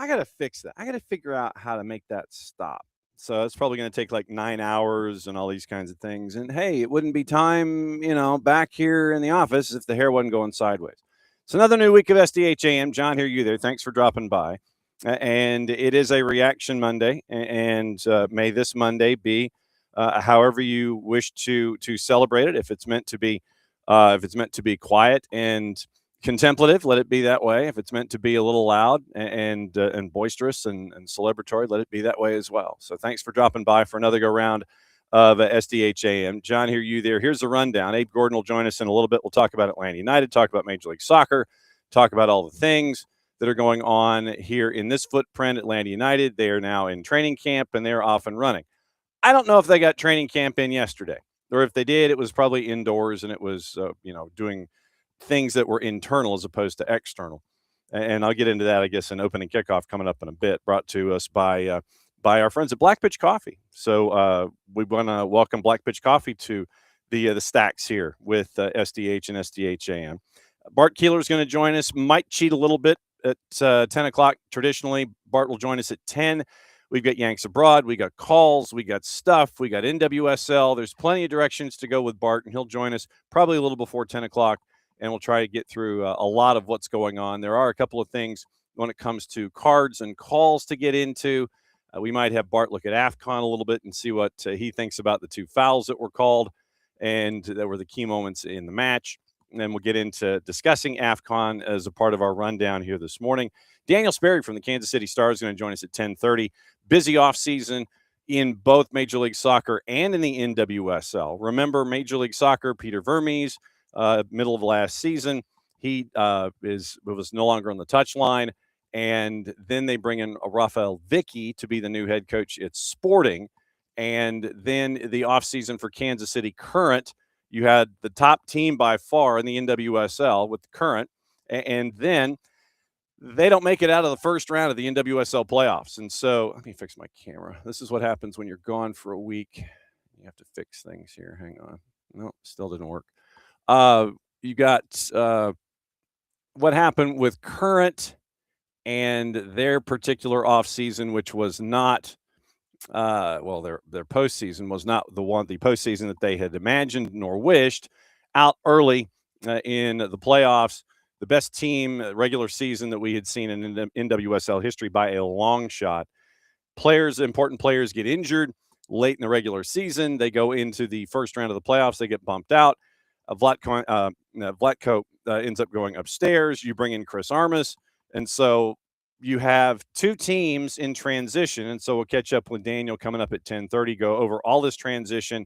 I got to fix that. I got to figure out how to make that stop. So it's probably going to take like 9 hours and all these kinds of things. And hey, it wouldn't be time, back here in the office if the hair wasn't going sideways. It's another new week of SDH AM. John, here you there. Thanks for dropping by. And it is a reaction Monday, and may this Monday be however you wish to celebrate it. If it's meant to be quiet and contemplative, let it be that way. If it's meant to be a little loud and boisterous and celebratory, let it be that way as well. So thanks for dropping by for another go round of SDH AM. John, here you there. Here's the rundown. Abe Gordon will join us in a little bit. We'll talk about Atlanta United, talk about Major League Soccer, talk about all the things that are going on here in this footprint. Atlanta United, they are now in training camp and they're off and running. I don't know if they got training camp in yesterday, or if they did, it was probably indoors and it was, doing things that were internal as opposed to external. And I'll get into that, I guess, in opening kickoff coming up in a bit, brought to us by our friends at Black Pitch Coffee. So we want to welcome Black Pitch Coffee to the stacks here with SDH and SDH AM. Bart Keeler is going to join us, might cheat a little bit at 10 o'clock. Traditionally, Bart will join us at 10. We've got Yanks Abroad. We got calls. We got stuff. We got NWSL. There's plenty of directions to go with Bart, and he'll join us probably a little before 10 o'clock, and we'll try to get through a lot of what's going on. There are a couple of things when it comes to cards and calls to get into. We might have Bart look at AFCON a little bit and see what he thinks about the 2 fouls that were called and that were the key moments in the match. And then we'll get into discussing AFCON as a part of our rundown here this morning. Daniel Sperry from the Kansas City Stars is going to join us at 10:30. Busy offseason in both Major League Soccer and in the NWSL. Remember, Major League Soccer, Peter Vermes, middle of last season, he was no longer on the touchline. And then they bring in Rafael Vicky to be the new head coach at Sporting. And then the offseason for Kansas City Current, you had the top team by far in the NWSL with the Current. And then they don't make it out of the first round of the NWSL playoffs. And so let me fix my camera. This is what happens when you're gone for a week. You have to fix things here. Hang on. No, still didn't work. You got what happened with Current and their particular offseason, which was not their postseason was not the postseason that they had imagined nor wished. Out early in the playoffs, the best team regular season that we had seen in NWSL history by a long shot. Important players get injured late in the regular season. They go into the first round of the playoffs. They get bumped out. Vlatko ends up going upstairs. You bring in Chris Armas. And so you have 2 teams in transition. And so we'll catch up with Daniel coming up at 10:30, go over all this transition,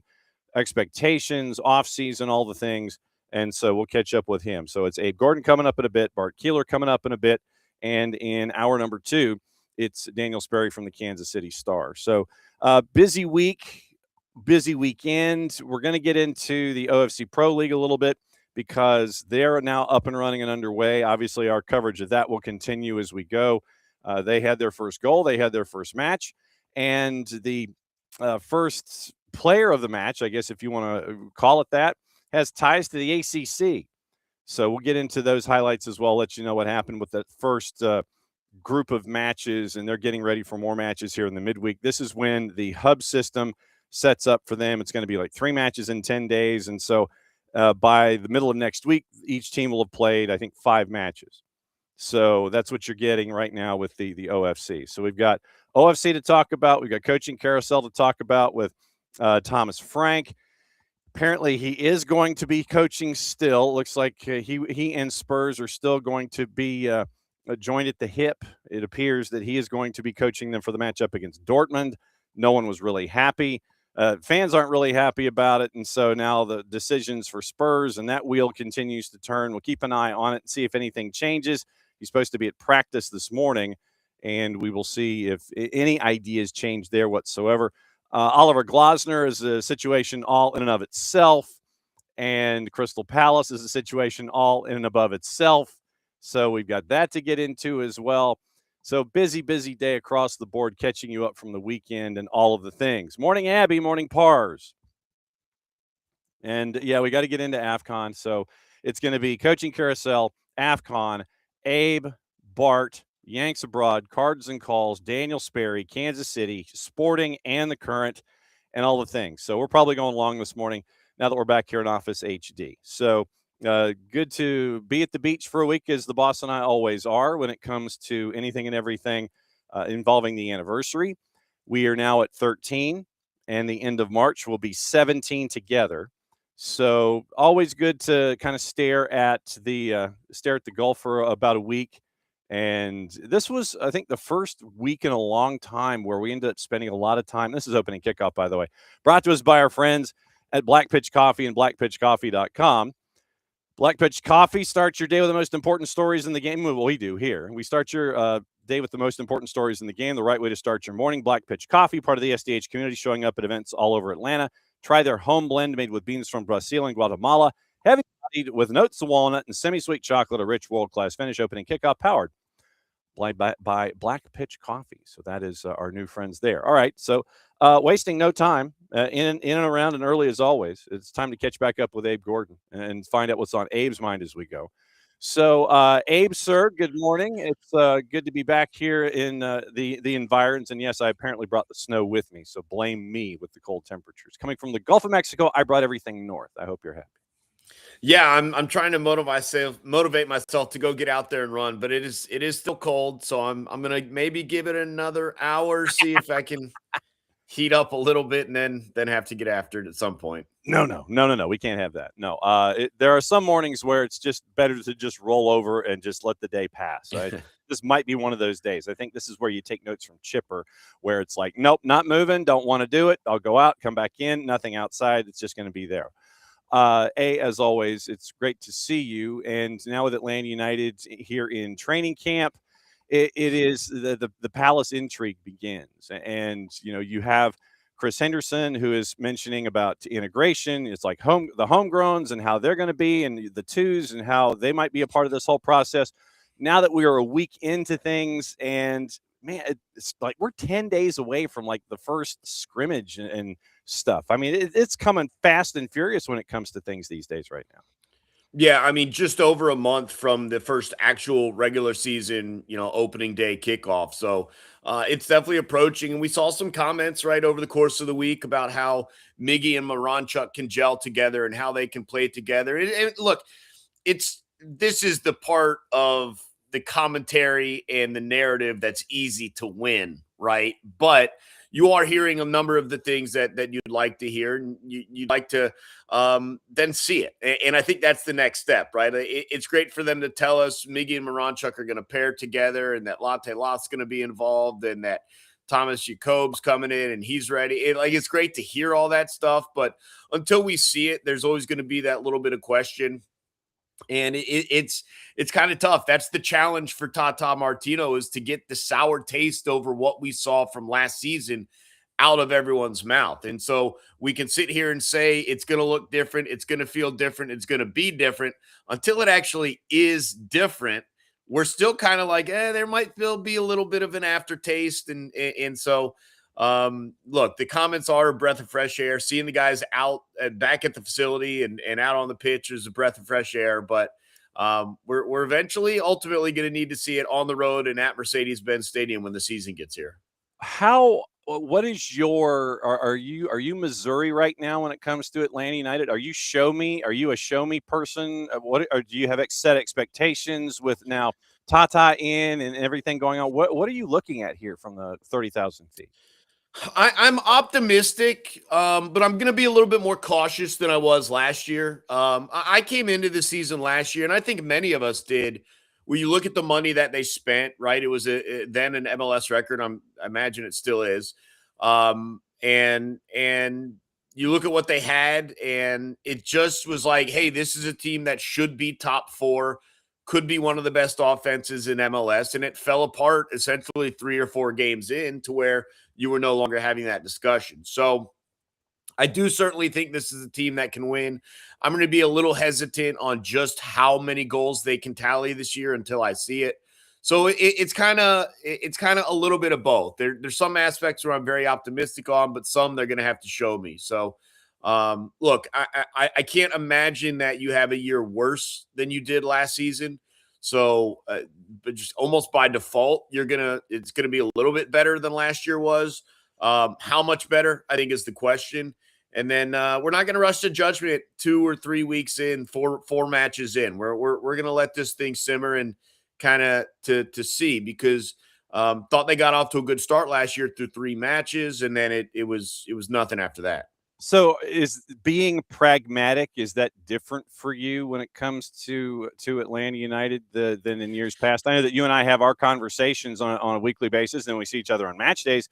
expectations, offseason, all the things. And so we'll catch up with him. So it's Abe Gordon coming up in a bit, Bart Keeler coming up in a bit. And in hour number 2, it's Daniel Sperry from the Kansas City Stars. So busy week, busy weekend. We're going to get into the OFC Pro League a little bit because they're now up and running and underway. Obviously, our coverage of that will continue as we go. They had their first goal. They had their first match. And the first player of the match, I guess if you want to call it that, has ties to the ACC. So we'll get into those highlights as well, let you know what happened with that first group of matches, and they're getting ready for more matches here in the midweek. This is when the hub system sets up for them. It's going to be like 3 matches in 10 days. And so by the middle of next week, each team will have played, I think, 5 matches. So that's what you're getting right now with the OFC. So we've got OFC to talk about. We've got coaching carousel to talk about with Thomas Frank. Apparently, he is going to be coaching still. Looks like he and Spurs are still going to be joined at the hip. It appears that he is going to be coaching them for the matchup against Dortmund. No one was really happy. Fans aren't really happy about it, and so now the decisions for Spurs, and that wheel continues to turn. We'll keep an eye on it and see if anything changes. He's supposed to be at practice this morning, and we will see if any ideas change there whatsoever. Oliver Glasner is a situation all in and of itself, and Crystal Palace is a situation all in and above itself. So we've got that to get into as well. So busy day across the board, catching you up from the weekend and all of the things. Morning, Abby. Morning, Pars. And, yeah, we got to get into AFCON. So it's going to be coaching carousel, AFCON, Abe, Bart, Yanks Abroad, Cards and Calls, Daniel Sperry, Kansas City, Sporting, and the Current, and all the things. So we're probably going long this morning now that we're back here in Office HD. So good to be at the beach for a week, as the boss and I always are when it comes to anything and everything involving the anniversary. We are now at 13, and the end of March will be 17 together. So always good to kind of stare at the Gulf for about a week. And this was, I think, the first week in a long time where we ended up spending a lot of time. This is opening kickoff, by the way, brought to us by our friends at Black Pitch Coffee and blackpitchcoffee.com. Black Pitch Coffee starts your day with the most important stories in the game. Well, we do here. We start your day with the most important stories in the game, the right way to start your morning. Black Pitch Coffee, part of the SDH community, showing up at events all over Atlanta. Try their home blend made with beans from Brazil and Guatemala. Heavy bodied with notes of walnut and semi-sweet chocolate, a rich world-class finish. Opening kickoff powered by Black Pitch Coffee. So that is our new friends there. All right. So wasting no time in and around and early as always. It's time to catch back up with Abe Gordon and find out what's on Abe's mind as we go. So Abe, sir, good morning. It's good to be back here in the environs. And yes, I apparently brought the snow with me. So blame me with the cold temperatures. Coming from the Gulf of Mexico, I brought everything north. I hope you're happy. Yeah, I'm trying to motivate myself to go get out there and run, but it is still cold, so I'm gonna maybe give it another hour, see if I can heat up a little bit, and then have to get after it at some point. No. We can't have that. No. There are some mornings where it's just better to just roll over and just let the day pass. This might be one of those days. I think this is where you take notes from Chipper, where it's like, nope, not moving. Don't want to do it. I'll go out, come back in. Nothing outside. It's just going to be there. As always, it's great to see you. And now with Atlanta United here in training camp, it is the Palace intrigue begins. And, you have Chris Henderson, who is mentioning about integration. It's like the homegrowns and how they're going to be, and the twos and how they might be a part of this whole process. Now that we are a week into things, and man, it's like we're 10 days away from like the first scrimmage and stuff. I mean, it's coming fast and furious when it comes to things these days right now. Yeah, I mean, just over a month from the first actual regular season, opening day kickoff. So it's definitely approaching. And we saw some comments right over the course of the week about how Miggy and Moranchuk can gel together and how they can play together. And look, this is the part of the commentary and the narrative that's easy to win, right? But you are hearing a number of the things that you'd like to hear, and you'd like to then see it. And I think that's the next step, right? It's great for them to tell us Miggy and Moranchuk are going to pair together, and that Latte Lot's going to be involved, and that Thomas Jacob's coming in and he's ready. It's great to hear all that stuff, but until we see it, there's always going to be that little bit of question. And it's kind of tough. That's the challenge for Tata Martino, is to get the sour taste over what we saw from last season out of everyone's mouth. And so we can sit here and say it's going to look different, it's going to feel different, it's going to be different. Until it actually is different, we're still kind of like, there might be a little bit of an aftertaste. And so look, the comments are a breath of fresh air. Seeing the guys out back at the facility and out on the pitch is a breath of fresh air. But we're ultimately going to need to see it on the road and at Mercedes-Benz Stadium when the season gets here. What is are you Missouri right now when it comes to Atlanta United? Are you a show me person? Or do you have set expectations with now Tata in and everything going on? What are you looking at here from the 30,000 feet? I'm optimistic, but I'm going to be a little bit more cautious than I was last year. I came into the season last year, and I think many of us did. When you look at the money that they spent, right? It was then an MLS record. I imagine it still is. And you look at what they had, and it just was like, hey, this is a team that should be top four, could be one of the best offenses in MLS, and it fell apart essentially 3 or 4 games in to where you were no longer having that discussion. So I do certainly think this is a team that can win. I'm going to be a little hesitant on just how many goals they can tally this year until I see it. So it's kind of a little bit of both. There's some aspects where I'm very optimistic on, but some they're going to have to show me. So look, I can't imagine that you have a year worse than you did last season. So, but just almost by default, it's gonna be a little bit better than last year was. How much better, I think, is the question. And then we're not going to rush to judgment 2 or 3 weeks in, four matches in. We're going to let this thing simmer and kind of to see, because thought they got off to a good start last year through 3 matches, and then it was nothing after that. So is being pragmatic, is that different for you when it comes to Atlanta United than in years past? I know that you and I have our conversations on a weekly basis, and we see each other on match days,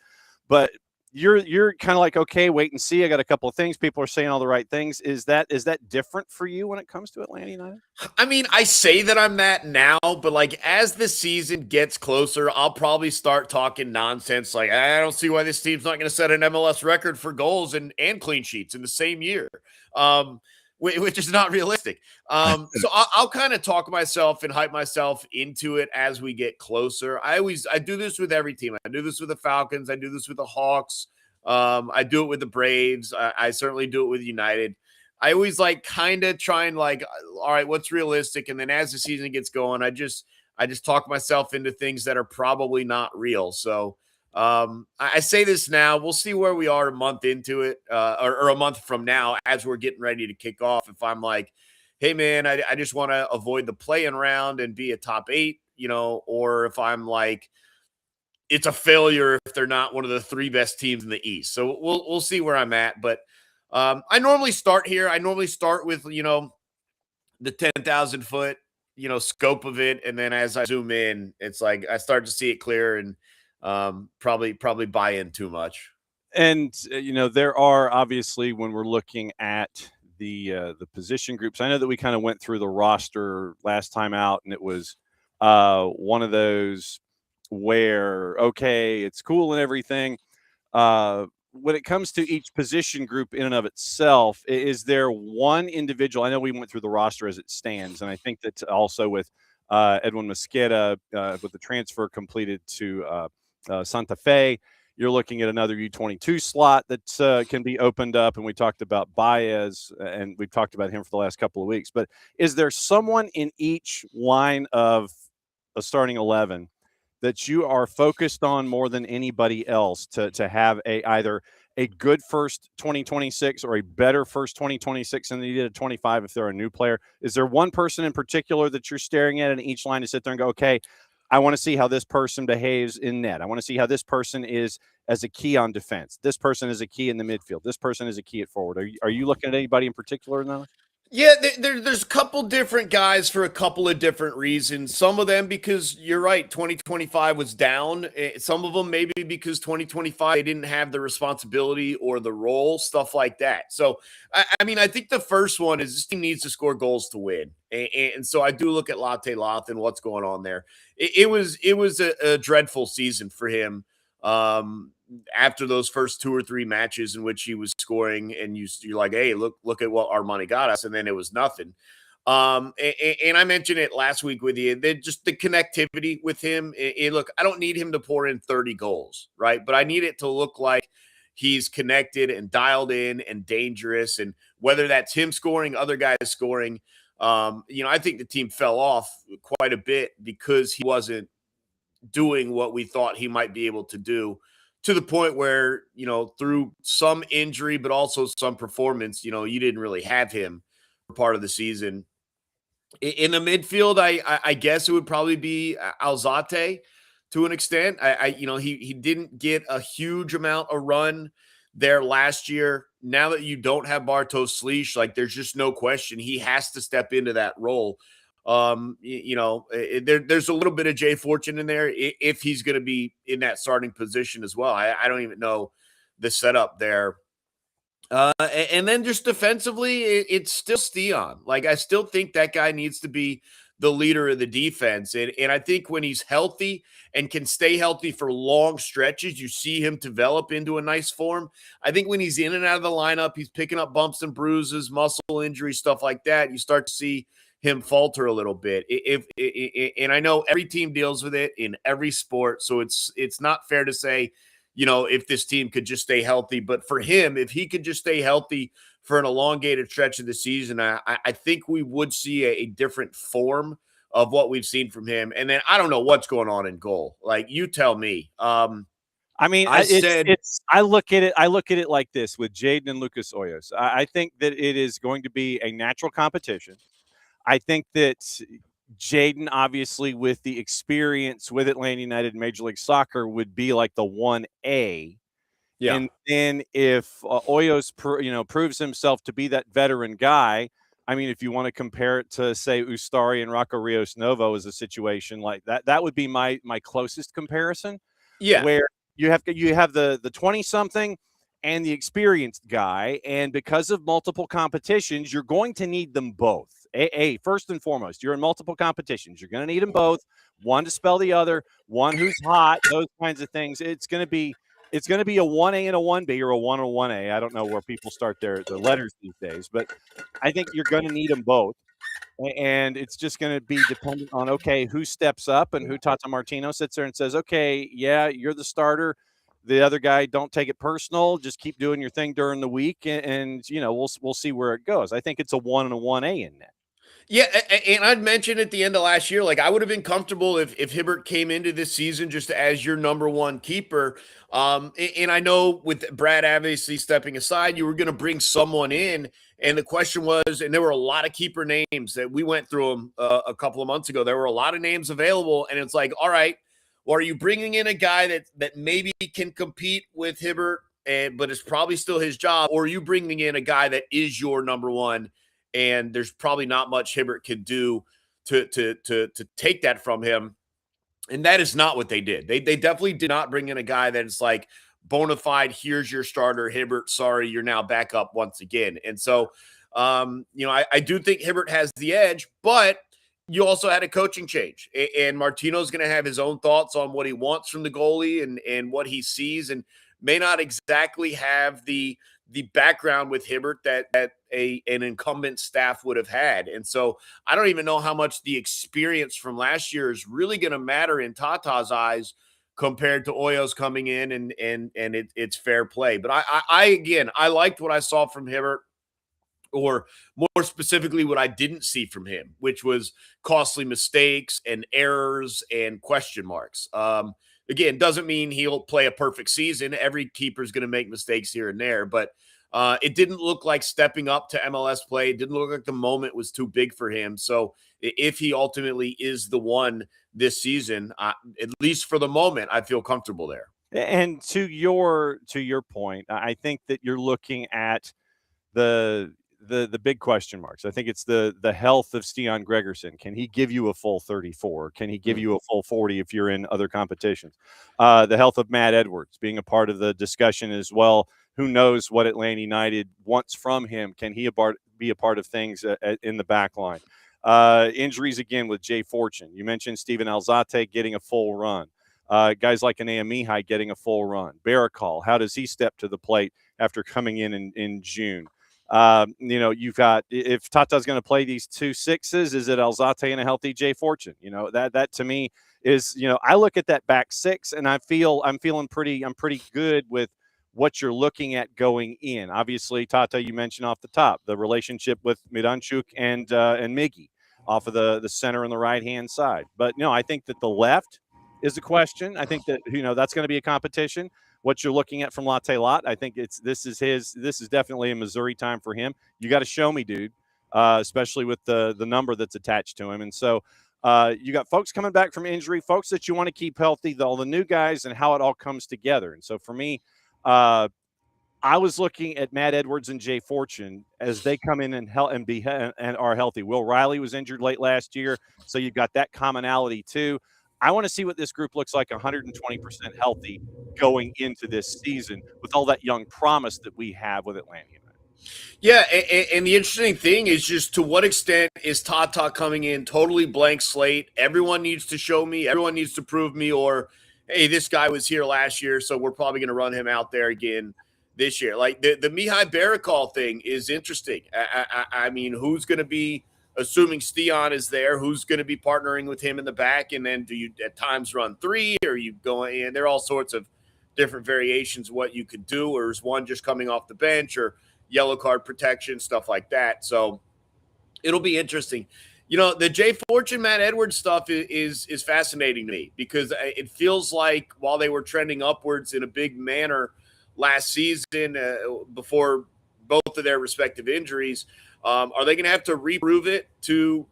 but you're kind of like, okay, wait and see. I got a couple of things. People are saying all the right things. Is that different for you when it comes to Atlanta United? I mean, I say that I'm that now, but like as the season gets closer, I'll probably start talking nonsense. Like, I don't see why this team's not going to set an MLS record for goals and clean sheets in the same year, which is not realistic. So I'll kind of talk myself and hype myself into it as we get closer. I do this with every team. I do this with the Falcons. I do this with the Hawks. I do it with the Braves. I certainly do it with United. I always like kind of try and like, all right, what's realistic? And then as the season gets going, I just talk myself into things that are probably not real. So I say this now. We'll see where we are a month into it, or a month from now as we're getting ready to kick off. If I'm like, hey, man, I just want to avoid the play-in round and be a top 8, or if I'm like, it's a failure if they're not one of the 3 best teams in the East. So we'll see where I'm at. But I normally start here. I normally start with, the 10,000 foot, scope of it. And then as I zoom in, it's like I start to see it clear and probably buy in too much. And there are obviously, when we're looking at the position groups, I know that we kind of went through the roster last time out, and it was one of those where, okay, it's cool and everything. When it comes to each position group in and of itself, is there one individual? I know we went through the roster as it stands, and I think that also with Edwin Mosqueda, with the transfer completed to Santa Fe, you're looking at another U22 slot that can be opened up. And we talked about Baez, and we've talked about him for the last couple of weeks. But is there someone in each line of a starting 11 that you are focused on more than anybody else to have either a good first 2026 or a better first 2026 than you did at 25 if they're a new player? Is there one person in particular that you're staring at in each line to sit there and go, okay, I want to see how this person behaves in net. I want to see how this person is as a key on defense. This person is a key in the midfield. This person is a key at forward. Are you looking at anybody in particular now? Yeah, there's a couple different guys for a couple of different reasons. Some of them because you're right, 2025 was down. Some of them maybe because 2025 they didn't have the responsibility or the role, stuff like that. So, I mean, I think the first one is this team needs to score goals to win. And so I do look at Latte Loth and what's going on there. It was a dreadful season for him. After those first 2 or 3 matches in which he was scoring, and you're like, hey, look at what our money got us, and then it was nothing. And I mentioned it last week with you, just the connectivity with him. Look, I don't need him to pour in 30 goals, right? But I need it to look like he's connected and dialed in and dangerous. And whether that's him scoring, other guys scoring, I think the team fell off quite a bit because he wasn't doing what we thought he might be able to do, to the point where, through some injury, but also some performance, you didn't really have him for part of the season. In the midfield, I guess it would probably be Alzate to an extent. He didn't get a huge amount of run there last year. Now that you don't have Bartosz Slisz, like there's just no question he has to step into that role. There's a little bit of Jay Fortune in there if he's going to be in that starting position as well. I don't even know the setup there. And then just defensively, it's still Stian. Like, I still think that guy needs to be the leader of the defense. And I think when he's healthy and can stay healthy for long stretches, you see him develop into a nice form. I think when he's in and out of the lineup, he's picking up bumps and bruises, muscle injuries, stuff like that. You start to see him falter a little bit. And I know every team deals with it in every sport, so it's not fair to say, if this team could just stay healthy. But for him, if he could just stay healthy for an elongated stretch of the season, I think we would see a different form of what we've seen from him. And then I don't know what's going on in goal. Like, you tell me. I mean, I look at it like this with Jaden and Lucas Oyos. I think that it is going to be a natural competition. I think that Jaden, obviously, with the experience with Atlanta United and Major League Soccer, would be like the 1A. Yeah. And then if Oyos, proves himself to be that veteran guy, I mean, if you want to compare it to, say, Ustari and Rocco Rios Novo as a situation like that, that would be my closest comparison. Yeah. Where you have the 20-something and the experienced guy, and because of multiple competitions, you're going to need them both. First and foremost, you're in multiple competitions. You're going to need them both. One to spell the other, one who's hot, those kinds of things. It's going to be a 1A and a 1B, or a 1 and a 1A. I don't know where people start their letters these days, but I think you're going to need them both. And it's just going to be dependent on, okay, who steps up and who Tata Martino sits there and says, okay, yeah, you're the starter. The other guy, don't take it personal. Just keep doing your thing during the week, and we'll see where it goes. I think it's a 1 and a 1A in that. Yeah, and I'd mentioned at the end of last year, like, I would have been comfortable if Hibbert came into this season just as your number one keeper. And I know with Brad obviously stepping aside, you were going to bring someone in. And the question was, and there were a lot of keeper names that we went through them a couple of months ago. There were a lot of names available, and it's like, all right, well, are you bringing in a guy that maybe can compete with Hibbert, but it's probably still his job, or are you bringing in a guy that is your number one? And there's probably not much Hibbert can do to take that from him. And that is not what they did. They definitely did not bring in a guy that is like bona fide, here's your starter, Hibbert. Sorry, you're now back up once again. And so, I do think Hibbert has the edge, but you also had a coaching change. And Martino's going to have his own thoughts on what he wants from the goalie and what he sees, and may not exactly have the background with Hibbert that an incumbent staff would have had. And so I don't even know how much the experience from last year is really going to matter in Tata's eyes compared to Oyos coming in, and it's fair play. But I liked what I saw from Hibbert, or more specifically, what I didn't see from him, which was costly mistakes and errors and question marks. Again, doesn't mean he'll play a perfect season. Every keeper is going to make mistakes here and there, but it didn't look like stepping up to MLS play. It didn't look like the moment was too big for him. So if he ultimately is the one this season, at least for the moment, I feel comfortable there. And to your point, I think that you're looking at the big question marks. I think it's the health of Stian Gregerson. Can he give you a full 34? Can he give you a full 40 if you're in other competitions? The health of Matt Edwards being a part of the discussion as well. Who knows what Atlanta United wants from him? Can he be a part of things in the back line? Injuries again with Jay Fortune. You mentioned Steven Alzate getting a full run. Guys like Anea Mihai getting a full run. Barakal, how does he step to the plate after coming in June? You've got, if Tata's going to play these 2 6s, is it Alzate and a healthy Jay Fortune? That to me is, I look at that back 6 and I'm pretty good with what you're looking at going in. Obviously, Tata, you mentioned off the top, the relationship with Miranchuk and Miggy off of the center and the right-hand side. But no, I think that the left is a question. I think that, that's going to be a competition. What you're looking at from Latte Lot, I think this is definitely a Missouri time for him. You got to show me, dude, especially with the number that's attached to him. And so you got folks coming back from injury, folks that you want to keep healthy, all the new guys, and how it all comes together. And so for me, I was looking at Matt Edwards and Jay Fortune as they come in and are healthy. Will Riley was injured late last year, so you've got that commonality too. I want to see what this group looks like 120% healthy going into this season with all that young promise that we have with Atlanta United. Yeah, and the interesting thing is just to what extent is Tata coming in totally blank slate? Everyone needs to show me, everyone needs to prove me, or, hey, this guy was here last year, so we're probably going to run him out there again this year. Like the Mihai Barakal thing is interesting. I mean, who's going to be, assuming Stian is there, who's going to be partnering with him in the back? And then do you at times run 3, or you go in? There are all sorts of different variations of what you could do, or is one just coming off the bench, or yellow card protection, stuff like that. So it'll be interesting. The Jay Fortune, Matt Edwards stuff is fascinating to me because it feels like while they were trending upwards in a big manner last season before both of their respective injuries, are they going to have to reprove it to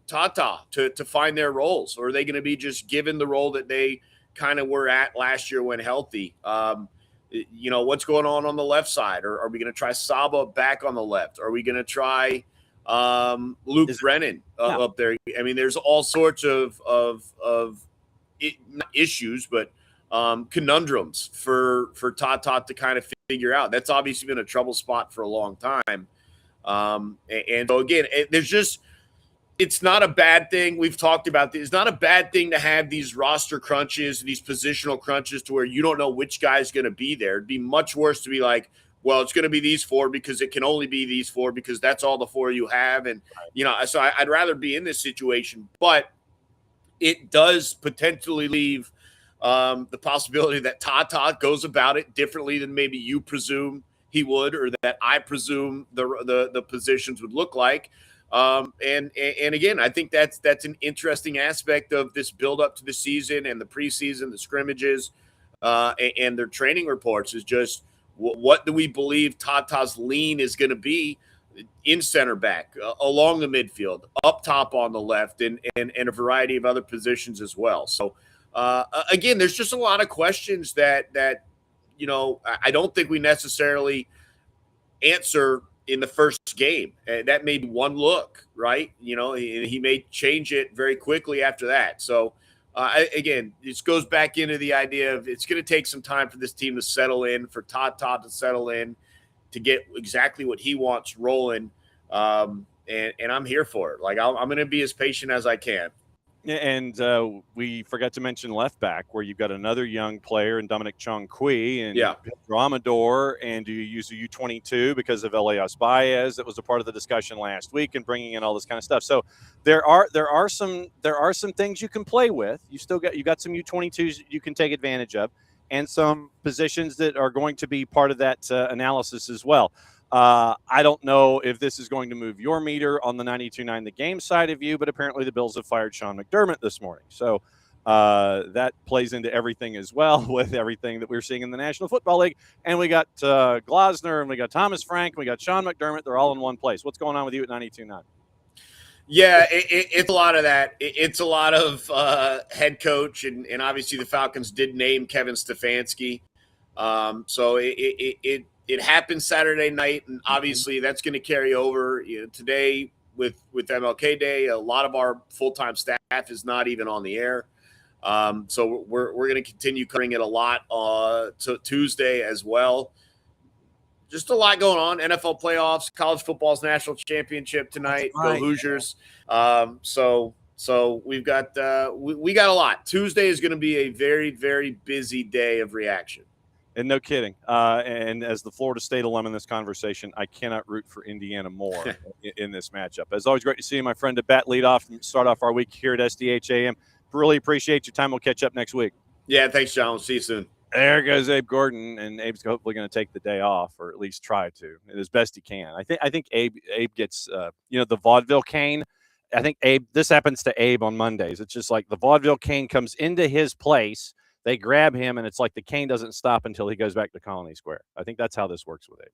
Tata to find their roles, or are they going to be just given the role that they kind of were at last year when healthy? What's going on the left side? Or are we going to try Saba back on the left? Are we going to try Luke Brennan up there? I mean, there's all sorts of not issues, but conundrums for Tata to kind of figure out. That's obviously been a trouble spot for a long time. And so again, it's not a bad thing. We've talked about this. It's not a bad thing to have these roster crunches, these positional crunches to where you don't know which guy's going to be there. It'd be much worse to be like, well, it's going to be these four because it can only be these four because that's all the four you have. And, so I'd rather be in this situation, but it does potentially leave the possibility that Tata goes about it differently than maybe you presume he would, or that I presume the positions would look like. And again, I think that's an interesting aspect of this build up to the season and the preseason, the scrimmages, and their training reports is just what do we believe Tata's lean is going to be in center back, along the midfield, up top on the left, and a variety of other positions as well. So again, there's just a lot of questions that I don't think we necessarily answer in the first game. That may be one look, right? He may change it very quickly after that. So again, this goes back into the idea of it's going to take some time for this team to settle in, for Tata to settle in, to get exactly what he wants rolling. And I'm here for it. Like I'm going to be as patient as I can. And we forgot to mention left back, where you've got another young player in Dominic Chong-Kui and Pedro Amador, and do you use a U22 because of Elias Baez? That was a part of the discussion last week, and bringing in all this kind of stuff. So there are some things you can play with. You got some U22s you can take advantage of, and some positions that are going to be part of that analysis as well. I don't know if this is going to move your meter on the 92.9 The Game side of you, but apparently the Bills have fired Sean McDermott this morning. So that plays into everything as well, with everything that we're seeing in the National Football League. And we got Glasner, and we got Thomas Frank, and we got Sean McDermott. They're all in one place. What's going on with you at 92.9? Yeah, it's a lot of that. It's a lot of head coach, and obviously the Falcons did name Kevin Stefanski. So it happened Saturday night, and obviously that's going to carry over today with MLK Day. A lot of our full-time staff is not even on the air. So we're going to continue covering it a lot to Tuesday as well. Just a lot going on. NFL playoffs, college football's national championship tonight. Right. Go Hoosiers. So we've got we got a lot. Tuesday is going to be a very, very busy day of reaction. And no kidding. And as the Florida State alum in this conversation, I cannot root for Indiana more in this matchup. As always, great to see you, my friend, to bat lead off and start off our week here at SDH AM. Really appreciate your time. We'll catch up next week. Yeah, thanks, John. We'll see you soon. There goes Abe Gordon, and Abe's hopefully going to take the day off, or at least try to, as best he can. I think Abe gets, the vaudeville cane. I think this happens to Abe on Mondays. It's just like the vaudeville cane comes into his place. They grab him, and it's like the cane doesn't stop until he goes back to Colony Square. I think that's how this works with Abe.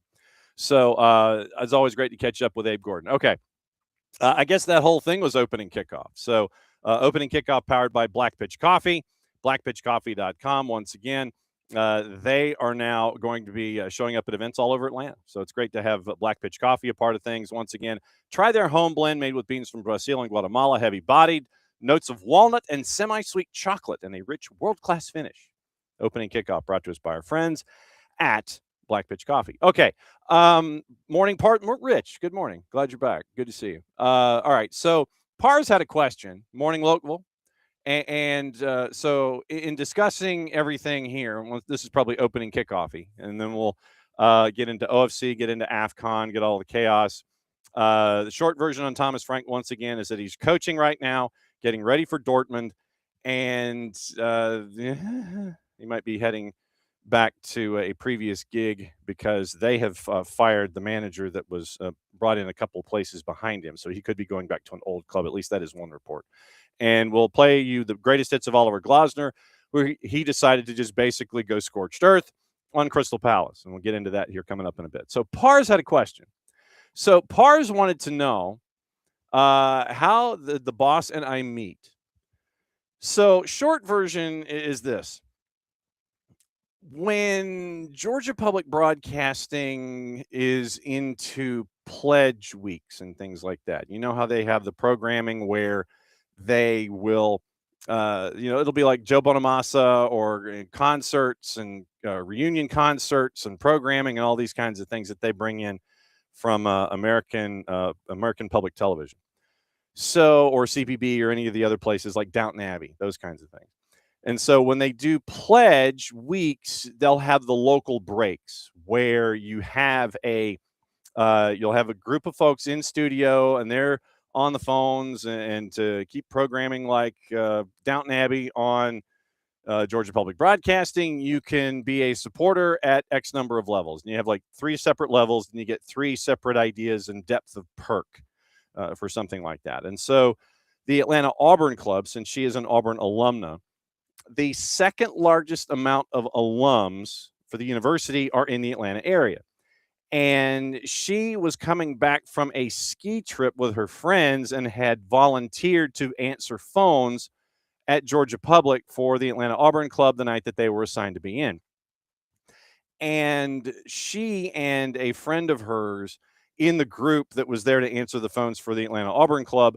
So, it's always great to catch up with Abe Gordon. Okay. I guess that whole thing was opening kickoff. So, opening kickoff powered by Black Pitch Coffee, blackpitchcoffee.com. Once again, they are now going to be showing up at events all over Atlanta. So it's great to have Black Pitch Coffee a part of things. Once again, try their home blend made with beans from Brazil and Guatemala, heavy-bodied, notes of walnut and semi-sweet chocolate, and a rich world-class finish. Opening kickoff brought to us by our friends at Black Pitch Coffee. Okay, morning part. Rich, good morning. Glad you're back. Good to see you. All right, so Pars had a question. Morning, local. And so in discussing everything here, this is probably opening kickoffy, and then we'll get into OFC, get into AFCON, get all the chaos. The short version on Thomas Frank, once again, is that he's coaching right now, getting ready for Dortmund, and he might be heading back to a previous gig because they have fired the manager that was brought in a couple places behind him, so he could be going back to an old club. At least that is one report. And we'll play you the greatest hits of Oliver Glasner, where he decided to just basically go scorched earth on Crystal Palace. And we'll get into that here coming up in a bit. So Pars had a question. So Pars wanted to know how the boss and I meet. So short version is this. When Georgia Public Broadcasting is into pledge weeks and things like that, you know how they have the programming where they will, it'll be like Joe Bonamassa or concerts and reunion concerts and programming and all these kinds of things that they bring in from American Public Television. So, or CPB or any of the other places like Downton Abbey, those kinds of things. And so when they do pledge weeks, they'll have the local breaks where you have you'll have a group of folks in studio and they're on the phones and to keep programming like Downton Abbey on Georgia Public Broadcasting, you can be a supporter at X number of levels. And you have like 3 separate levels and you get 3 separate ideas and depth of perk for something like that. And so the Atlanta Auburn Club, since she is an Auburn alumna, the second largest amount of alums for the university are in the Atlanta area. And she was coming back from a ski trip with her friends and had volunteered to answer phones at Georgia Public for the Atlanta Auburn Club the night that they were assigned to be in. And she and a friend of hers in the group that was there to answer the phones for the Atlanta Auburn Club,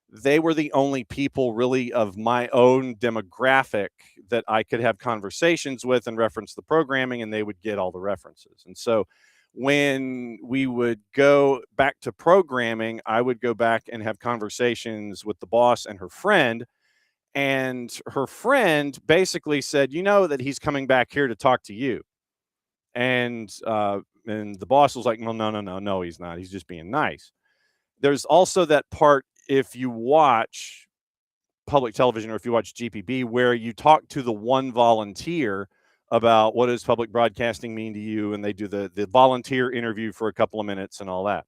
they were the only people really of my own demographic that I could have conversations with and reference the programming, and they would get all the references. And so when we would go back to programming, I would go back and have conversations with the boss and her friend. And her friend basically said, you know, that he's coming back here to talk to you. And the boss was like, no, he's not. He's just being nice. There's also that part, if you watch public television or if you watch GPB, where you talk to the one volunteer about what does public broadcasting mean to you, and they do the volunteer interview for a couple of minutes and all that.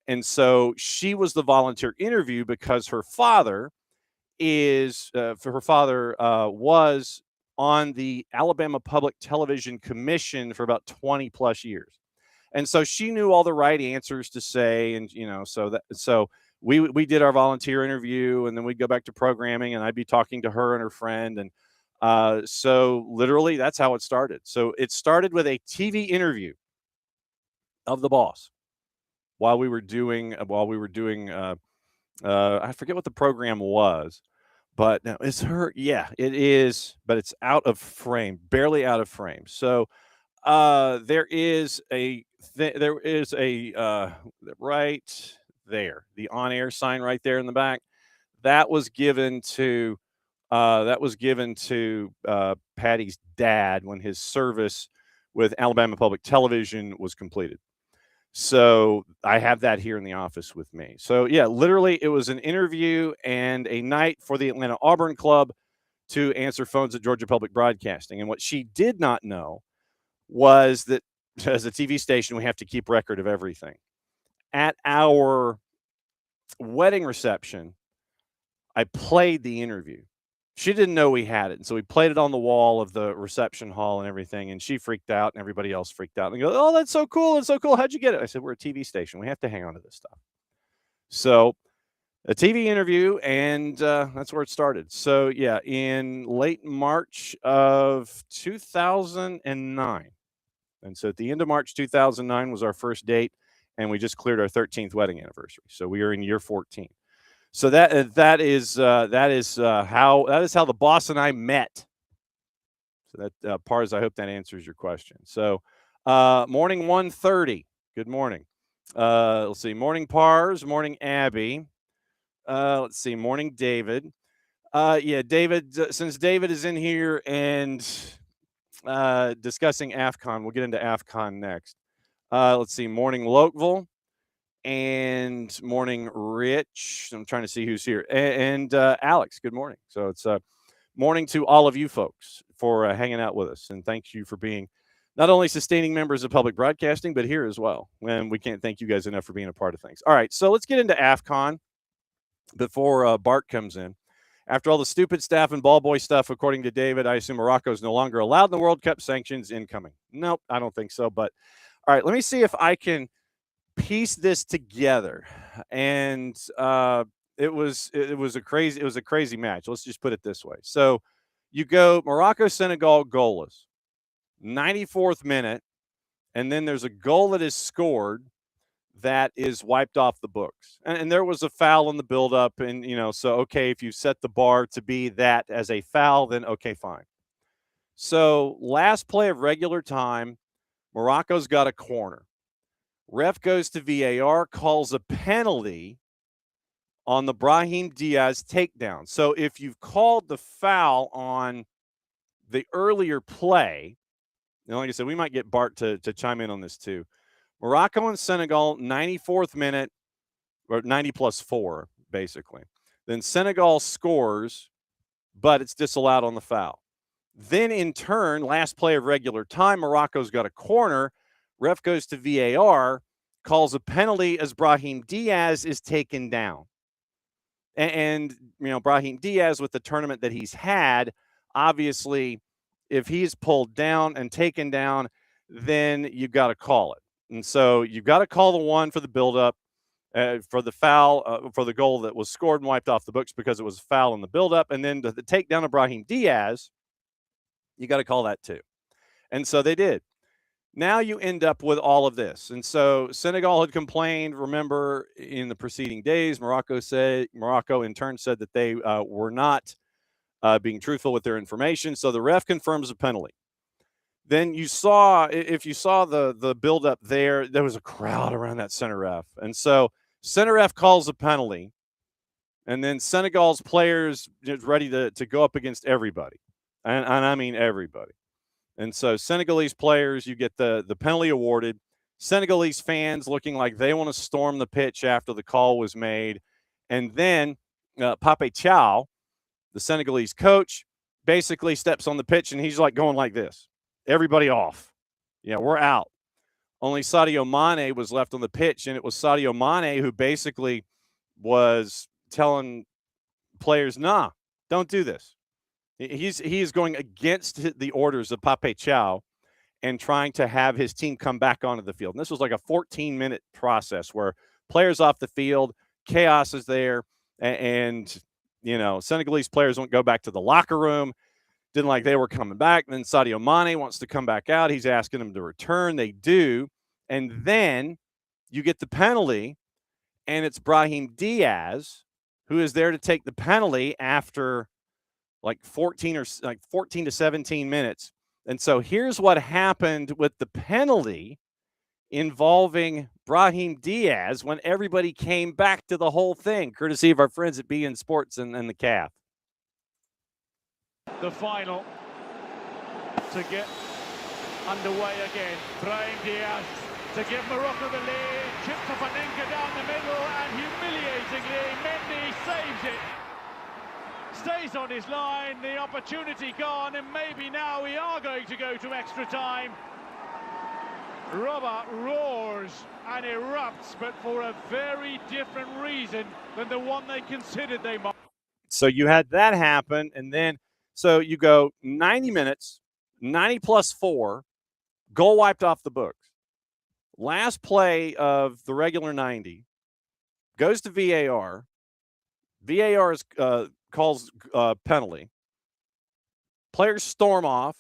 And so she was the volunteer interview because her father was on the Alabama Public Television Commission for about 20 plus years. And so she knew all the right answers to say. And, so we did our volunteer interview, and then we'd go back to programming, and I'd be talking to her and her friend. And so literally that's how it started. So it started with a TV interview of the boss while we were doing I forget what the program was, but now it's her. Yeah, it is, but it's out of frame, barely out of frame. So there is a right there, the on-air sign right there in the back. That was given to Patty's dad when his service with Alabama Public Television was completed. So I have that here in the office with me. So yeah, literally it was an interview and a night for the Atlanta Auburn Club to answer phones at Georgia Public Broadcasting. And what she did not know was that as a TV station, we have to keep record of everything. At our wedding reception, I played the interview. She didn't know we had it. And so we played it on the wall of the reception hall and everything. And she freaked out and everybody else freaked out. And they go, oh, that's so cool. That's so cool. How'd you get it? I said, we're a TV station. We have to hang on to this stuff. So a TV interview, and that's where it started. So yeah, in late March of 2009. And so at the end of March 2009 was our first date, and we just cleared our 13th wedding anniversary. So we are in year 14. So that is how the boss and I met. So that Pars, I hope that answers your question. So morning 1:30. Good morning. Let's see. Morning Pars. Morning Abby. Let's see. Morning David. Yeah, David. Since David is in here and discussing AFCON, we'll get into AFCON next. Let's see. Morning Lokeville. And morning, Rich. I'm trying to see who's here. And Alex, good morning. So it's morning to all of you folks for hanging out with us. And thank you for being not only sustaining members of public broadcasting, but here as well. And we can't thank you guys enough for being a part of things. All right, so let's get into AFCON before Bart comes in. After all the stupid staff and ball boy stuff, according to David, I assume Morocco is no longer allowed in the World Cup. Sanctions incoming. Nope, I don't think so. But all right, let me see if I can piece this together. And it was a crazy match. Let's just put it this way. So you go Morocco, Senegal, goalless, 94th minute, and then there's a goal that is scored that is wiped off the books. And there was a foul in the buildup. And, so, okay, if you set the bar to be that as a foul, then okay, fine. So last play of regular time, Morocco's got a corner. Ref goes to VAR, calls a penalty on the Brahim Diaz takedown. So if you've called the foul on the earlier play, and like I said, we might get Bart to chime in on this too. Morocco and Senegal, 94th minute, or 90 plus 4, basically. Then Senegal scores, but it's disallowed on the foul. Then in turn, last play of regular time, Morocco's got a corner. Ref goes to VAR, calls a penalty as Brahim Diaz is taken down. And Brahim Diaz, with the tournament that he's had, obviously, if he's pulled down and taken down, then you've got to call it. And so you've got to call the one for the buildup, for the foul, for the goal that was scored and wiped off the books because it was a foul in the buildup. And then the takedown of Brahim Diaz, you got to call that too. And so they did. Now you end up with all of this. And so Senegal had complained, remember, in the preceding days. Morocco in turn said that they were not being truthful with their information. So the ref confirms a penalty. Then if you saw the buildup there was a crowd around that center ref. And so center ref calls a penalty. And then Senegal's players ready to go up against everybody. And I mean everybody. And so Senegalese players, you get the penalty awarded. Senegalese fans looking like they want to storm the pitch after the call was made. And then Pape Thiaw, the Senegalese coach, basically steps on the pitch and he's like going like this. Everybody off. Yeah, we're out. Only Sadio Mane was left on the pitch, and it was Sadio Mane who basically was telling players, nah, don't do this. He is going against the orders of Pape Thiaw and trying to have his team come back onto the field. And this was like a 14-minute process where players off the field, chaos is there, and Senegalese players won't go back to the locker room. Didn't like they were coming back. And then Sadio Mane wants to come back out. He's asking them to return. They do. And then you get the penalty, and it's Brahim Diaz who is there to take the penalty after like 14 to 17 minutes. And so here's what happened with the penalty involving Brahim Diaz when everybody came back to the whole thing, courtesy of our friends at BN Sports and the CAF. The final to get underway again. Brahim Diaz to give Morocco the lead. Chip to Panenka down the middle, and humiliatingly, Mendy saves it. Stays on his line, the opportunity gone, and maybe now we are going to go to extra time. Robert roars and erupts, but for a very different reason than the one they considered they might. So you had that happen, and then so you go 90 minutes, 90 plus 4, goal wiped off the books. Last play of the regular 90 goes to VAR. VAR calls penalty. Players storm off,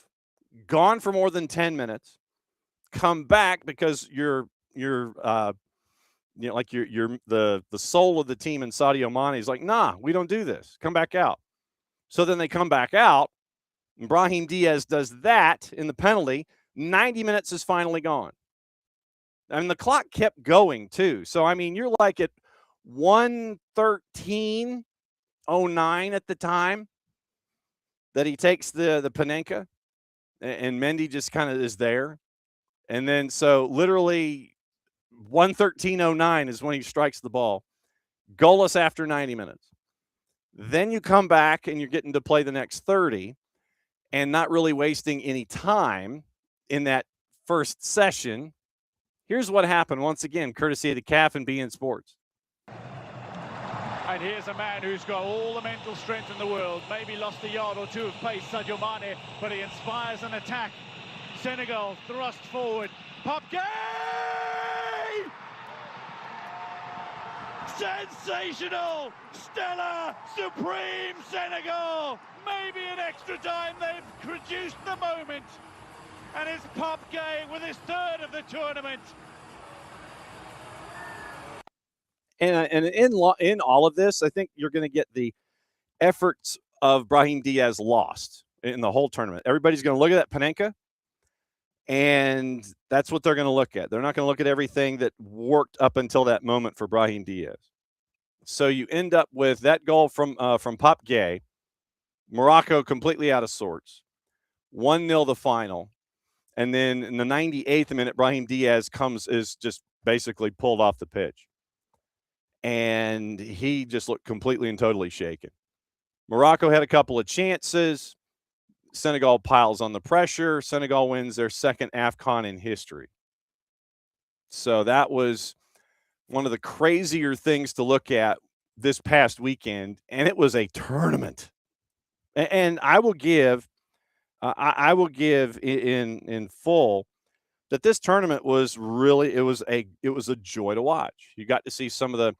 gone for more than 10 minutes, come back because you're the soul of the team, and Sadio Mane is like, nah, we don't do this. Come back out. So then they come back out, and Brahim Diaz does that in the penalty. 90 minutes is finally gone. And the clock kept going, too. So, I mean, you're like at 1:13:09 at the time that he takes the Panenka, and Mendy just kind of is there. And then, so literally 1:13:09 is when he strikes the ball. Goalless after 90 minutes. Then you come back and you're getting to play the next 30 and not really wasting any time in that first session. Here's what happened once again, courtesy of the CAF and BN Sports. And here's a man who's got all the mental strength in the world. Maybe lost a yard or two of pace, Sadio Mane, but he inspires an attack. Senegal thrust forward. Pop Gay! Sensational! Stellar! Supreme Senegal! Maybe in extra time they've produced the moment. And it's Pop Gay with his third of the tournament. And in all of this, I think you're going to get the efforts of Brahim Diaz lost in the whole tournament. Everybody's going to look at that Panenka, and that's what they're going to look at. They're not going to look at everything that worked up until that moment for Brahim Diaz. So you end up with that goal from Pop Gay, Morocco completely out of sorts, 1-0 the final, and then in the 98th minute, Brahim Diaz is just basically pulled off the pitch. And he just looked completely and totally shaken. Morocco had a couple of chances. Senegal piles on the pressure. Senegal wins their second AFCON in history. So that was one of the crazier things to look at this past weekend, and it was a tournament. And I will give in full that this tournament was really it was a joy to watch. You got to see some of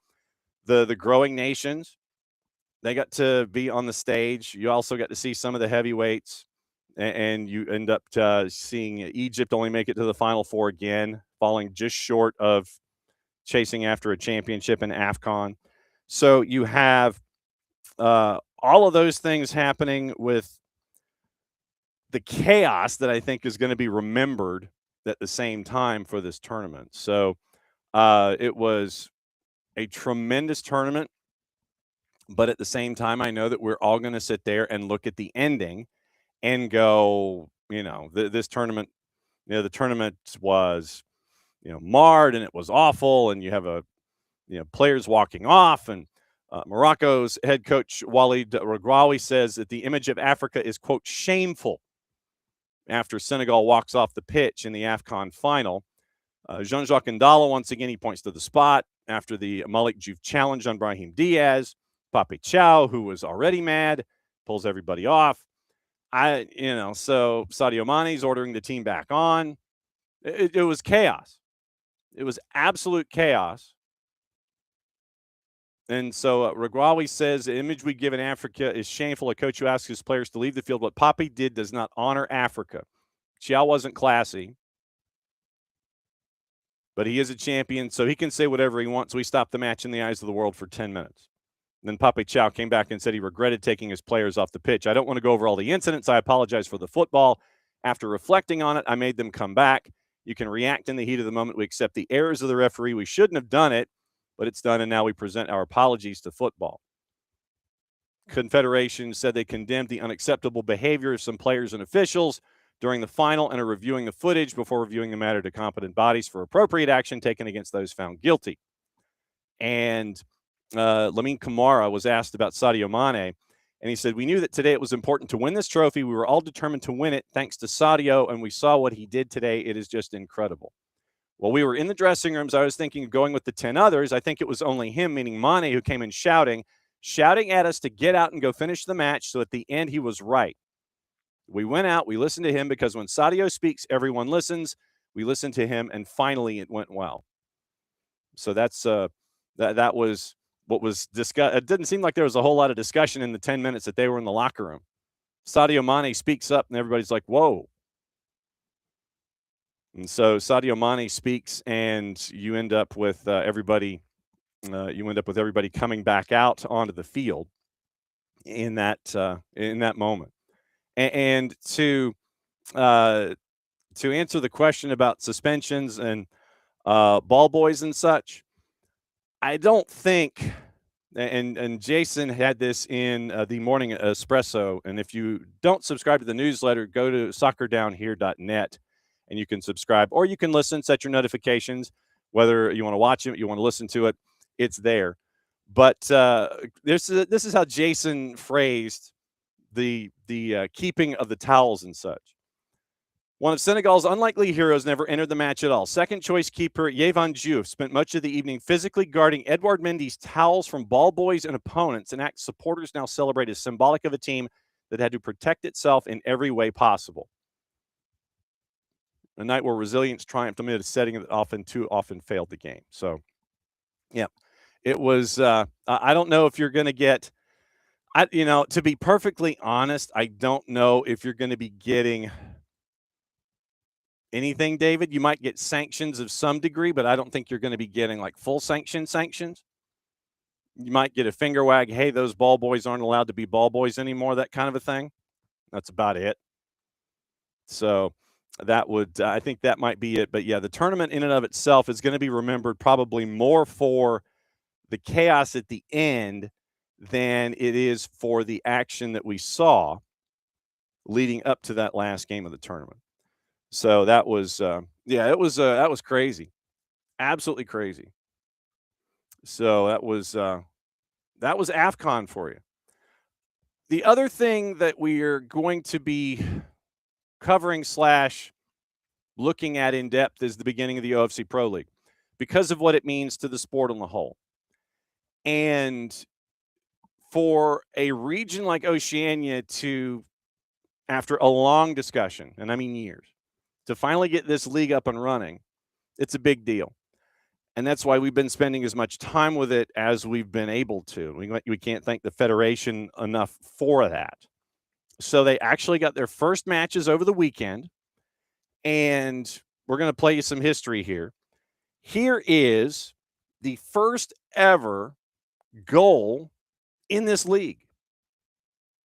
the growing nations. They got to be on the stage. You also got to see some of the heavyweights, and you end up seeing Egypt only make it to the Final Four again, falling just short of chasing after a championship in AFCON. So you have all of those things happening with the chaos that I think is going to be remembered at the same time for this tournament. So it was a tremendous tournament, but at the same time, I know that we're all going to sit there and look at the ending and go, this tournament, the tournament was, marred and it was awful. And you have players walking off, and Morocco's head coach, Walid Regragui, says that the image of Africa is, quote, shameful after Senegal walks off the pitch in the AFCON final. Jean-Jacques Ndala, once again, he points to the spot after the Malik Diouf challenge on Brahim Diaz. Pape Chow, who was already mad, pulls everybody off. So Sadio Mane's ordering the team back on. It was chaos. It was absolute chaos. And so Regragui says the image we give in Africa is shameful. A coach who asks his players to leave the field. What Pape did does not honor Africa. Chow wasn't classy, but he is a champion, so he can say whatever he wants. We stopped the match in the eyes of the world for 10 minutes. And then Pape Chow came back and said he regretted taking his players off the pitch. I don't want to go over all the incidents. I apologize for the football. After reflecting on it, I made them come back. You can react in the heat of the moment. We accept the errors of the referee. We shouldn't have done it, but it's done, and now we present our apologies to football. Confederation said they condemned the unacceptable behavior of some players and officials during the final and are reviewing the footage before reviewing the matter to competent bodies for appropriate action taken against those found guilty. And Lamine Camara was asked about Sadio Mane, and he said, we knew that today it was important to win this trophy. We were all determined to win it thanks to Sadio, and we saw what he did today. It is just incredible. While we were in the dressing rooms, I was thinking of going with the 10 others. I think it was only him, meaning Mane, who came in shouting at us to get out and go finish the match. So at the end, he was right. We went out, we listened to him, because when Sadio speaks, everyone listens. We listened to him, and finally it went well. So that's that was what was discussed. It didn't seem like there was a whole lot of discussion in the 10 minutes that they were in the locker room. Sadio Mane speaks up, and everybody's like, whoa. And so Sadio Mane speaks, and you end up with everybody coming back out onto the field in that moment. And to answer the question about suspensions and ball boys and such, I don't think, and Jason had this in the morning espresso, and if you don't subscribe to the newsletter, go to soccerdownhere.net and you can subscribe, or you can listen, set your notifications, whether you want to watch it, you want to listen to it, it's there. But this is how Jason phrased the keeping of the towels and such. One of Senegal's unlikely heroes never entered the match at all. Second choice keeper Yehvan Diouf spent much of the evening physically guarding Edouard Mendy's towels from ball boys and opponents, an act supporters now celebrate as symbolic of a team that had to protect itself in every way possible. A night where resilience triumphed amid a setting that too often failed the game. So, yeah, it was. I don't know if you're going to get. To be perfectly honest, I don't know if you're going to be getting anything, David. You might get sanctions of some degree, but I don't think you're going to be getting like full sanctions. You might get a finger wag. Hey, those ball boys aren't allowed to be ball boys anymore. That kind of a thing. That's about it. So I think that might be it. But yeah, the tournament in and of itself is going to be remembered probably more for the chaos at the end than it is for the action that we saw leading up to that last game of the tournament. So that was, that was crazy. Absolutely crazy. So that was AFCON for you. The other thing that we are going to be covering / looking at in depth is the beginning of the OFC Pro League because of what it means to the sport on the whole. And for a region like Oceania to, after a long discussion, and I mean years, to finally get this league up and running, it's a big deal. And that's why we've been spending as much time with it as we've been able to. We can't thank the Federation enough for that. So they actually got their first matches over the weekend, and we're going to play you some history here. Here is the first ever goal in this league,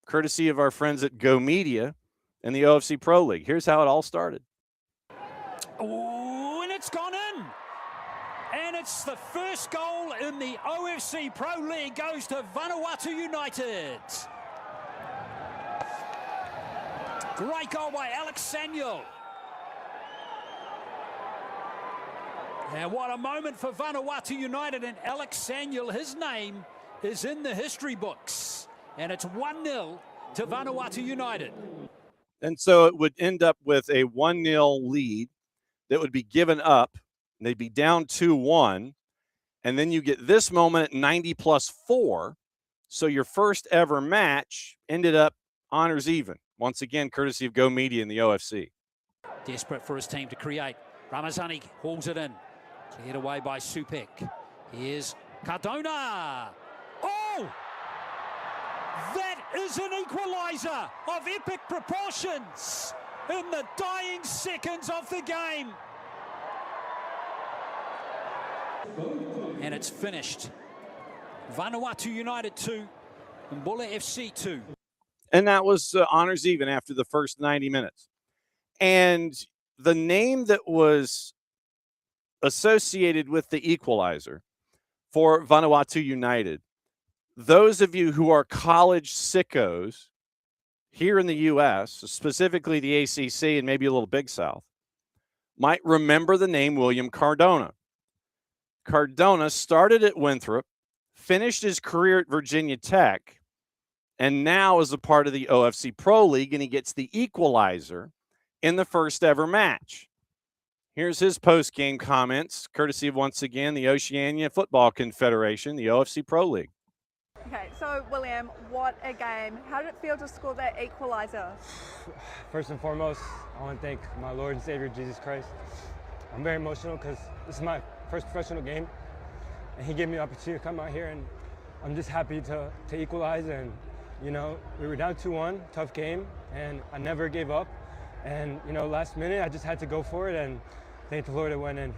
courtesy of our friends at Go Media and the OFC Pro League. Here's how it all started. Oh, and it's gone in. And it's the first goal in the OFC Pro League goes to Vanuatu United. Great goal by Alex Samuel. And what a moment for Vanuatu United, and Alex Samuel, his name is in the history books. And it's 1-0 to Vanuatu United. And so it would end up with a 1-0 lead that would be given up. They'd be down 2-1. And then you get this moment at 90+4. So your first ever match ended up honors even. Once again, courtesy of Go Media and the OFC. Desperate for his team to create. Ramazani hauls it in. Cleared away by Supek. Here's Cardona. Oh! That is an equaliser of epic proportions in the dying seconds of the game. And it's finished. Vanuatu United 2, Mbula FC 2. And that was honors even after the first 90 minutes. And the name that was associated with the equalizer for Vanuatu United, those of you who are college sickos here in the U.S., specifically the ACC and maybe a little Big South, might remember the name William Cardona. Cardona started at Winthrop, finished his career at Virginia Tech, and now is a part of the OFC Pro League, and he gets the equalizer in the first ever match. Here's his post-game comments, courtesy of, once again, the Oceania Football Confederation, the OFC Pro League. Okay, so William, what a game. How did it feel to score that equalizer? First and foremost, I want to thank my Lord and Savior, Jesus Christ. I'm very emotional because this is my first professional game, and he gave me the opportunity to come out here, and I'm just happy to equalize. And, you know, we were down 2-1, tough game, and I never gave up. And, you know, last minute, I just had to go for it, and thank the Lord it went in.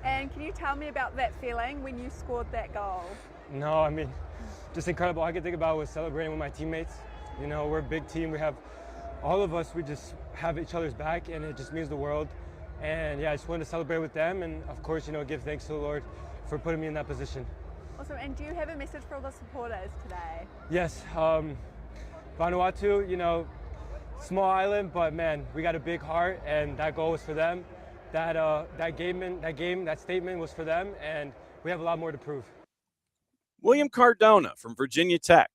And can you tell me about that feeling when you scored that goal? No, I mean, just incredible. All I could think about was celebrating with my teammates. You know, we're a big team. We have, all of us, we just have each other's back, and it just means the world. And yeah, I just wanted to celebrate with them, and of course, you know, give thanks to the Lord for putting me in that position. Awesome. And do you have a message for all the supporters today? Yes. Vanuatu, you know, small island, but man, we got a big heart, and that goal was for them. That statement was for them, and we have a lot more to prove. William Cardona from Virginia Tech.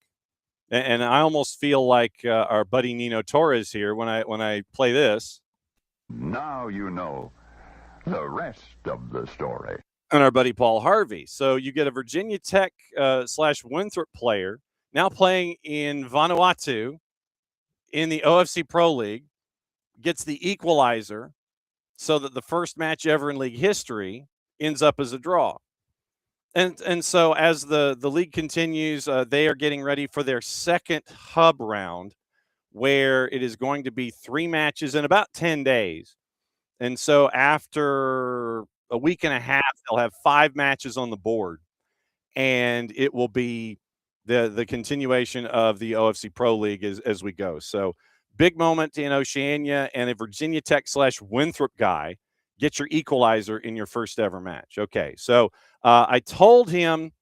And I almost feel like our buddy Nino Torres here when I play this. Now you know the rest of the story. And our buddy Paul Harvey. So you get a Virginia Tech / Winthrop player now playing in Vanuatu in the OFC Pro League, gets the equalizer so that the first match ever in league history ends up as a draw. And so as the league continues, they are getting ready for their second hub round, where it is going to be 3 matches in about 10 days. And so after a week and a half, they'll have 5 matches on the board, and it will be the continuation of the OFC Pro League as we go. So big moment in Oceania, and a Virginia Tech / Winthrop guy get your equalizer in your first ever match. Okay, so I told him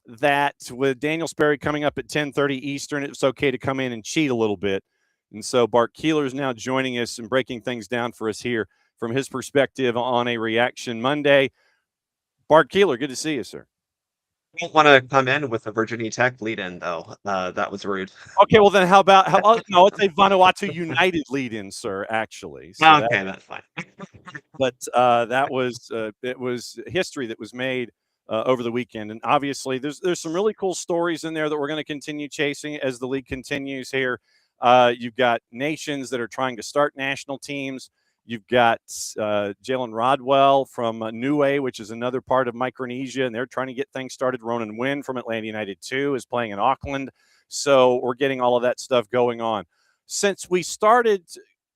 that with Daniel Sperry coming up at 10:30 Eastern, it's okay to come in and cheat a little bit. And so Bart Keeler is now joining us and breaking things down for us here from his perspective on a Reaction Monday. Bart Keeler, good to see you, sir. I don't want to come in with a Virginia Tech lead-in, though. That was rude. Okay, well then how about no, it's a Vanuatu United lead-in, sir, actually. So okay, that's fine. But that was it was history that was made over the weekend, and obviously there's some really cool stories in there that we're going to continue chasing as the league continues here. You've got nations that are trying to start national teams. You've got Jalen Rodwell from Niue, which is another part of Micronesia, and they're trying to get things started. Ronan Wynn from Atlanta United 2 is playing in Auckland. So we're getting all of that stuff going on. Since we started,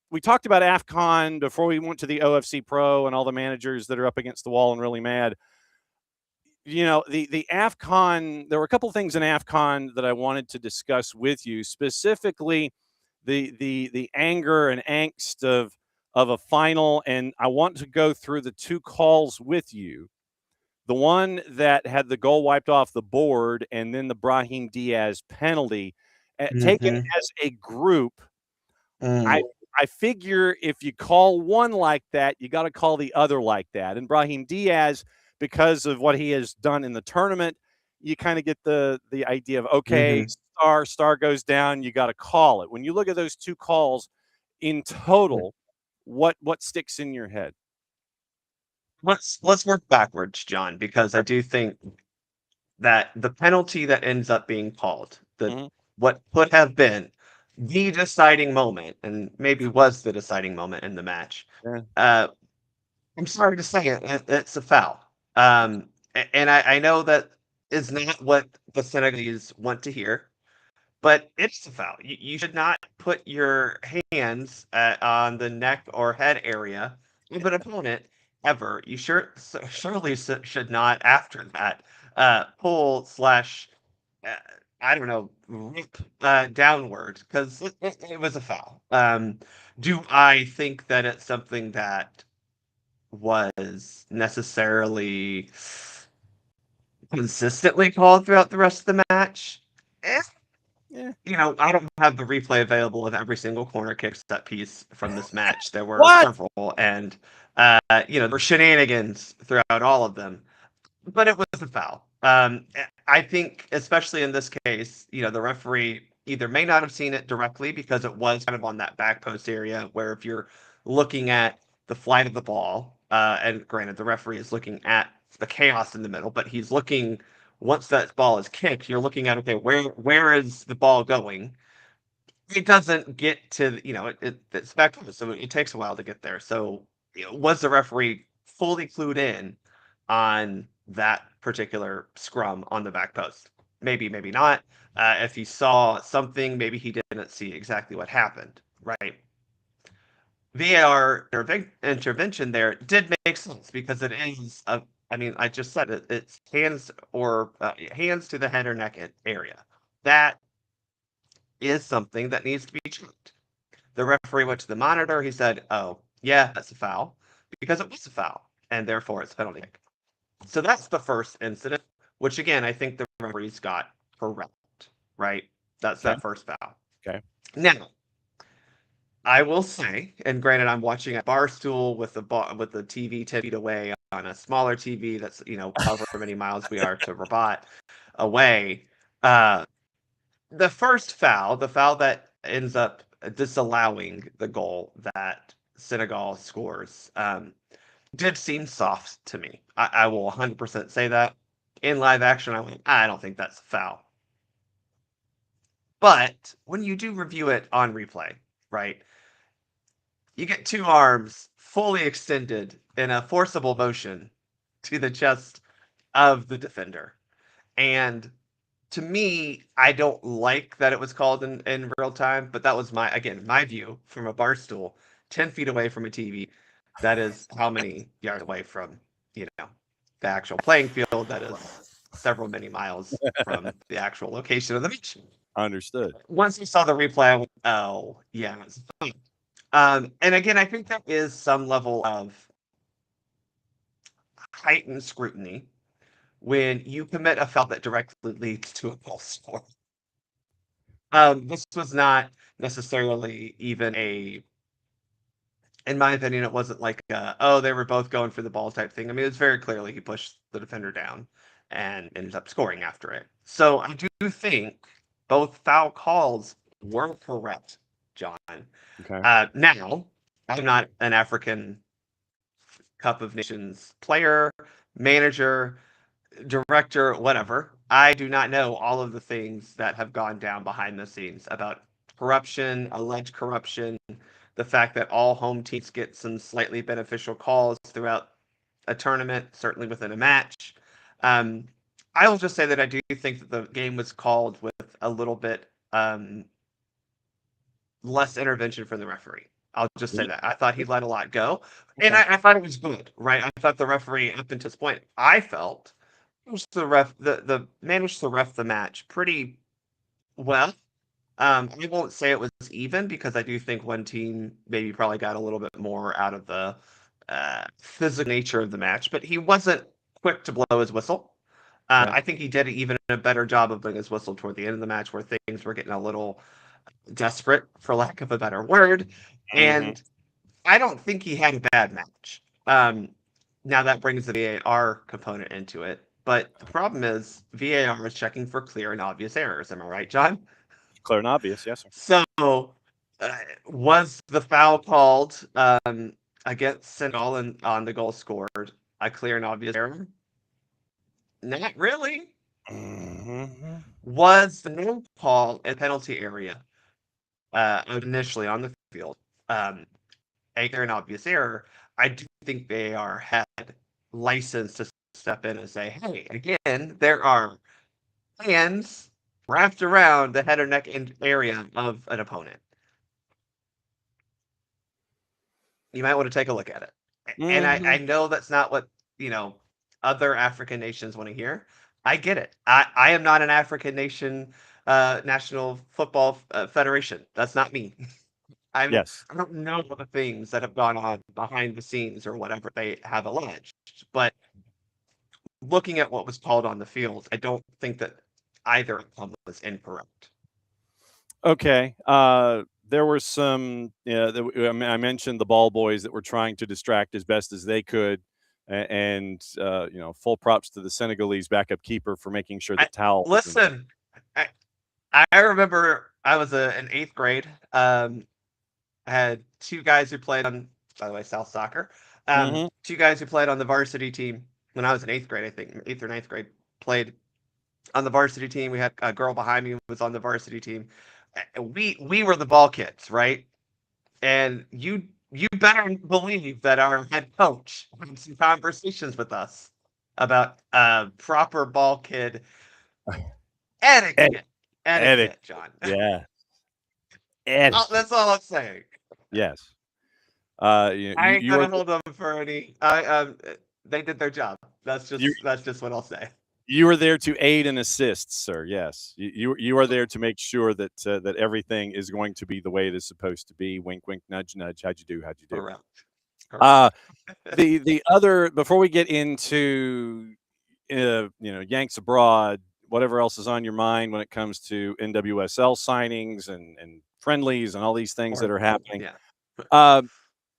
we talked about AFCON before we went to the OFC Pro and all the managers that are up against the wall and really mad. You know, the AFCON, there were a couple of things in AFCON that I wanted to discuss with you, specifically the anger and angst of a final, and I want to go through the 2 calls with you. The one that had the goal wiped off the board, and then the Brahim Diaz penalty. Taken as a group, I figure if you call one like that, you got to call the other like that. And Brahim Diaz, because of what he has done in the tournament, you kind of get the idea of, okay, star goes down, you got to call it. When you look at those 2 calls in total, what sticks in your head? Let's work backwards, John, because I do think that the penalty that ends up being called, what could have been the deciding moment, and maybe was the deciding moment in the match. Yeah. I'm sorry to say it, it's a foul. And I know that is not what the Senegalese want to hear, but it's a foul. You should not put your hands on the neck or head area of an opponent ever. You surely should not, after that, pull / I don't know, rip downward, because it was a foul. Do I think that it's something that was necessarily consistently called throughout the rest of the match? Yeah. You know, I don't have the replay available of every single corner kick set piece from this match. There were several, and there were shenanigans throughout all of them. But it was a foul. I think, especially in this case, the referee either may not have seen it directly because it was kind of on that back post area, where if you're looking at the flight of the ball, and granted, the referee is looking at the chaos in the middle, but he's looking, once that ball is kicked, you're looking at, okay, where is the ball going? It doesn't get to, it's back to, so it takes a while to get there. So, was the referee fully clued in on that particular scrum on the back post? Maybe, maybe not. If he saw something, maybe he didn't see exactly what happened, right? VAR intervention there did make sense, because it is I just said it. It's hands to the head or neck area. That is something that needs to be checked. The referee went to the monitor. He said, "Oh, yeah, that's a foul," because it was a foul, and therefore it's a penalty. So that's the first incident, which again I think the referees got correct. Right? That's that first foul. Okay. Now, I will say, and granted, I'm watching a bar stool with the TV 10 feet away on a smaller TV that's, however many miles we are to Rabat away. The first foul, the foul that ends up disallowing the goal that Senegal scores did seem soft to me. I will 100% say that. In live action, I went, I don't think that's a foul. But when you do review it on replay, right, you get two arms fully extended in a forcible motion to the chest of the defender. And to me, I don't like that it was called in real time, but that was my view from a bar stool, 10 feet away from a TV. That is how many yards away from, the actual playing field. That is several many miles from the actual location of the match. Understood. Once we saw the replay, I went, oh, yeah, it's fine. And again, I think there is some level of heightened scrutiny when you commit a foul that directly leads to a goal score. This was not necessarily even in my opinion, it wasn't like, they were both going for the ball type thing. I mean, it's very clearly he pushed the defender down and ended up scoring after it. So I do think both foul calls were correct, John. Okay. Now, I'm not an African Cup of Nations player, manager, director, whatever. I do not know all of the things that have gone down behind the scenes about corruption, alleged corruption, the fact that all home teams get some slightly beneficial calls throughout a tournament, certainly within a match. I will just say that I do think that the game was called with a little bit less intervention from the referee. I'll just say that. I thought he let a lot go. And I thought it was good, right? I thought the referee, up until this point, I felt the managed to ref the match pretty well. I won't say it was even because I do think one team maybe probably got a little bit more out of the physical nature of the match, but he wasn't quick to blow his whistle. I think he did even a better job of blowing his whistle toward the end of the match where things were getting a little desperate, for lack of a better word. And I don't think he had a bad match. Now that brings the VAR component into it. But the problem is VAR is checking for clear and obvious errors. Am I right, John? Clear and obvious, yes, sir. So was the foul called against Senegal on the goal scored a clear and obvious error? Not really. Was the no call in penalty area initially on the field a clear and obvious error? I do think VAR had license to step in and say, hey, again, there are hands wrapped around the head or neck area of an opponent. You might want to take a look at it. And I know that's not what, other African nations want to hear. I get it. I am not an African nation national football federation. That's not me. I don't know the things that have gone on behind the scenes or whatever they have alleged. But looking at what was called on the field, I don't think that either of them was incorrect. Okay. There were some, I mentioned the ball boys that were trying to distract as best as they could. And full props to the Senegalese backup keeper for making sure the towel. Listen, I remember I was in 8th grade. I had two guys who played on, by the way, South Soccer. Two guys who played on the varsity team when I was in 8th grade, I think, 8th or 9th grade, played on the varsity team. We had a girl behind me who was on the varsity team. We were the ball kids, right? And you better believe that our head coach had some conversations with us about proper ball kid etiquette. Etiquette, John. Yeah. That's all I'm saying. Yes. I ain't gonna hold them for any. They did their job. That's just what I'll say. You are there to aid and assist, sir. Yes, you are there to make sure that that everything is going to be the way it is supposed to be. Wink, wink, nudge, nudge. How'd you do? How'd you do? Correct. The other, before we get into Yanks abroad, whatever else is on your mind when it comes to NWSL signings and friendlies and all these things that are happening. Yeah.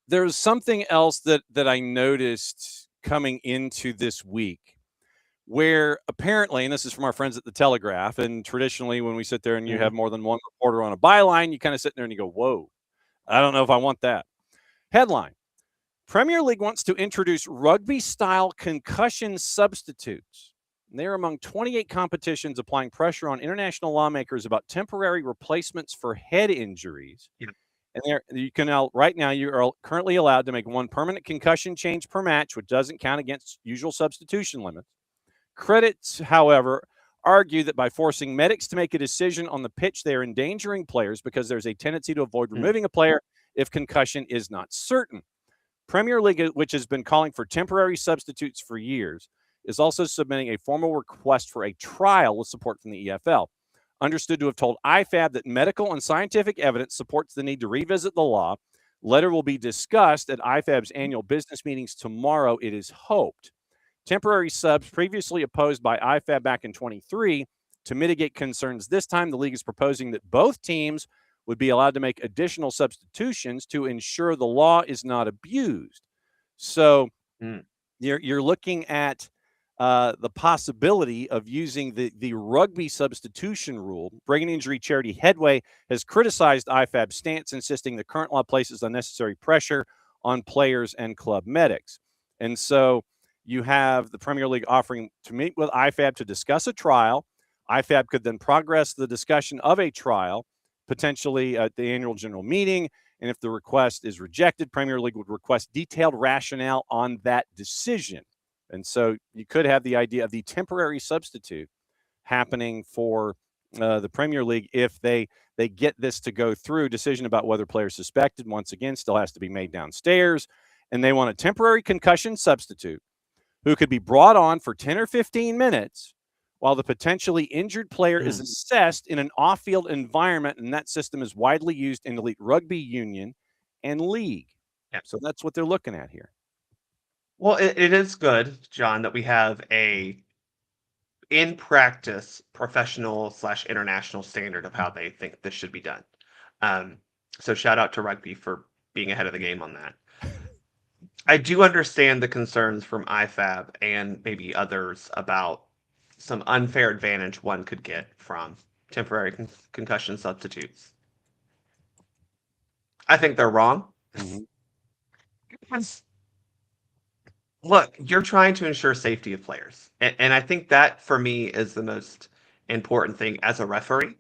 There's something else that I noticed coming into this week, where apparently, and this is from our friends at the Telegraph, and traditionally when we sit there and you have more than one reporter on a byline, you kind of sit there and you go, whoa, I don't know if I want that. Headline: Premier League wants to introduce rugby-style concussion substitutes. They're among 28 competitions applying pressure on international lawmakers about temporary replacements for head injuries. Yeah. And right now you are currently allowed to make one permanent concussion change per match, which doesn't count against usual substitution limits. Critics, however, argue that by forcing medics to make a decision on the pitch, they are endangering players because there's a tendency to avoid removing a player if concussion is not certain. Premier League, which has been calling for temporary substitutes for years, is also submitting a formal request for a trial with support from the EFL. Understood to have told IFAB that medical and scientific evidence supports the need to revisit the law. Letter will be discussed at IFAB's annual business meetings tomorrow, it is hoped. Temporary subs previously opposed by IFAB back in 23 to mitigate concerns. This time, the league is proposing that both teams would be allowed to make additional substitutions to ensure the law is not abused. So you're looking at the possibility of using the rugby substitution rule. Brain injury charity Headway has criticized IFAB's stance, insisting the current law places unnecessary pressure on players and club medics. And so you have the Premier League offering to meet with IFAB to discuss a trial. IFAB could then progress the discussion of a trial, potentially at the annual general meeting. And if the request is rejected, Premier League would request detailed rationale on that decision. And so you could have the idea of the temporary substitute happening for the Premier League if they get this to go through. Decision about whether players suspected, once again, still has to be made downstairs. And they want a temporary concussion substitute who could be brought on for 10 or 15 minutes while the potentially injured player is assessed in an off-field environment, and that system is widely used in elite rugby union and league. Yep. So that's what they're looking at here. Well, it is good, John, that we have a in practice professional / international standard of how they think this should be done. So shout out to rugby for being ahead of the game on that. I do understand the concerns from IFAB and maybe others about some unfair advantage one could get from temporary concussion substitutes. I think they're wrong. Look, you're trying to ensure safety of players. And I think that, for me, is the most important thing as a referee.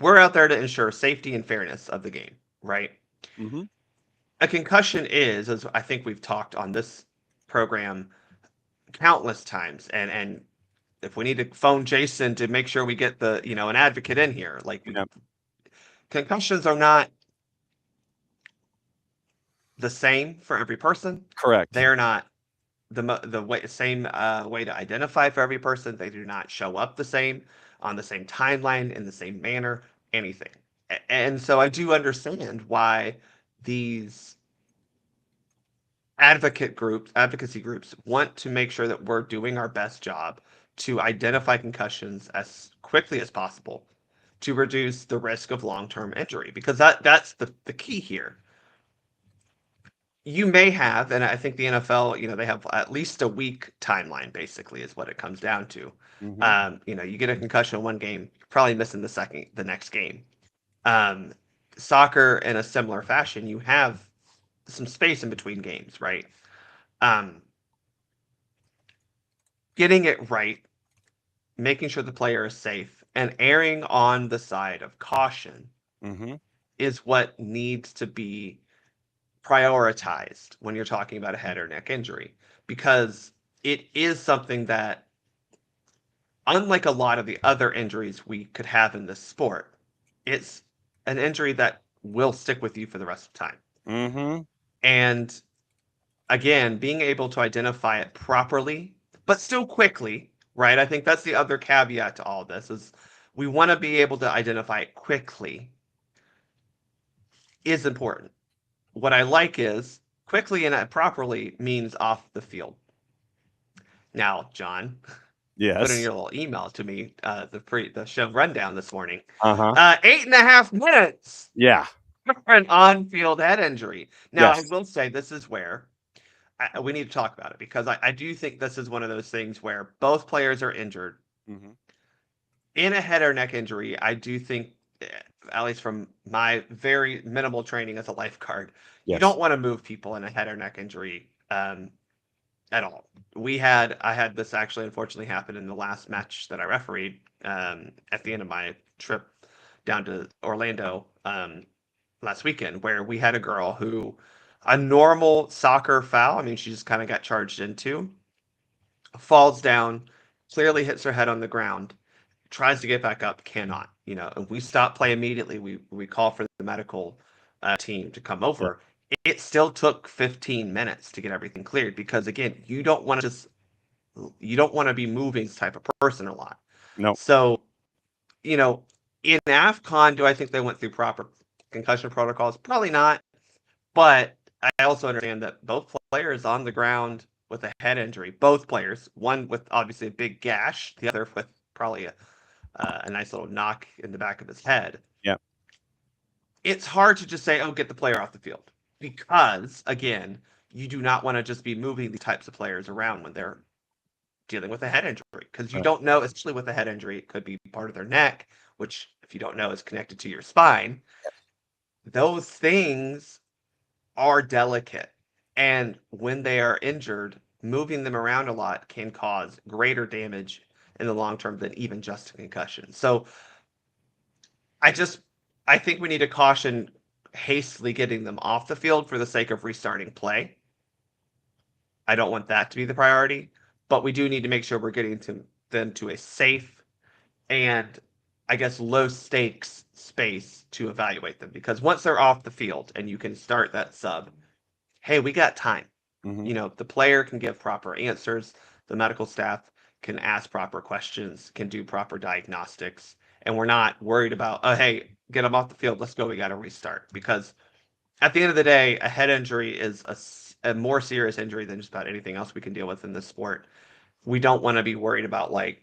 We're out there to ensure safety and fairness of the game, right? A concussion is, as I think we've talked on this program countless times, and if we need to phone Jason to make sure we get an advocate in here, concussions are not the same for every person. Correct. They're not the same way to identify for every person. They do not show up the same on the same timeline in the same manner, anything. And so I do understand why these advocacy groups want to make sure that we're doing our best job to identify concussions as quickly as possible to reduce the risk of long-term injury, because that's the key here. You may have, and I think the NFL, they have at least a week timeline, basically, is what it comes down to. You get a concussion in one game, you're probably missing the next game. Soccer, in a similar fashion, you have some space in between games, right? Getting it right, making sure the player is safe, and erring on the side of caution is what needs to be prioritized when you're talking about a head or neck injury, because it is something that, unlike a lot of the other injuries we could have in this sport, it's an injury that will stick with you for the rest of the time. And again, being able to identify it properly, but still quickly, right? I think that's the other caveat to all of this, is we want to be able to identify it quickly is important. What I like is quickly and properly means off the field. Now, John, put in your little email to me, the show rundown this morning. 8.5 minutes. Yeah. For an on-field head injury. Now, I will say this is where we need to talk about it, because I do think this is one of those things where both players are injured. In a head or neck injury, I do think at least from my very minimal training as a lifeguard, you Yes. don't want to move people in a head or neck injury at all. I had this actually unfortunately happen in the last match that I refereed at the end of my trip down to Orlando last weekend, where we had a girl who a normal soccer foul, I mean, she just kind of got charged into, falls down, clearly hits her head on the ground, tries to get back up, cannot. And we stop play immediately. We call for the medical team to come over. It still took 15 minutes to get everything cleared because, again, you don't want to be moving this type of person a lot. No. So, in AFCON, do I think they went through proper concussion protocols? Probably not. But I also understand that both players on the ground with a head injury, both players, one with obviously a big gash, the other with probably a nice little knock in the back of his head. Yeah. It's hard to just say, oh, get the player off the field. Because, again, you do not want to just be moving these types of players around when they're dealing with a head injury. Because you don't know, especially with a head injury, it could be part of their neck, which, if you don't know, is connected to your spine. Those things are delicate. And when they are injured, moving them around a lot can cause greater damage in the long term than even just a concussion. So I think we need to caution hastily getting them off the field for the sake of restarting play. I don't want that to be the priority, but we do need to make sure we're getting them to a safe and, I guess, low stakes space to evaluate them. Because once they're off the field and you can start that sub, hey, we got time. Mm-hmm. The player can give proper answers. The medical staff can ask proper questions, can do proper diagnostics. And we're not worried about, oh, hey, get them off the field. Let's go. We got to restart. Because at the end of the day, a head injury is a more serious injury than just about anything else we can deal with in this sport. We don't want to be worried about hey,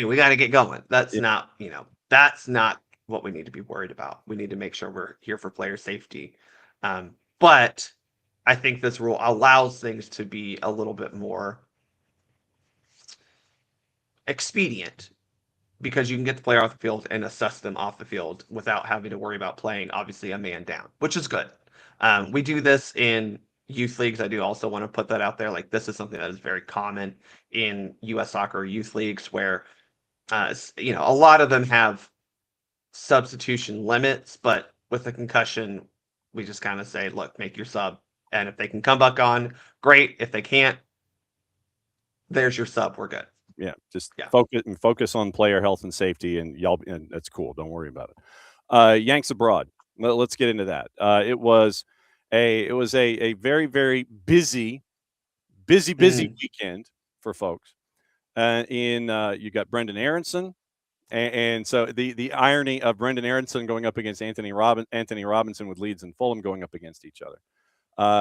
we got to get going. That's not what we need to be worried about. We need to make sure we're here for player safety. But I think this rule allows things to be a little bit more expedient because you can get the player off the field and assess them off the field without having to worry about playing, obviously, a man down, which is good. We do this in youth leagues. I do also want to put that out there. Like, this is something that is very common in U.S. soccer youth leagues where, a lot of them have substitution limits, but with a concussion, we just kind of say, look, make your sub. And if they can come back on, great. If they can't, there's your sub. We're good. Yeah, focus on player health and safety, and that's cool. Don't worry about it. Yanks abroad. Let's get into that. It was a very, very busy weekend for folks. You got Brendan Aronson, and so the irony of Brendan Aronson going up against Anthony Robinson with Leeds and Fulham going up against each other.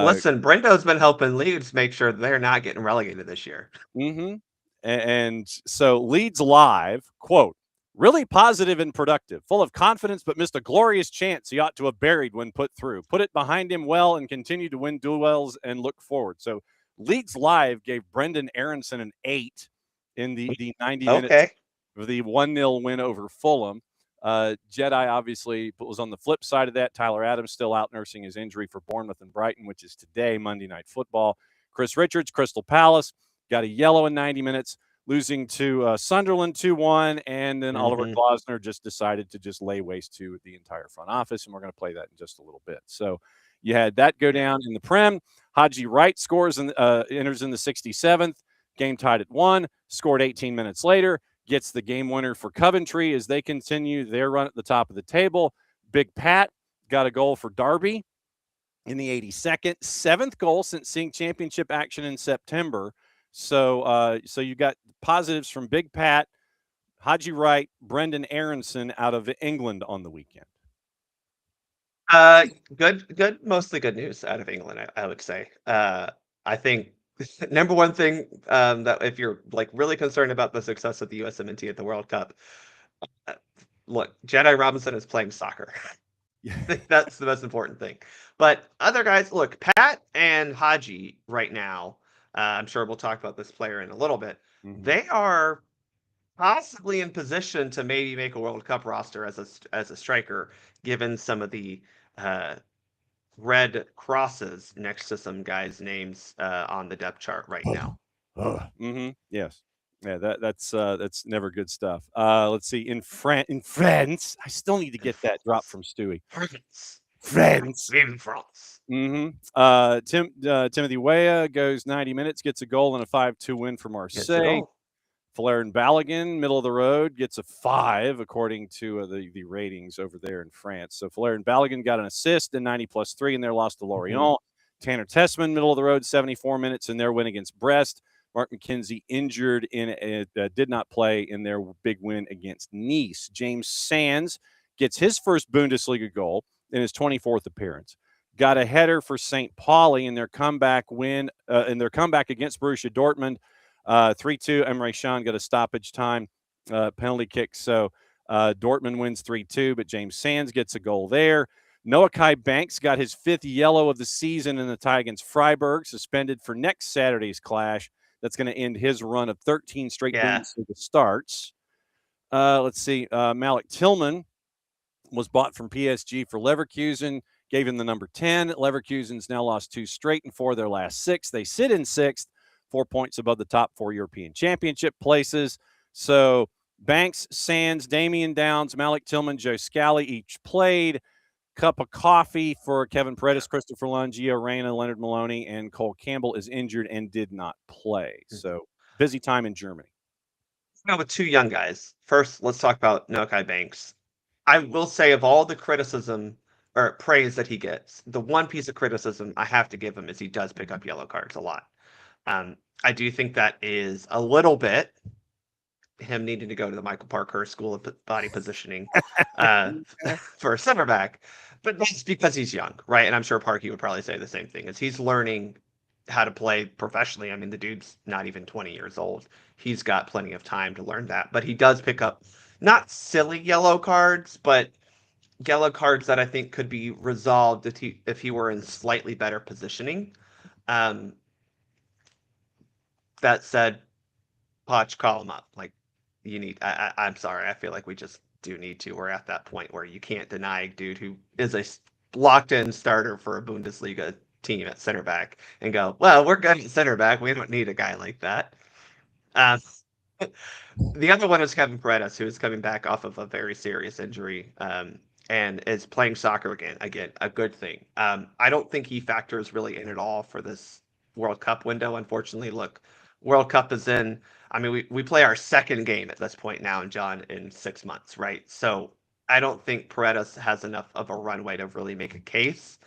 Listen, Brendo's been helping Leeds make sure they're not getting relegated this year. Mm-hmm. And so Leeds Live, quote, really positive and productive, full of confidence, but missed a glorious chance he ought to have buried when put through. Put it behind him well and continue to win duels and look forward. So Leeds Live gave Brendan Aronson an 8 in the 90 minutes of the 1-0 win over Fulham. Jedi obviously was on the flip side of that. Tyler Adams still out nursing his injury for Bournemouth and Brighton, which is today, Monday Night Football. Chris Richards, Crystal Palace, got a yellow in 90 minutes, losing to Sunderland 2-1, and then Oliver Glasner just decided to just lay waste to the entire front office, and we're going to play that in just a little bit. So you had that go down in the Prem. Haji Wright scores and enters in the 67th, game tied at 1, scored 18 minutes later, gets the game winner for Coventry as they continue their run at the top of the table. Big Pat got a goal for Derby in the 82nd, 7th goal since seeing championship action in September. So you got positives from Big Pat, Haji Wright, Brendan Aronson out of England on the weekend. Good, mostly good news out of England, I would say. I think number one thing that if you're really concerned about the success of the USMNT at the World Cup, look, Jedi Robinson is playing soccer. That's the most important thing. But other guys, look, Pat and Haji right now, I'm sure we'll talk about this player in a little bit. Mm-hmm. They are possibly in position to maybe make a World Cup roster as a striker, given some of the red crosses next to some guys' names on the depth chart right now. Yes. Yeah, that's never good stuff. Let's see. In France, I still need to get that drop from Stewie. France. In France. Timothy Weah goes 90 minutes, gets a goal and a 5-2 win for Marseille. Falarin Balogun, middle of the road, gets a 5 according to the ratings over there in France. So Falarin Balogun got an assist in 90+3 in their loss to Lorient. Tanner Tessman, middle of the road, 74 minutes in their win against Brest. Mark McKenzie injured did not play in their big win against Nice. James Sands gets his first Bundesliga goal in his 24th appearance. Got a header for St. Pauli in their comeback win against Borussia Dortmund. 3-2. Emre Can got a stoppage time penalty kick. So Dortmund wins 3-2, but James Sands gets a goal there. Noah Kai Banks got his 5th yellow of the season in the tie against Freiburg, suspended for next Saturday's clash. That's going to end his run of 13 straight Bundesliga starts. Let's see. Malik Tillman was bought from PSG for Leverkusen, gave him the number 10. Leverkusen's now lost 2 straight and 4 of their last 6. They sit in 6th. 4 points above the top 4 European Championship places. So Banks, Sands, Damian Downs, Malik Tillman, Joe Scally each played. Cup of coffee for Kevin Paredes, Christopher Lund, Gio Reyna, Leonard Maloney, and Cole Campbell is injured and did not play. So busy time in Germany. Now with 2 young guys. First, let's talk about Noah Kai Banks. I will say of all the criticism or praise that he gets, the one piece of criticism I have to give him is he does pick up yellow cards a lot. I do think that is a little bit him needing to go to the Michael Parker School of Body Positioning for a center back, but that's because he's young, right? And I'm sure Parkey would probably say the same thing, as he's learning how to play professionally. I mean, the dude's not even 20 years old. He's got plenty of time to learn that, but he does pick up not silly yellow cards, but yellow cards that I think could be resolved if he were in slightly better positioning. That said, Poch, call him up. Like, you need. I'm sorry. I feel like we just do need to. We're at that point where you can't deny a dude who is a locked-in starter for a Bundesliga team at center back and go, well, we're good at center back. We don't need a guy like that. The other one is Kevin Paredes, who is coming back off of a very serious injury and is playing soccer again. Again, a good thing. I don't think he factors really in at all for this World Cup window. Unfortunately, look, World Cup is in. I mean, we play our second game at this point now, and John, in 6 months, right? So I don't think Paredes has enough of a runway to really make a case.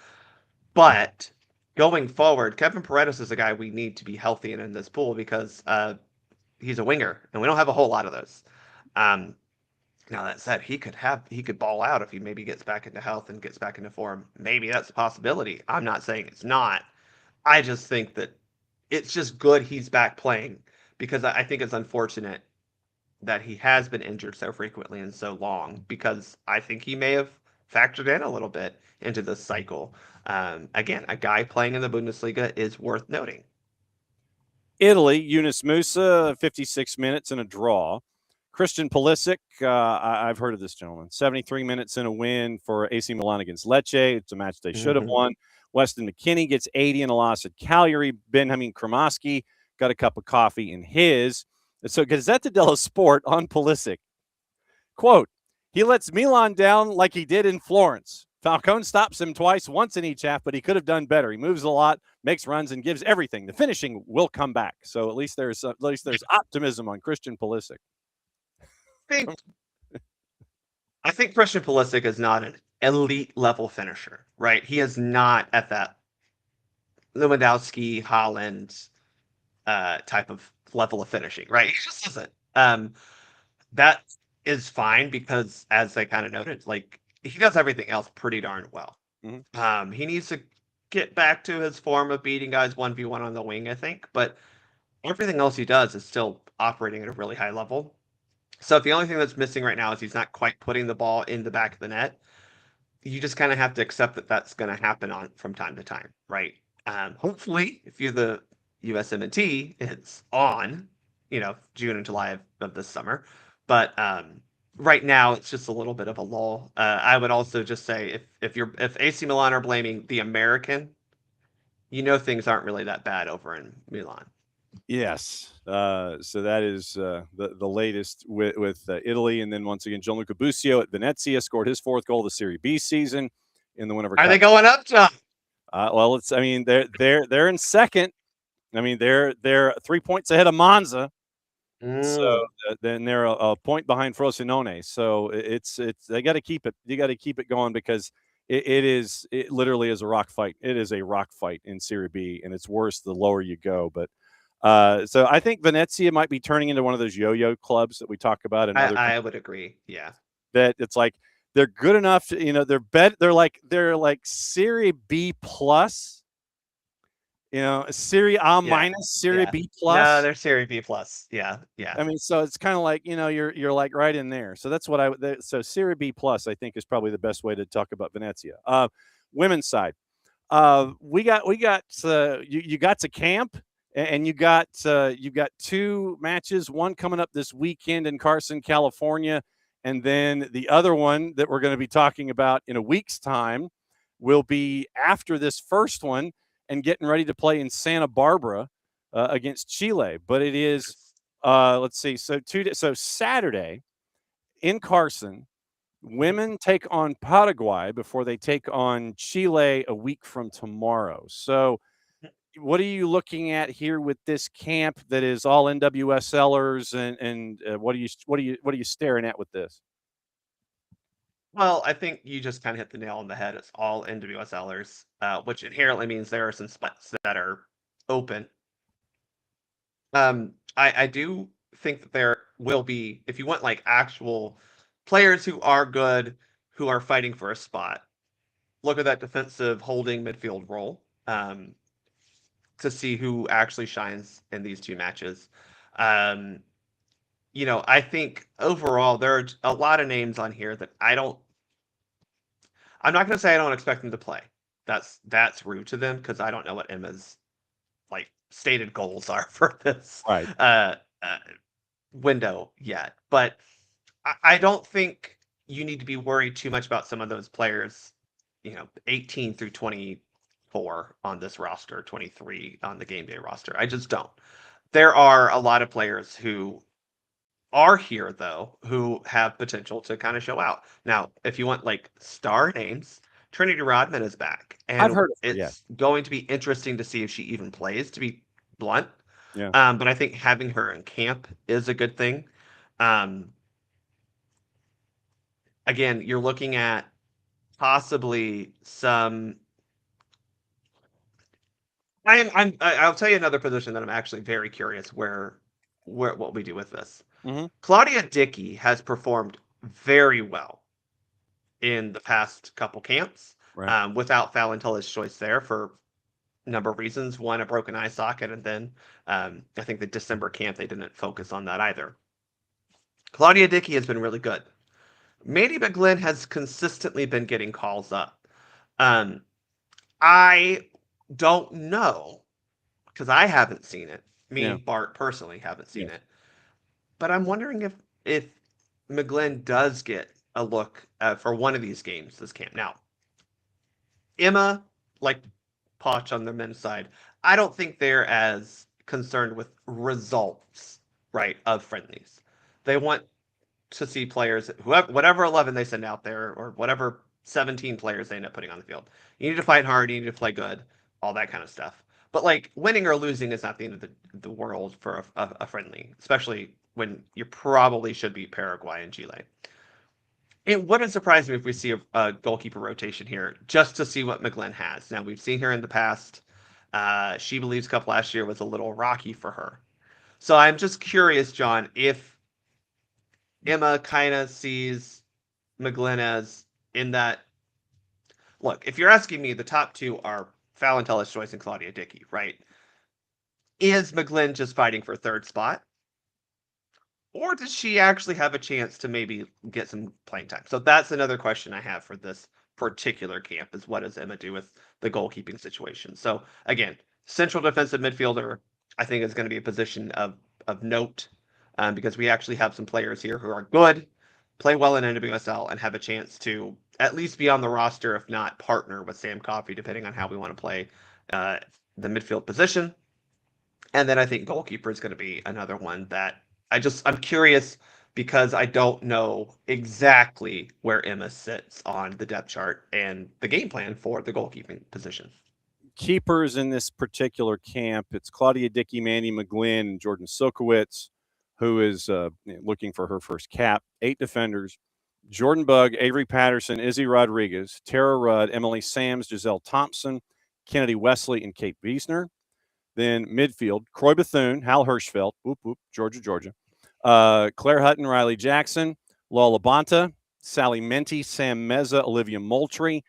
But going forward, Kevin Paredes is a guy we need to be healthy in this pool because he's a winger, and we don't have a whole lot of those. Now that said, he could ball out if he maybe gets back into health and gets back into form. Maybe that's a possibility. I'm not saying it's not. I just think that it's just good he's back playing, because I think it's unfortunate that he has been injured so frequently and so long, because I think he may have factored in a little bit into this cycle. Again, a guy playing in the Bundesliga is worth noting. Italy, Yunus Musa, 56 minutes and a draw. Christian Pulisic, I've heard of this gentleman. 73 minutes in a win for AC Milan against Lecce. It's a match they should have won. Weston McKennie gets 80 in a loss at Cagliari. Benjamin Kramaski got a cup of coffee in his. So Gazzetta dello Sport on Pulisic. Quote, he lets Milan down like he did in Florence. Falcone stops him twice, once in each half, but he could have done better. He moves a lot, makes runs, and gives everything. The finishing will come back. So at least there's optimism on Christian Pulisic. I think Christian Pulisic is not an elite level finisher, right? He is not at that Lewandowski, Haaland type of level of finishing, right? He just isn't. That is fine because, as I kind of noted, like, he does everything else pretty darn well. He needs to get back to his form of beating guys 1v1 on the wing, I think, but everything else he does is still operating at a really high level. So if the only thing that's missing right now is he's not quite putting the ball in the back of the net, you just kind of have to accept that that's going to happen from time to time, right? Hopefully, if you're the USMNT, it's on June and July of this summer. But right now, it's just a little bit of a lull. I would also just say if AC Milan are blaming the American, things aren't really that bad over in Milan. Yes. So that is the latest with Italy. And then once again, Gianluca Busio at Venezia scored his 4th goal of the Serie B season in the win over. Are they going up, John? Well, they're in second. I mean, they're 3 points ahead of Monza. So then they're a point behind Frosinone. So it's they got to keep it. You got to keep it going because it literally is a rock fight. It is a rock fight in Serie B, and it's worse the lower you go. But so I think Venezia might be turning into one of those yo-yo clubs that we talk about. I would agree. Yeah, that it's like they're good enough to, they're like Serie B plus. Serie A minus, Serie B plus. No, they're Serie B plus. Yeah. I mean, so it's kind of like you're like right in there. So that's what so Serie B plus I think is probably the best way to talk about Venezia. Women's side, we got you got to camp and you've got 2 matches. One coming up this weekend in Carson, California, and then the other one that we're going to be talking about in a week's time will be after this first one. And getting ready to play in Santa Barbara against Chile. But it is, let's see, so Saturday in Carson, women take on Paraguay before they take on Chile a week from tomorrow. So what are you looking at here with this camp that is all NWSLers, and what are you staring at with this? Well, I think you just kind of hit the nail on the head. It's all NWSLers, which inherently means there are some spots that are open. I do think that there will be, if you want like actual players who are good, who are fighting for a spot, look at that defensive holding midfield role to see who actually shines in these 2 matches. I think overall there are a lot of names on here that I'm not going to say I don't expect them to play. That's rude to them because I don't know what Emma's like stated goals are for this window yet. But I don't think you need to be worried too much about some of those players, 18 through 24 on this roster, 23 on the game day roster. I just don't. There are a lot of players who are here though who have potential to kind of show out. Now, if you want like star names, Trinity Rodman is back, and I've heard of her, it's going to be interesting to see if she even plays, to be blunt. Yeah. But I think having her in camp is a good thing. Again, you're looking at possibly some. I'll tell you another position that I'm actually very curious where what we do with this. Mm-hmm. Claudia Dickey has performed very well in the past couple camps, without Falentola's choice there for a number of reasons. One, a broken eye socket, and then I think the December camp, they didn't focus on that either. Claudia Dickey has been really good. Maddie McGlynn has consistently been getting calls up. I don't know, because I haven't seen it. Me and Bart personally haven't seen it. But I'm wondering if McGlynn does get a look for one of these games this camp. Now, Emma, like Poch on the men's side, I don't think they're as concerned with results, of friendlies. They want to see players, whatever 11 they send out there, or whatever 17 players they end up putting on the field. You need to fight hard, you need to play good, all that kind of stuff. But like winning or losing is not the end of the world for a friendly, especially when you probably should beat Paraguay and Chile. It wouldn't surprise me if we see a goalkeeper rotation here, just to see what McGlynn has. Now, we've seen her in the past. She Believes Cup last year was a little rocky for her. So I'm just curious, John, if Emma kind of sees McGlynn as in that. Look, if you're asking me, the top 2 are Falentola's choice and Claudia Dickey, right? Is McGlynn just fighting for 3rd spot? Or does she actually have a chance to maybe get some playing time? So that's another question I have for this particular camp, is what does Emma do with the goalkeeping situation? So again, central defensive midfielder, I think, is going to be a position of of note, because we actually have some players here who are good, play well in NWSL, and have a chance to at least be on the roster, if not partner with Sam Coffey, depending on how we want to play the midfield position. And then I think goalkeeper is going to be another one that I'm curious, because I don't know exactly where Emma sits on the depth chart and the game plan for the goalkeeping position. Keepers in this particular camp, it's Claudia Dickey, Mandy McGlynn, and Jordan Silkowitz, who is looking for her first cap. 8 defenders: Jordan Bugg, Avery Patterson, Izzy Rodriguez, Tara Rudd, Emily Sams, Giselle Thompson, Kennedy Wesley, and Kate Wiesner. Then midfield: Croy Bethune, Hal Hirschfeld, whoop, whoop, Georgia, Claire Hutton, Riley Jackson, Lola Bonta, Sally Menti, Sam Meza, Olivia Moultrie.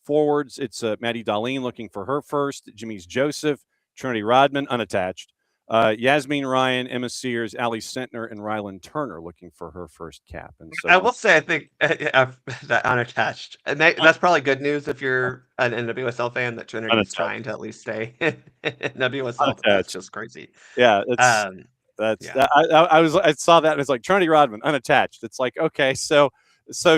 Forwards, it's Maddie Darlene looking for her first, Jimmy's Joseph, Trinity Rodman, unattached, Yasmin Ryan, Emma Sears, Ali Sentner, and Rylan Turner looking for her first cap. And so I will say, I think that unattached, and that's probably good news if you're an NWSL fan, that Trinity's trying to at least stay in NWSL. That's just crazy. Yeah, I saw that and it's like Trinity Rodman unattached. It's like, okay, so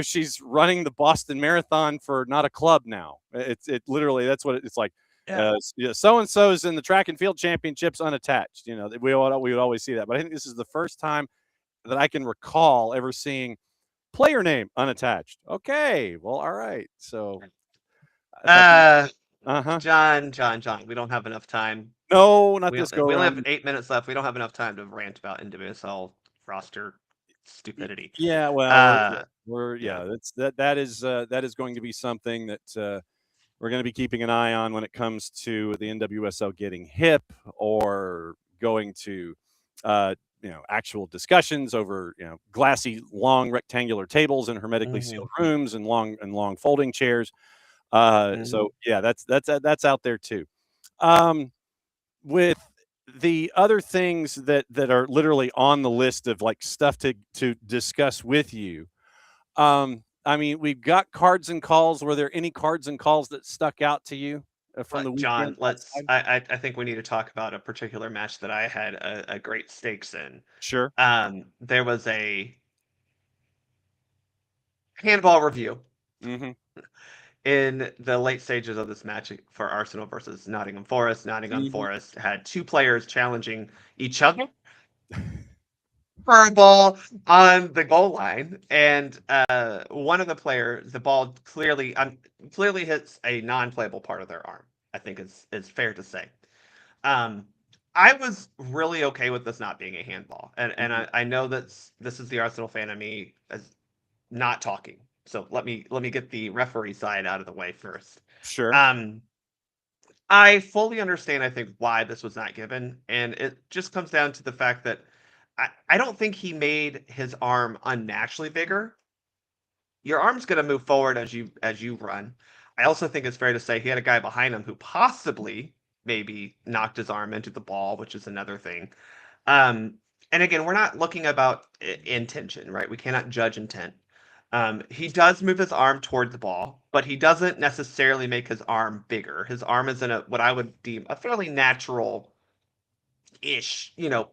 she's running the Boston Marathon for not a club now. It literally, that's what it's like. So and so's in the track and field championships unattached. You know, we would always see that, but I think this is the first time that I can recall ever seeing player name unattached. Okay, well, all right. So, John, we don't have enough time. No, not this go. We only have 8 minutes left. We don't have enough time to rant about NWSL roster stupidity. Yeah, well, that is going to be something that we're going to be keeping an eye on when it comes to the NWSL getting hip or going to actual discussions over glassy long rectangular tables and hermetically sealed rooms and long folding chairs. So yeah, that's out there too. With the other things that are literally on the list of like stuff to discuss with you. I mean, we've got cards and calls. Were there any cards and calls that stuck out to you from the weekend? John, I think we need to talk about a particular match that I had a great stakes in. Sure. There was a handball review in the late stages of this match for Arsenal versus Nottingham Forest. Nottingham Forest had 2 players challenging each other for a ball on the goal line, and one of the players, the ball clearly hits a non-playable part of their arm. I think is fair to say. I was really okay with this not being a handball, and I know that this is the Arsenal fan in me as not talking. So let me get the referee side out of the way first. Sure. I fully understand, I think, why this was not given, and it just comes down to the fact that I don't think he made his arm unnaturally bigger. Your arm's going to move forward as you run. I also think it's fair to say he had a guy behind him who possibly maybe knocked his arm into the ball, which is another thing. And again, we're not looking about intention, right? We cannot judge intent. He does move his arm toward the ball, but he doesn't necessarily make his arm bigger. His arm is in what I would deem a fairly natural-ish, Yeah,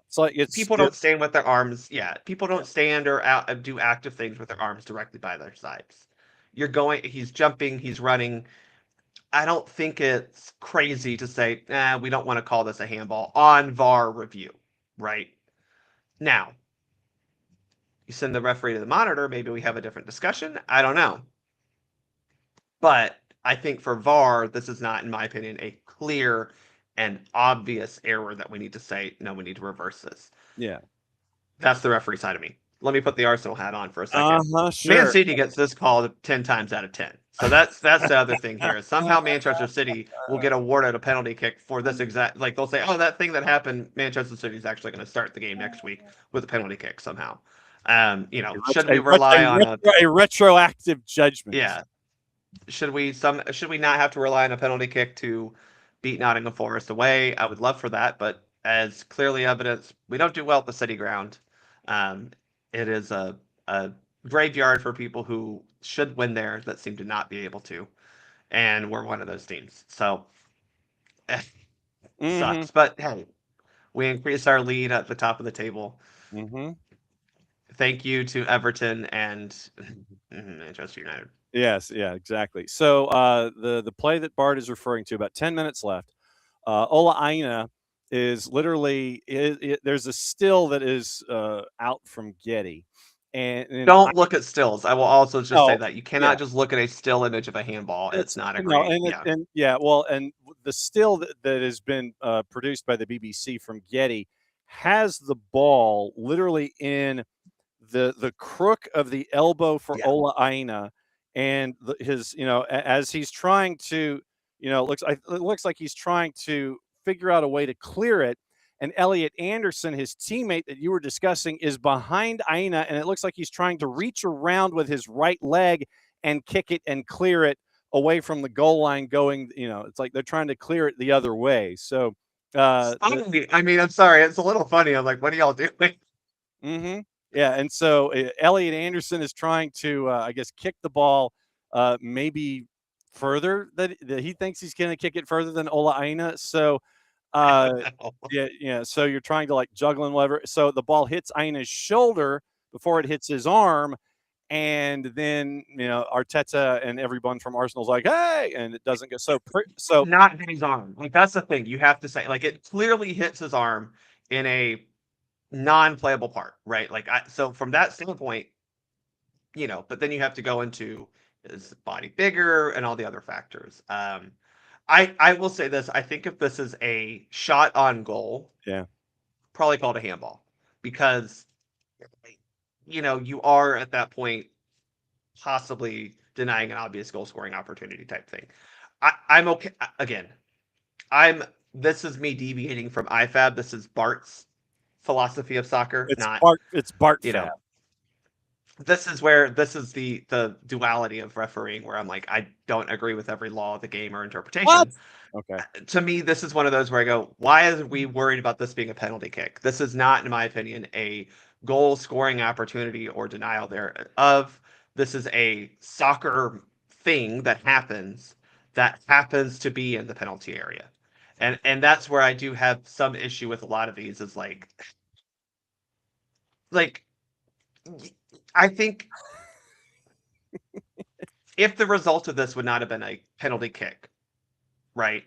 it's like people don't stand with their arms. Yeah, people don't stand or do active things with their arms directly by their sides. He's jumping, he's running. I don't think it's crazy to say, we don't want to call this a handball on VAR review, right? Now, you send the referee to the monitor, maybe we have a different discussion. I don't know. But I think for VAR, this is not, in my opinion, a clear and obvious error that we need to say, no, we need to reverse this. Yeah. That's the referee side of me. Let me put the Arsenal hat on for a second. Sure. Man City gets this call 10 times out of 10. So that's the other thing here. Somehow Manchester City will get awarded a penalty kick for this exact, like they'll say, oh, that thing that happened, Manchester City is actually going to start the game next week with a penalty kick somehow. Should we rely on a retroactive judgment? Yeah. Should we not have to rely on a penalty kick to beat Nottingham Forest away? I would love for that, but as clearly evidenced, we don't do well at the City ground. It is a graveyard for people who should win there that seem to not be able to, and we're one of those teams. So sucks, but hey, We increased our lead at the top of the table. Mm-hmm. Thank you to Everton and Manchester United. Yes, yeah, exactly. So the play that Bart is referring to, about 10 minutes left. Ola Aina is literally there's a still that is out from Getty, and Don't look at stills. I will also just say Oh, that you yeah. cannot just look at a still image of a handball. It's not a no, great. and Yeah. and yeah, well, and the still that has been produced by the BBC from Getty has the ball literally in the crook of the elbow for Yeah. Ola Aina, and his as he's trying to it looks like he's trying to figure out a way to clear it. And Elliot Anderson, his teammate that you were discussing, is behind Aina, and it looks like he's trying to reach around with his right leg and kick it and clear it away from the goal line. Going, it's like they're trying to clear it the other way. So, I mean, I'm sorry, it's a little funny. I'm like, what are y'all doing? Mm-hmm. Yeah, and so Elliot Anderson is trying to, I guess, kick the ball maybe further that he thinks he's going to kick it further than Ola Aina. So, yeah. So you're trying to like juggle and whatever. So the ball hits Aina's shoulder before it hits his arm, and then Arteta and everyone from Arsenal's like, "Hey!" and it doesn't go. So Not his arm. Like that's the thing. You have to say like it clearly hits his arm in a non-playable part, right? Like so from that standpoint, but then you have to go into is the body bigger and all the other factors. I will say this. I think if this is a shot on goal, yeah, probably called a handball because you are at that point possibly denying an obvious goal scoring opportunity type thing. I'm okay. Again, this is me deviating from IFAB. This is Bart's philosophy of soccer. It's Bart you know, Fab. this is the duality of refereeing where I'm like, I don't agree with every law of the game or interpretation. What? Okay. To me, this is one of those where I go, why are we worried about this being a penalty kick? This is not, in my opinion, a goal scoring opportunity or denial thereof. This is a soccer thing that happens to be in the penalty area. And that's where I do have some issue with a lot of these is like I think if the result of this would not have been a penalty kick, right?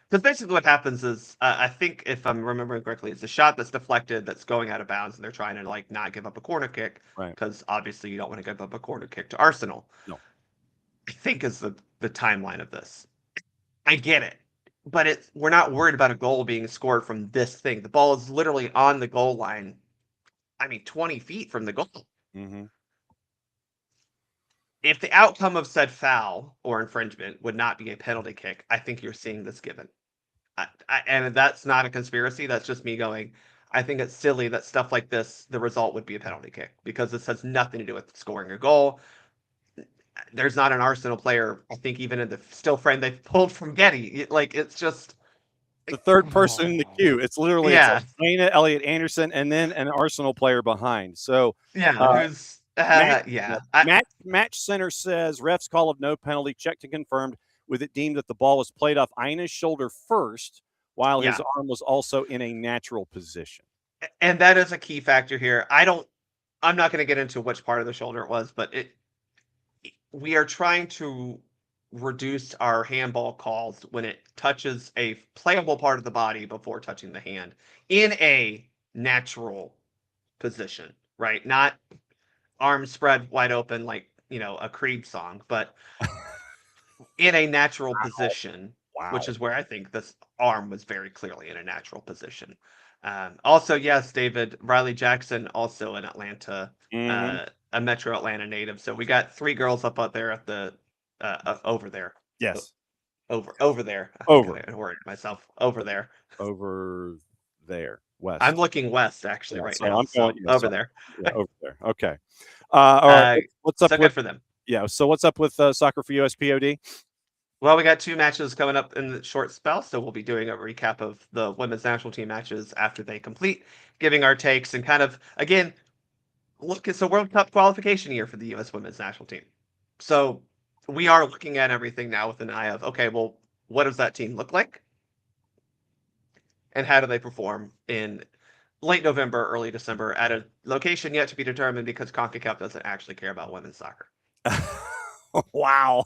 Because basically what happens is, I think if I'm remembering correctly, it's a shot that's deflected that's going out of bounds, and they're trying to like not give up a corner kick, Right? because obviously you don't want to give up a corner kick to Arsenal. No. I think is the timeline of this. I get it, but we're not worried about a goal being scored from this thing. The ball is literally on the goal line. I mean, 20 feet from the goal. Mm-hmm. If the outcome of said foul or infringement would not be a penalty kick, I think you're seeing this given. And that's not a conspiracy. That's just me going, I think it's silly that stuff like this, the result would be a penalty kick because this has nothing to do with scoring a goal. There's not an Arsenal player, I think, even in the still frame they pulled from Getty. It's just the third person in the queue. It's literally Yeah. it's Aina, Elliot Anderson, and then an Arsenal player behind. So who's Match Center says ref's call of no penalty checked and confirmed with it deemed that the ball was played off Aina's shoulder first while his arm was also in a natural position. And that is a key factor here. I'm not going to get into which part of the shoulder it was, but we are trying to reduce our handball calls when it touches a playable part of the body before touching the hand in a natural position, right? Not arms spread wide open like, a Creed song, but in a natural position, which is where I think this arm was very clearly in a natural position. Also, yes, David, Riley Jackson, also in Atlanta, a Metro Atlanta native. So we got 3 girls up there at the over there. Yes. Over there. Over. I worried myself. Over there. Over there. West. I'm looking west actually right now. Over there. Yeah, over there. Okay. All right. What's up good for them? Yeah. So what's up with Soccer for USPod? Well, we got 2 matches coming up in the short spell, so we'll be doing a recap of the women's national team matches after they complete, giving our takes and kind of, again, look, it's a World Cup qualification year for the U.S. women's national team. So we are looking at everything now with an eye of, okay, well, what does that team look like? and how do they perform in late November, early December at a location yet to be determined because CONCACAF doesn't actually care about women's soccer. Wow.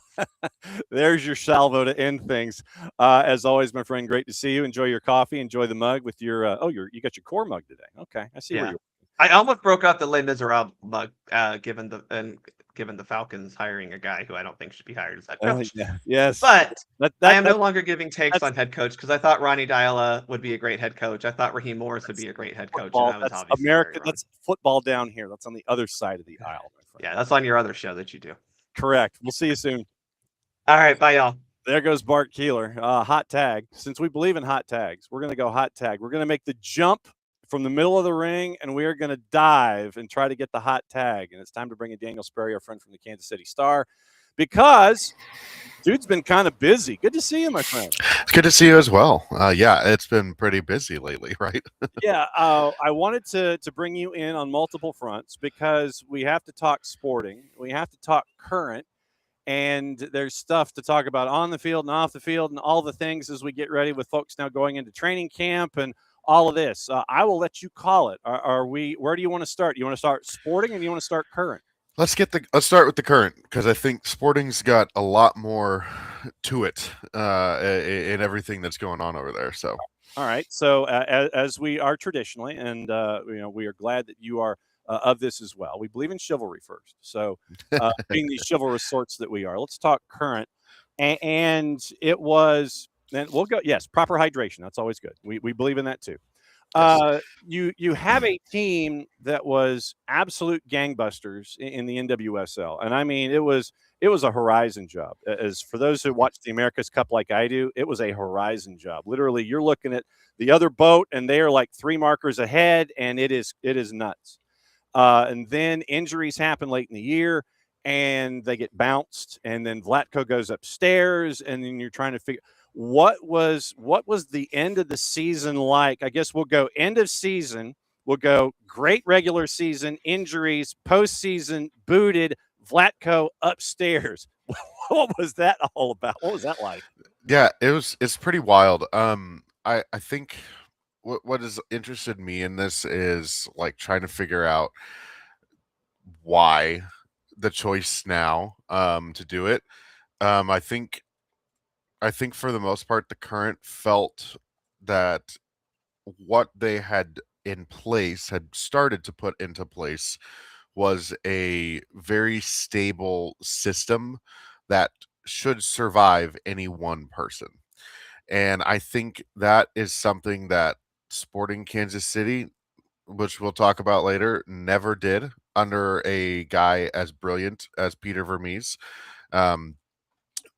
There's your salvo to end things. As always, my friend, great to see you. Enjoy your coffee. Enjoy the mug with your you got your core mug today. Okay, I see where you're. I almost broke out the Les Miserables mug, given the Falcons hiring a guy who I don't think should be hired as head coach. Yes, but I am no longer giving takes on head coach because I thought Ronnie Diala would be a great head coach. I thought Raheem Morris would be a great head coach. And I was that's obviously America. That's football down here. That's on the other side of the aisle, my friend. Yeah, that's on your other show that you do. Correct. We'll see you soon. All right, bye, y'all. There goes Bart Keeler. Hot tag. Since we believe in hot tags, we're going to go hot tag. We're going to make the jump from the middle of the ring, and we are going to dive and try to get the hot tag. And it's time to bring in Daniel Sperry, our friend from the Kansas City Star, because dude's been kind of busy. Good to see you, my friend. It's good to see you as well. Yeah, it's been pretty busy lately, right? Yeah, I wanted to bring you in on multiple fronts because we have to talk sporting. We have to talk current. And there's stuff to talk about on the field and off the field and all the things as we get ready with folks now going into training camp and all of this. I will let you call it. Where do you want to start? You want to start sporting or do you want to start current? Let's start with the current, because I think sporting's got a lot more to it in everything that's going on over there. So, all right. So as we are traditionally, and we are glad that you are of this as well. We believe in chivalry first. So being these chivalrous sorts that we are, let's talk current. And it was, then we'll go. Yes, proper hydration. That's always good. We believe in that too. You have a team that was absolute gangbusters in the NWSL, and I mean it was a horizon job. As for those who watch the America's Cup like I do, it was a horizon job. Literally, you're looking at the other boat, and they are like 3 markers ahead, and it is nuts. And then injuries happen late in the year, and they get bounced, and then Vlatko goes upstairs, and then you're trying to figure what was the end of the season like. I guess we'll go end of season. We'll go great regular season, injuries, postseason, booted, Vlatko upstairs. What was that all about? What was that like? Yeah, it's pretty wild. I think what has interested me in this is like trying to figure out why the choice now to do it. I think for the most part the current felt that what they had in place had started to put into place was a very stable system that should survive any one person. And I think that is something that Sporting Kansas City, which we'll talk about later, never did under a guy as brilliant as Peter Vermees.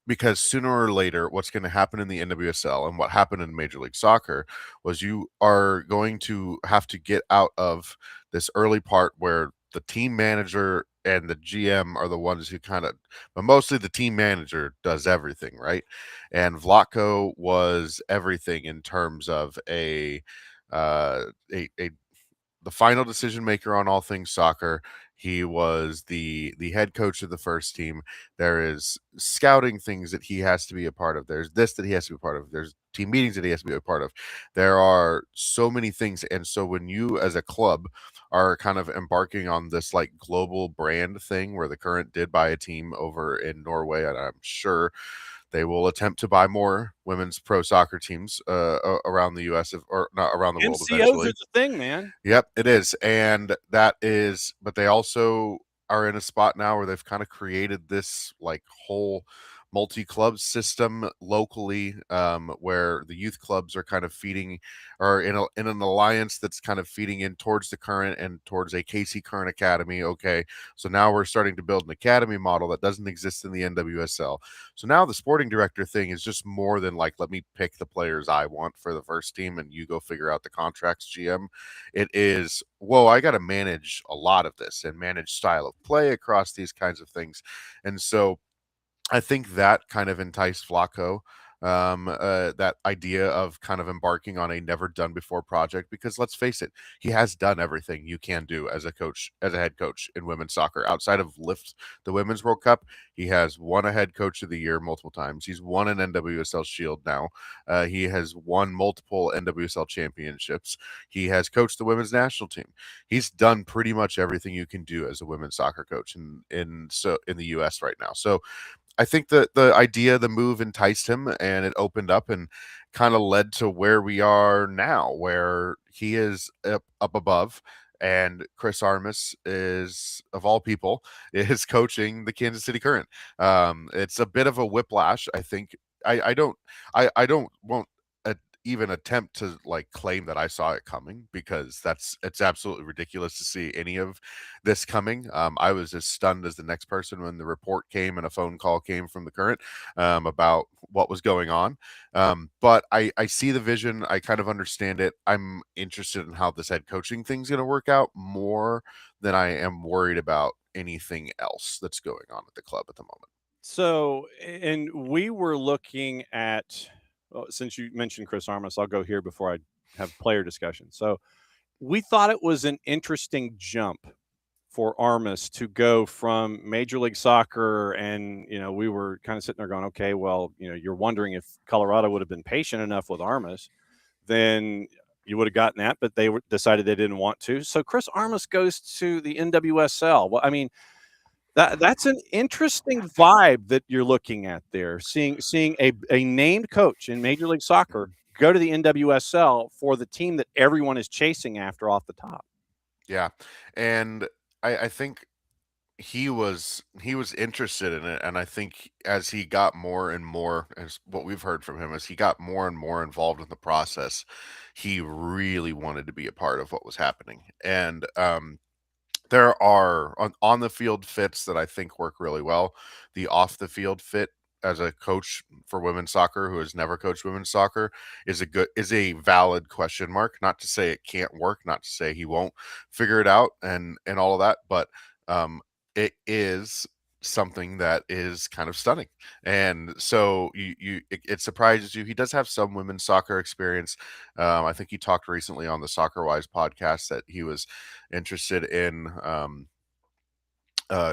Because sooner or later, what's going to happen in the NWSL and what happened in Major League Soccer was you are going to have to get out of this early part where the team manager and the GM are the ones who but mostly the team manager does everything, right? And Vlatko was everything in terms of the final decision maker on all things soccer. He was the head coach of the first team. There is scouting things that he has to be a part of. There's this that he has to be a part of. There's team meetings that he has to be a part of. There are so many things. And so when you as a club are kind of embarking on this like global brand thing where the current did buy a team over in Norway, and I'm sure they will attempt to buy more women's pro soccer teams around the U.S. or not around the world. NCOs is the thing, man. Yep, it is. And that is, but they also are in a spot now where they've kind of created this like whole multi-club system locally, where the youth clubs are kind of feeding, or in an alliance that's kind of feeding in towards the current and towards a KC Current Academy. Okay, so now we're starting to build an academy model that doesn't exist in the NWSL. So now the sporting director thing is just more than like, let me pick the players I want for the first team and you go figure out the contracts, GM. It is, whoa, I got to manage a lot of this and manage style of play across these kinds of things. And so I think that kind of enticed Vlatko that idea of kind of embarking on a never done before project, because let's face it, he has done everything you can do as a coach, as a head coach in women's soccer. Outside of lift the Women's World Cup, he has won a head coach of the year multiple times. He's won an NWSL Shield now. He has won multiple NWSL championships. He has coached the women's national team. He's done pretty much everything you can do as a women's soccer coach in the US right now. So I think the idea, the move enticed him, and it opened up and kind of led to where we are now, where he is up above, and Chris Armas is, of all people, is coaching the Kansas City Current. It's a bit of a whiplash, I think. I don't won't even attempt to like claim that I saw it coming, because it's absolutely ridiculous to see any of this coming. I was as stunned as the next person when the report came and a phone call came from the Current about what was going on. But I see the vision. I kind of understand it. I'm interested in how this head coaching thing's going to work out more than I am worried about anything else that's going on at the club at the moment. So, and we were looking at, well, since you mentioned Chris Armas, I'll go here before I have player discussion. So we thought it was an interesting jump for Armas to go from Major League Soccer. And, we were kind of sitting there going, okay, well, you're wondering if Colorado would have been patient enough with Armas, then you would have gotten that, but they decided they didn't want to. So Chris Armas goes to the NWSL. Well, I mean, that's an interesting vibe that you're looking at there, seeing a named coach in Major League Soccer go to the NWSL for the team that everyone is chasing after off the top. Yeah, and I think he was interested in it, and I think as he got more and more, as what we've heard from him, as he got more and more involved in the process, he really wanted to be a part of what was happening. And there are on the field fits that I think work really well. The off the field fit as a coach for women's soccer who has never coached women's soccer is a valid question mark. Not to say it can't work, not to say he won't figure it out and all of that, but it is something that is kind of stunning. And so it surprises you. He does have some women's soccer experience. I think he talked recently on the SoccerWise podcast that he was interested in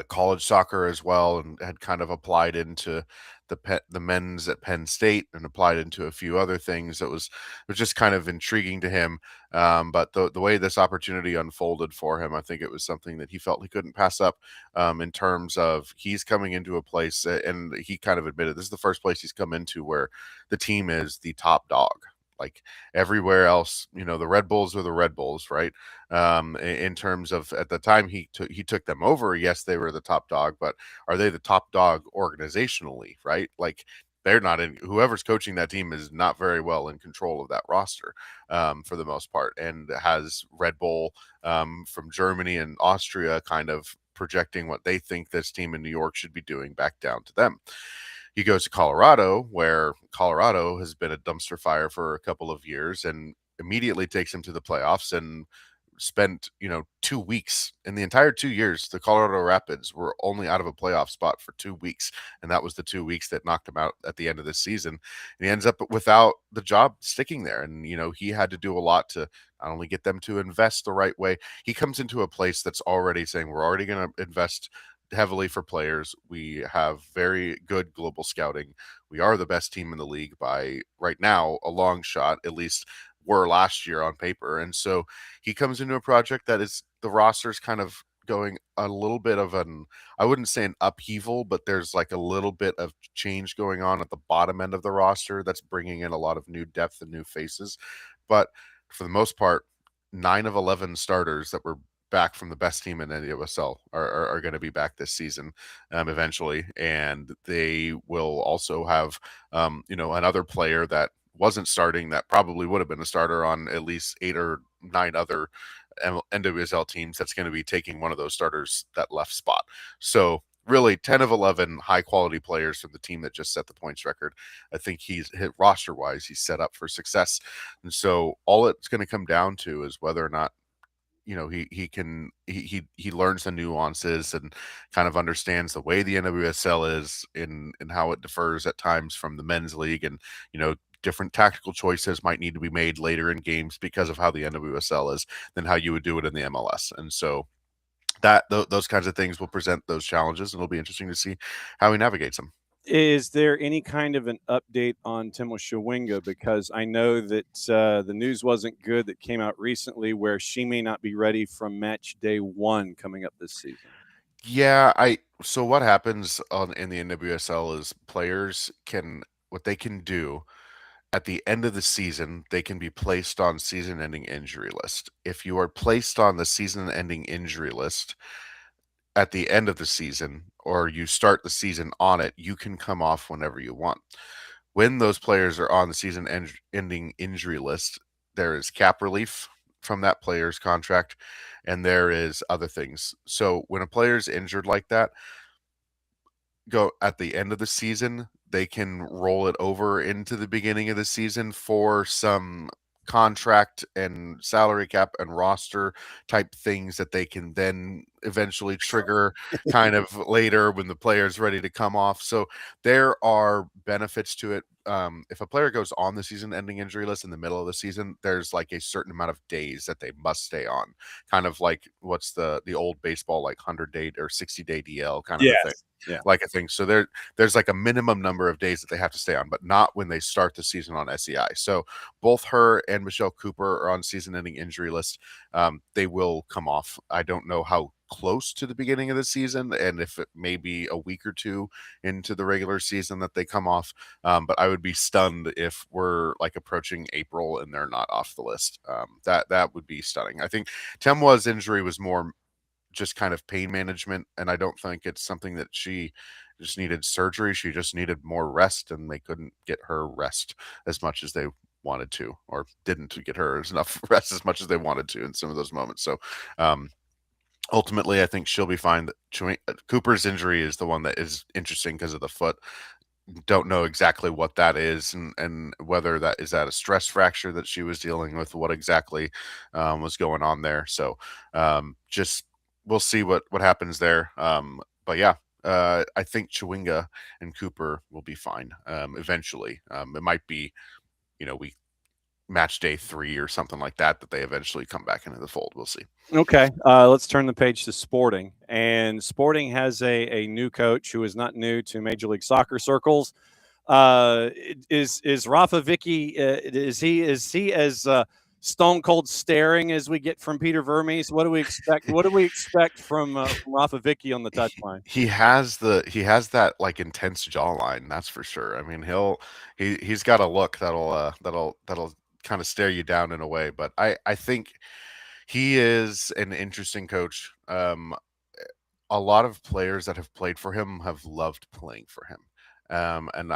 college soccer as well, and had kind of applied into the men's at Penn State and applied into a few other things. It was just kind of intriguing to him. But the way this opportunity unfolded for him, I think it was something that he felt he couldn't pass up, in terms of he's coming into a place, and he kind of admitted this is the first place he's come into where the team is the top dog. Like everywhere else, the Red Bulls are the Red Bulls, right? In terms of at the time he took them over, yes, they were the top dog, but are they the top dog organizationally, right? Like they're not in. Whoever's coaching that team is not very well in control of that roster, for the most part, and has Red Bull from Germany and Austria kind of projecting what they think this team in New York should be doing back down to them. He goes to Colorado, where Colorado has been a dumpster fire for a couple of years, and immediately takes him to the playoffs and spent 2 weeks. In the entire 2 years, the Colorado Rapids were only out of a playoff spot for 2 weeks, and that was the 2 weeks that knocked him out at the end of the season. And he ends up without the job sticking there, and he had to do a lot to not only get them to invest the right way. He comes into a place that's already saying, we're already going to invest heavily for players. We have very good global scouting. We are the best team in the league by right now, a long shot, at least were last year on paper. And so he comes into a project that is, the roster's kind of going a little bit of I wouldn't say an upheaval, but there's like a little bit of change going on at the bottom end of the roster that's bringing in a lot of new depth and new faces. But for the most part, 9 of 11 starters that were back from the best team in NWSL are going to be back this season, eventually, and they will also have another player that wasn't starting that probably would have been a starter on at least 8 or 9 other NWSL teams that's going to be taking one of those starters that left spot. So really 10 of 11 high quality players from the team that just set the points record. I think he's hit roster wise, he's set up for success. And so all it's going to come down to is whether or not he learns the nuances and kind of understands the way the NWSL is in how it differs at times from the men's league, and different tactical choices might need to be made later in games because of how the NWSL is than how you would do it in the MLS. And so those kinds of things will present those challenges, and it'll be interesting to see how he navigates them. Is there any kind of an update on Timo Chawinga? Because I know that the news wasn't good that came out recently where she may not be ready from match day 1 coming up this season. Yeah, so what happens in the NWSL is players what they can do at the end of the season, they can be placed on season-ending injury list. If you are placed on the season-ending injury list at the end of the season, or you start the season on it, you can come off whenever you want. When those players are on the season-ending injury list, there is cap relief from that player's contract, and there is other things. So when a player's injured like that, go at the end of the season, they can roll it over into the beginning of the season for some contract and salary cap and roster type things that they can then eventually trigger kind of later when the player's ready to come off. So there are benefits to it. If a player goes on the season ending injury list in the middle of the season, there's like a certain amount of days that they must stay on, kind of like what's the old baseball, like 100-day or 60-day DL kind of a thing. Yeah. Like a thing. So there's like a minimum number of days that they have to stay on, but not when they start the season on SEI. So both her and Michelle Cooper are on season-ending injury list. They will come off. I don't know how close to the beginning of the season, and if it may be a week or two into the regular season that they come off. But I would be stunned if we're like approaching April and they're not off the list. That would be stunning. I think Temwa's injury was more just kind of pain management, and I don't think it's something that she just needed surgery. She just needed more rest, and they couldn't get her rest as much as they wanted to, or didn't get her enough rest as much as they wanted to in some of those moments. So ultimately I think she'll be fine. Cooper's injury is the one that is interesting because of the foot. Don't know exactly what that is, and whether that is a stress fracture that she was dealing with, what exactly was going on there. So just we'll see what happens there. But yeah, I think Chawinga and Cooper will be fine eventually. It might be, we match day 3 or something like that they eventually come back into the fold. We'll see. Okay, let's turn the page to Sporting. And Sporting has a new coach who is not new to Major League Soccer circles. Is Rafa Vicky? Is he as stone cold staring as we get from Peter Vermes? What do we expect? What do we expect from Rafa Vicky on the touchline? He has that like intense jawline, that's for sure. I mean, he's got a look that'll kind of stare you down in a way. But I think he is an interesting coach. A lot of players that have played for him have loved playing for him. And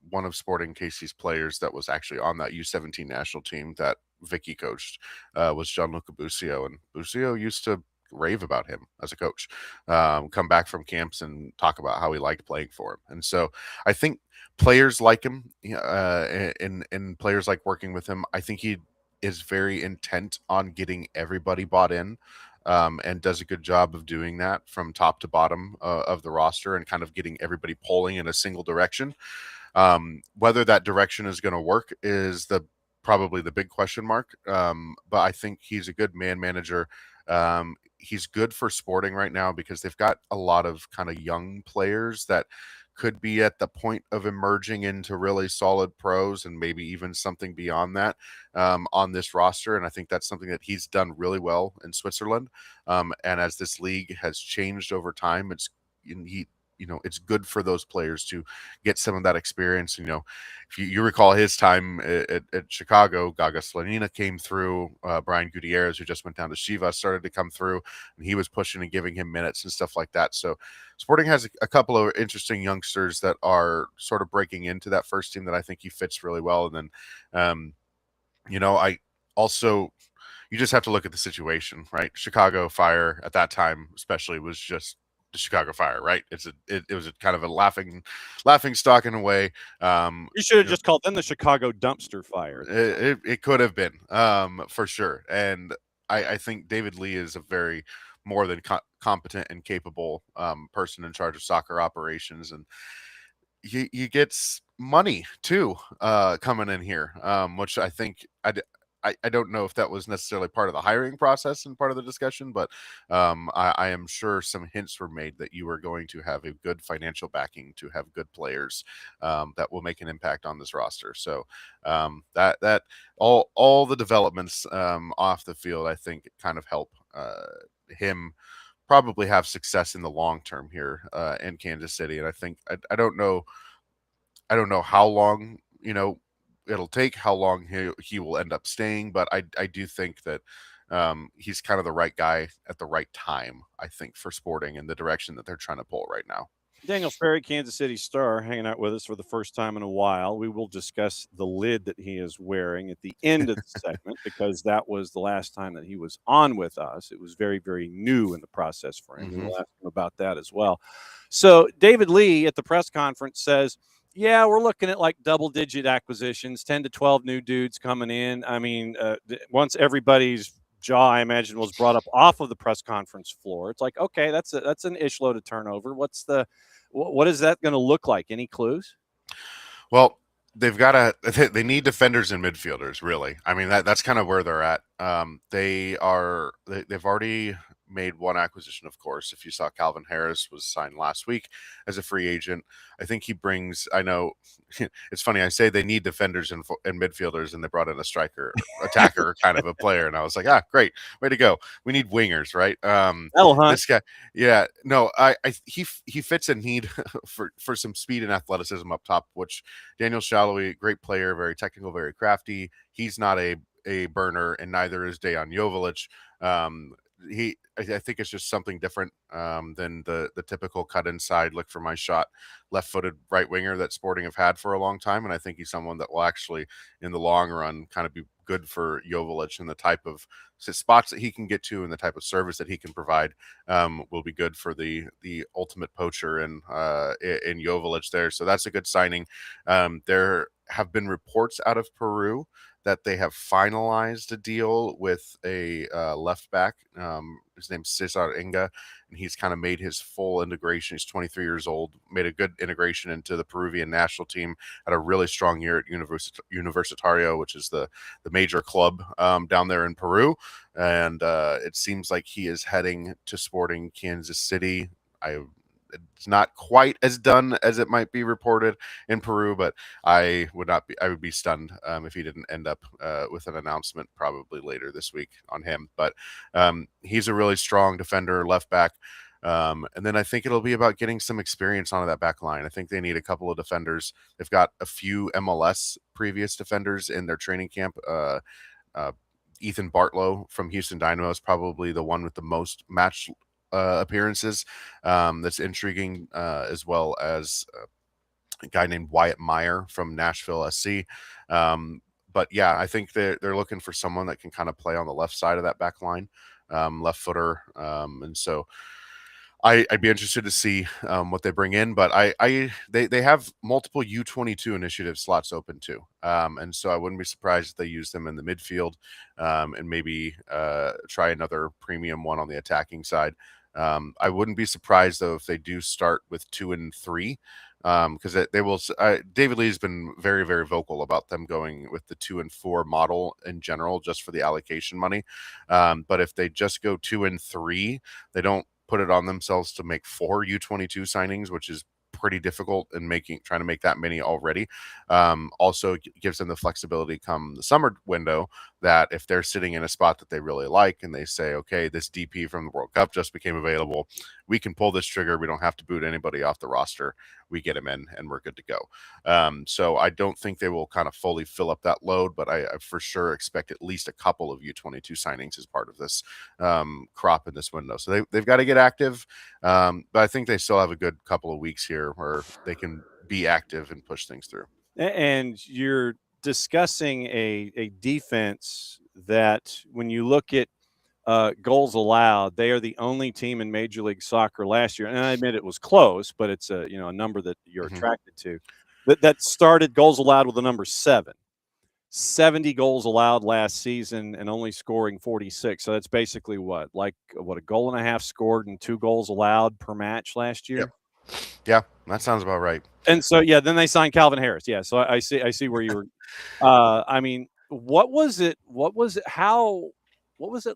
one of Sporting Casey's players that was actually on that U17 national team that Vicky coached was Gianluca Busio, and Busio used to rave about him as a coach, come back from camps and talk about how he liked playing for him. And so I think players like him, and players like working with him. I think he is very intent on getting everybody bought in. And does a good job of doing that from top to bottom of the roster, and kind of getting everybody pulling in a single direction. Whether that direction is going to work is probably the big question mark. But I think he's a good man manager. He's good for Sporting right now because they've got a lot of kind of young players that could be at the point of emerging into really solid pros, and maybe even something beyond that on this roster. And I think that's something that he's done really well in Switzerland. And as this league has changed over time, it's good for those players to get some of that experience. If you recall his time at Chicago, Gaga Slanina came through, Brian Gutierrez, who just went down to Chivas, started to come through, and he was pushing and giving him minutes and stuff like that. So Sporting has a couple of interesting youngsters that are sort of breaking into that first team that I think he fits really well. And then, I also, you just have to look at the situation, right? Chicago Fire at that time, especially, was just the Chicago Fire, right? It was a kind of a laughing stock in a way. You should have just called them the Chicago Dumpster Fire. It could have been, for sure. And I think David Lee is a very more than competent and capable person in charge of soccer operations, and he gets money too coming in here, which I think I don't know if that was necessarily part of the hiring process and part of the discussion, but I am sure some hints were made that you are going to have a good financial backing to have good players that will make an impact on this roster. So that all the developments off the field, I think, kind of help him probably have success in the long term here in Kansas City. And I think I don't know how long it'll take, how long he will end up staying, but I do think that he's kind of the right guy at the right time, I think, for Sporting and the direction that they're trying to pull right now. Daniel Sperry, Kansas City Star, hanging out with us for the first time in a while. We will discuss the lid that he is wearing at the end of the segment because that was the last time that he was on with us. It was very, very new in the process for him. We'll ask him about that as well. So David Lee at the press conference says, yeah, we're looking at like double-digit acquisitions, 10 to 12 new dudes coming in. I mean, once everybody's jaw, I imagine, was brought up off of the press conference floor, it's like, okay, that's an ish load of turnover. What is that going to look like? Any clues? Well, they need defenders and midfielders, really. I mean, that's kind of where they're at. They've already made one acquisition, of course. If you saw, Calvin Harris was signed last week as a free agent. I think he brings, I know it's funny, I say they need defenders and midfielders, and they brought in a striker, attacker kind of a player. And I was like, great, way to go. We need wingers, right? This guy, yeah, no, he fits a need for some speed and athleticism up top, which Daniel Shallowy, great player, very technical, very crafty. He's not a burner, and neither is Dejan Joveljic. I think it's just something different than the typical cut inside, look for my shot, left-footed right winger that Sporting have had for a long time. And I think he's someone that will actually, in the long run, kind of be good for Joveljic, and the type of spots that he can get to and the type of service that he can provide will be good for the ultimate poacher in Joveljic there. So that's a good signing. There have been reports out of Peru that they have finalized a deal with a left back. His name's Cesar Inga, and he's kind of made his full integration. He's 23 years old, made a good integration into the Peruvian national team, had a really strong year at Universitario, which is the major club down there in Peru. And it seems like he is heading to Sporting Kansas City. It's not quite as done as it might be reported in Peru, but I would be stunned if he didn't end up with an announcement probably later this week on him. But he's a really strong defender, left back. And then I think it'll be about getting some experience onto that back line. I think they need a couple of defenders. They've got a few MLS previous defenders in their training camp. Ethan Bartlow from Houston Dynamo is probably the one with the most match appearances. That's intriguing, as well as a guy named Wyatt Meyer from Nashville SC. But yeah, I think they're looking for someone that can kind of play on the left side of that back line, left footer. And so I'd be interested to see what they bring in, but they have multiple U22 initiative slots open too. And so I wouldn't be surprised if they use them in the midfield and maybe try another premium one on the attacking side. I wouldn't be surprised though if they do start with 2 and 3, because they will. David Lee has been very, very vocal about them going with the 2 and 4 model in general, just for the allocation money. But if they just go 2 and 3, they don't put it on themselves to make 4 U22 signings, which is pretty difficult in trying to make that many already. Also gives them the flexibility come the summer window that if they're sitting in a spot that they really like and they say, okay, this DP from the World Cup just became available, we can pull this trigger. We don't have to boot anybody off the roster. We get him in and we're good to go. So I don't think they will kind of fully fill up that load, but I for sure expect at least a couple of U22 signings as part of this crop in this window. So they've got to get active, but I think they still have a good couple of weeks here where they can be active and push things through. And you're discussing a defense that, when you look at goals allowed, they are the only team in Major League Soccer last year. And I admit it was close, but it's a number that you're attracted to. That started goals allowed with the number 7. 70 goals allowed last season and only scoring 46. So that's basically what a goal and a half scored and 2 goals allowed per match last year. Yep. Yeah, that sounds about right. And so then they signed Calvin Harris. Yeah, so I see where you were. I mean, what was it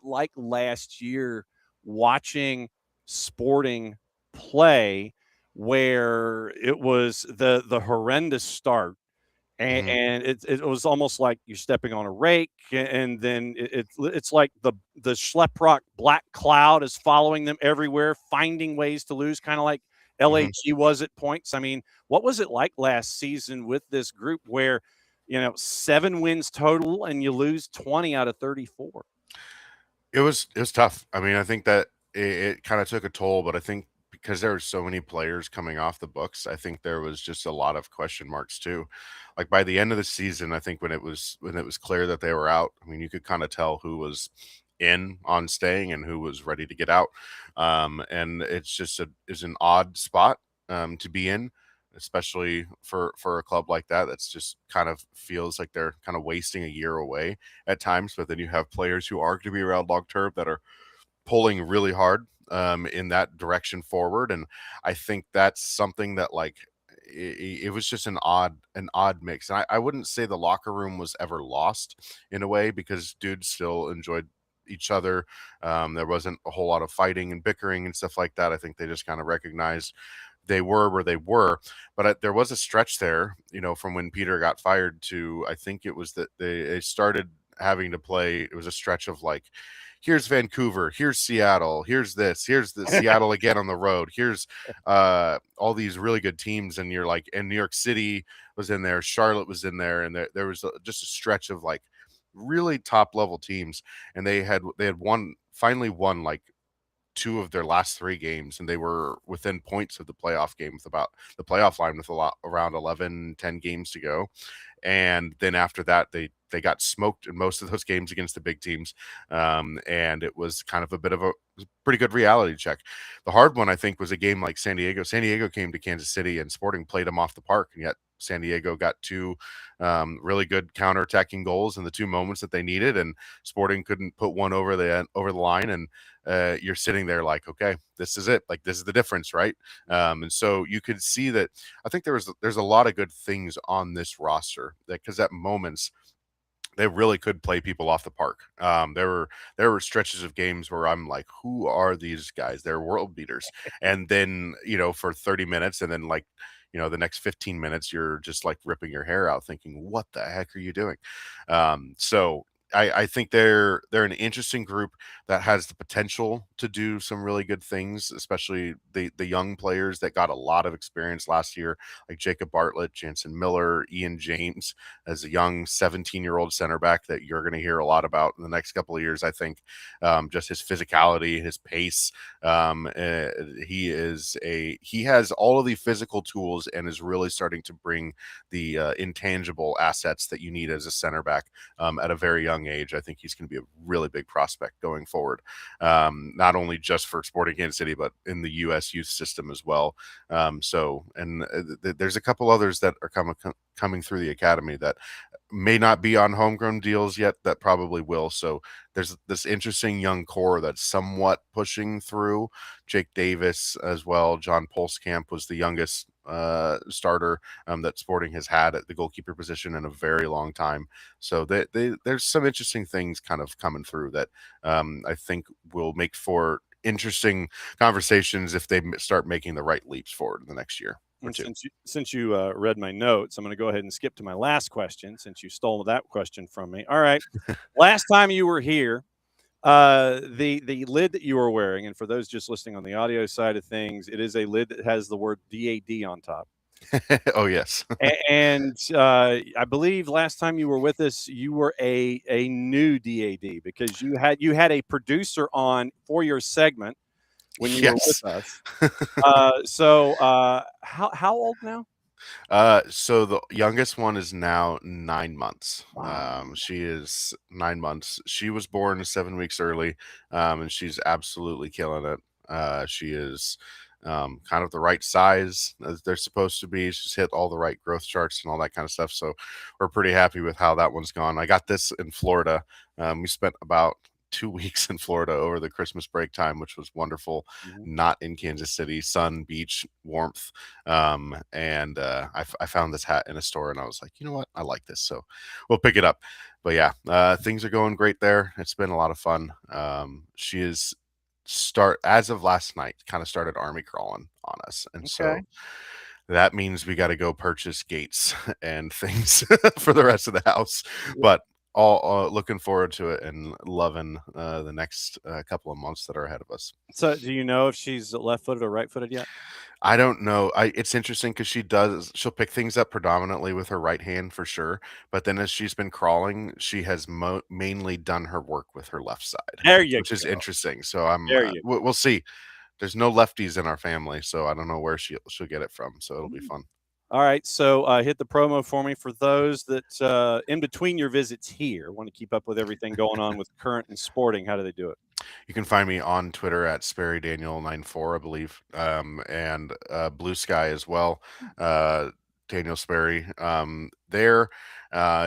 like last year watching Sporting play, where it was the horrendous start, and it was almost like you're stepping on a rake, and then it's like the Schleprock black cloud is following them everywhere, finding ways to lose, kind of like LAG was at points. I mean, what was it like last season with this group where 7 wins total and you lose 20 out of 34? It was tough. I mean, I think that it kind of took a toll, but I think because there were so many players coming off the books, I think there was just a lot of question marks too. Like by the end of the season, I think when it was clear that they were out, I mean, you could kind of tell who was in on staying and who was ready to get out. And it's just is an odd spot to be in, especially for a club like that. That's just kind of feels like they're kind of wasting a year away at times. But then you have players who are going to be around long term that are pulling really hard in that direction forward. And I think that's something that it was just an odd mix. And I wouldn't say the locker room was ever lost in a way, because dudes still enjoyed each other. There wasn't a whole lot of fighting and bickering and stuff like that. I think they just kind of recognized they were where they were. But there was a stretch there, from when Peter got fired to, I think it was that they started having to play. It was a stretch of here's Vancouver, here's Seattle, here's the Seattle again on the road, here's all these really good teams, and you're and New York City was in there, Charlotte was in there, and there was just a stretch of really top level teams, and they had finally won 2 of their last 3 games, and they were within points of the playoff game with about the playoff line with around 10 games to go. And then after that, they got smoked in most of those games against the big teams. And it was kind of a bit of a pretty good reality check. The hard one, I think, was a game like San Diego. San Diego came to Kansas City and Sporting played them off the park, and yet San Diego got 2 really good counterattacking goals in the 2 moments that they needed, and Sporting couldn't put one over the line. And you're sitting there okay, this is it. This is the difference, right? And so you could see that. I think there's a lot of good things on this roster, because at moments they really could play people off the park. There were stretches of games where I'm like, who are these guys? They're world beaters. And then for 30 minutes, and then the next 15 minutes, you're just ripping your hair out thinking, what the heck are you doing? So I think they're an interesting group that has the potential to do some really good things, especially the young players that got a lot of experience last year, like Jacob Bartlett, Jansen Miller, Ian James, as a young 17-year-old center back that you're going to hear a lot about in the next couple of years. I think just his physicality, his pace, he has all of the physical tools and is really starting to bring the intangible assets that you need as a center back at a very young age. I think he's going to be a really big prospect going forward, not only just for Sporting Kansas City, but in the U.S. youth system as well. There's a couple others that are coming through the academy that may not be on homegrown deals yet, that probably will. So there's this interesting young core that's somewhat pushing through. Jake Davis as well. John Polskamp was the youngest starter that Sporting has had at the goalkeeper position in a very long time. So there's some interesting things kind of coming through that I think will make for interesting conversations if they start making the right leaps forward in the next year. Since you read my notes, I'm going to go ahead and skip to my last question, since you stole that question from me. All right. Last time you were here, the lid that you were wearing, and for those just listening on the audio side of things, it is a lid that has the word DAD on top. Oh, yes. And I believe last time you were with us, you were a new DAD, because you had a producer on for your segment when you were with us. So how old now? So the youngest one is now 9 months. Wow. She is 9 months. She was born 7 weeks early, and she's absolutely killing it. She is kind of the right size as they're supposed to be. She's hit all the right growth charts and all that kind of stuff. So we're pretty happy with how that one's gone. I got this in Florida. We spent about 2 weeks in Florida over the Christmas break time, which was wonderful. Not in Kansas City, sun, beach, warmth. I found this hat in a store and I was like, you know what? I like this. So we'll pick it up. But yeah, things are going great there. It's been a lot of fun. She is as of last night, kind of started army crawling on us. And so that means we got to go purchase gates and things for the rest of the house. But all looking forward to it and loving the next couple of months that are ahead of us. So do you know if she's left-footed or right-footed yet? I don't know. It's interesting because she'll pick things up predominantly with her right hand for sure. But then as she's been crawling, she has mainly done her work with her left side, which is interesting. So we'll see. There's no lefties in our family, so I don't know where she'll get it from. So it'll be fun. All right, so hit the promo for me for those that in between your visits here want to keep up with everything going on with current and sporting. How do they do it? You can find me on Twitter at Sperry Daniel94, I believe, and Blue Sky as well. Daniel Sperry. There,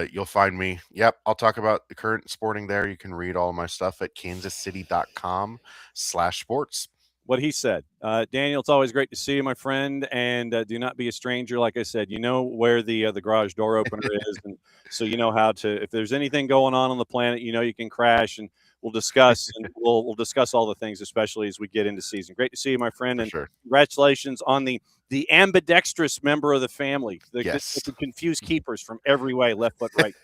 you'll find me. Yep, I'll talk about the current sporting there. You can read all my stuff at kansascity.com/sports. What he said. Daniel, it's always great to see you, my friend, and do not be a stranger. Like I said, you know where the garage door opener is, and so you know how to. If there's anything going on the planet, you know you can crash, and we'll discuss, and we'll discuss all the things, especially as we get into season. Great to see you, my friend, and congratulations on the ambidextrous member of the family. The confused keepers from every way, left foot, right foot.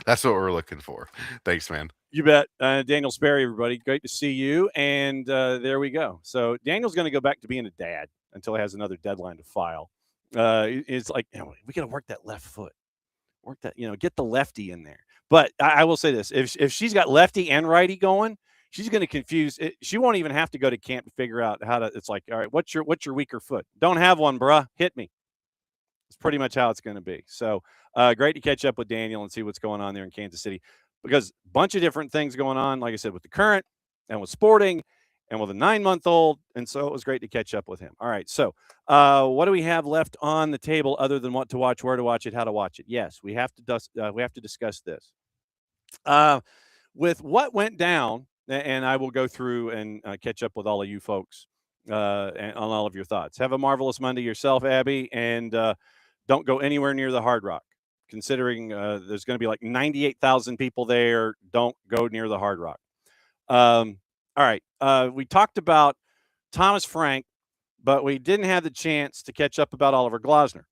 That's what we're looking for. Thanks, man. You bet. Daniel Sperry, everybody. Great to see you. And there we go. So Daniel's going to go back to being a dad until he has another deadline to file. It's like, we got to work that left foot. Work that, get the lefty in there. But I will say this. If she's got lefty and righty going, she's going to confuse it. She won't even have to go to camp to figure out how to. It's like, all right, what's your weaker foot? Don't have one, bruh. Hit me. It's pretty much how it's going to be. So great to catch up with Daniel and see what's going on there in Kansas City, because a bunch of different things going on, like I said, with the current and with sporting and with a 9-month-old. And so it was great to catch up with him. All right. So what do we have left on the table other than what to watch, where to watch it, how to watch it? Yes, we have to discuss this. With what went down, and I will go through and catch up with all of you folks and on all of your thoughts. Have a marvelous Monday yourself, Abby, and don't go anywhere near the Hard Rock. Considering there's going to be like 98,000 people there, don't go near the Hard Rock. All right. We talked about Thomas Frank, but we didn't have the chance to catch up about Oliver Glasner.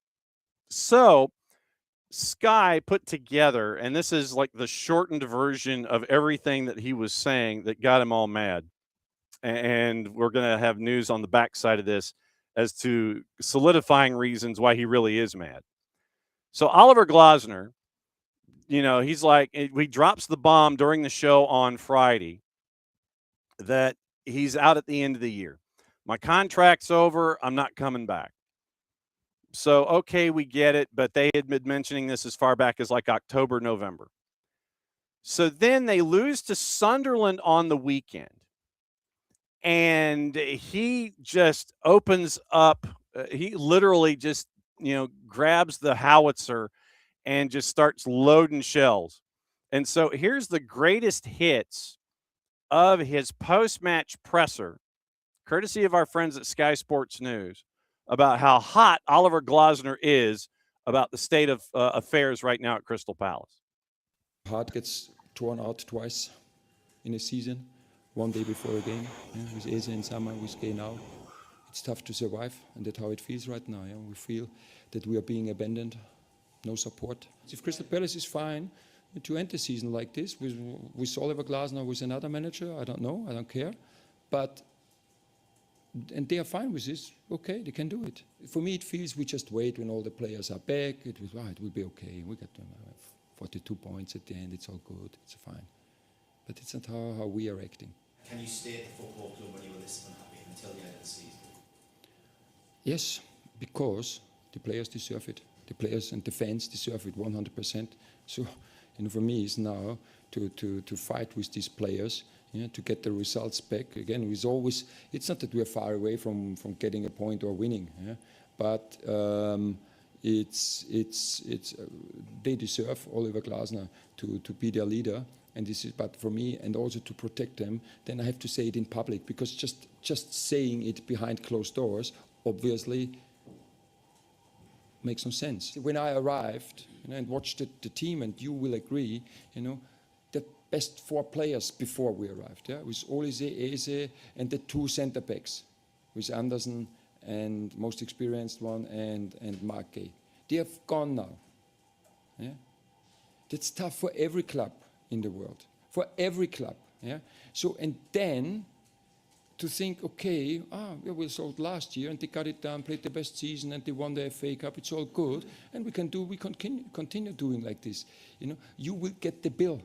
So Sky put together, and this is like the shortened version of everything that he was saying that got him all mad. And we're going to have news on the backside of this as to solidifying reasons why he really is mad. So Oliver Glasner, he's like, he drops the bomb during the show on Friday that he's out at the end of the year. My contract's over. I'm not coming back. So, okay, we get it. But they had been mentioning this as far back as like October, November. So then they lose to Sunderland on the weekend. And he just opens up. He literally just, grabs the howitzer and just starts loading shells. And so here's the greatest hits of his post-match presser, courtesy of our friends at Sky Sports News, about how hot Oliver Glasner is about the state of affairs right now at Crystal Palace. Heart gets torn out twice in a season, one day before a game. With Eze in summer, with Gay now. It's tough to survive, and that's how it feels right now. We feel that we are being abandoned, no support. If Crystal Palace is fine to end the season like this, with Oliver Glasner, with another manager, I don't know, I don't care. And they are fine with this, okay, they can do it. For me, it feels we just wait when all the players are back. It will be okay. We got 42 points at the end, it's all good, it's fine. But it's not how we are acting. Can you stay at the football club when you were this unhappy until the end of the season? Yes, because the players deserve it. The players and the fans deserve it 100%. So, for me, it's now to fight with these players to get the results back. Again, it's not that we're far away from getting a point or winning, but it's they deserve Oliver Glasner to be their leader. And this is, but for me, and also to protect them, then I have to say it in public, because just saying it behind closed doors obviously makes no sense. When I arrived and watched the team, and you will agree, the best 4 players before we arrived, with Olise, Eze, and the 2 centre backs, with Andersen and most experienced one and Mark Gay. They have gone now. That's tough for every club in the world, for every club. So, and then to think, okay, we sold last year and they got it done, played the best season and they won the FA Cup, it's all good, and we continue doing like this. You will get the bill.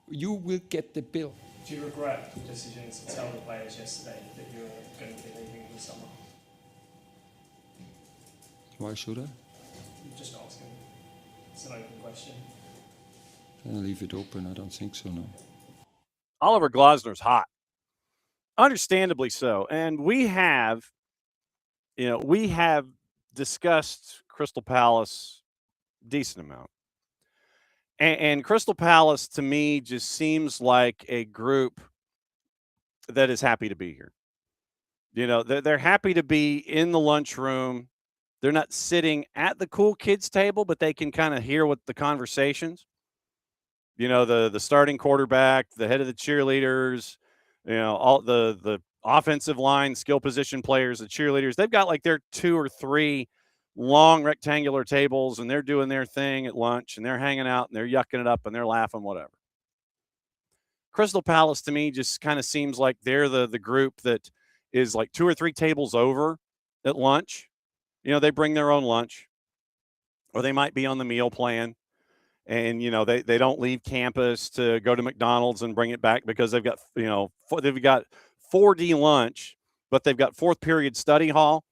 You will get the bill. Do you regret the decision to tell the players yesterday that you're going to be leaving in the summer? Why should I? I'm just asking. It's an open question. I'll leave it open. I don't think so, no. Oliver Glasner's hot. Understandably so. And we have discussed Crystal Palace a decent amount. And Crystal Palace, to me, just seems like a group that is happy to be here. They're happy to be in the lunchroom. They're not sitting at the cool kids table, but they can kind of hear what the conversations. The starting quarterback, the head of the cheerleaders, all the offensive line, skill position players, the cheerleaders. They've got like their 2 or 3 long rectangular tables, and they're doing their thing at lunch, and they're hanging out, and they're yucking it up, and they're laughing, whatever. Crystal Palace, to me, just kind of seems like they're the group that is like 2 or 3 tables over at lunch. They bring their own lunch, or they might be on the meal plan. And, they don't leave campus to go to McDonald's and bring it back because they've got, they've got 4D lunch, but they've got 4th period study hall,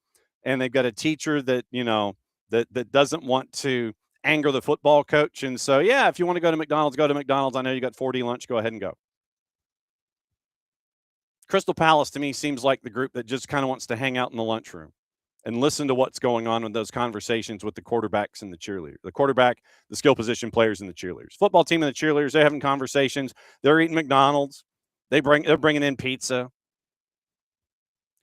and they've got a teacher that, that doesn't want to anger the football coach. And so, yeah, if you want to go to McDonald's, go to McDonald's. I know you got 4D lunch. Go ahead and go. Crystal Palace, to me, seems like the group that just kind of wants to hang out in the lunchroom and listen to what's going on with those conversations with the quarterbacks and the cheerleaders. The quarterback, the skill position players, and the cheerleaders. Football team and the cheerleaders, they're having conversations. They're eating McDonald's. They're bringing in pizza.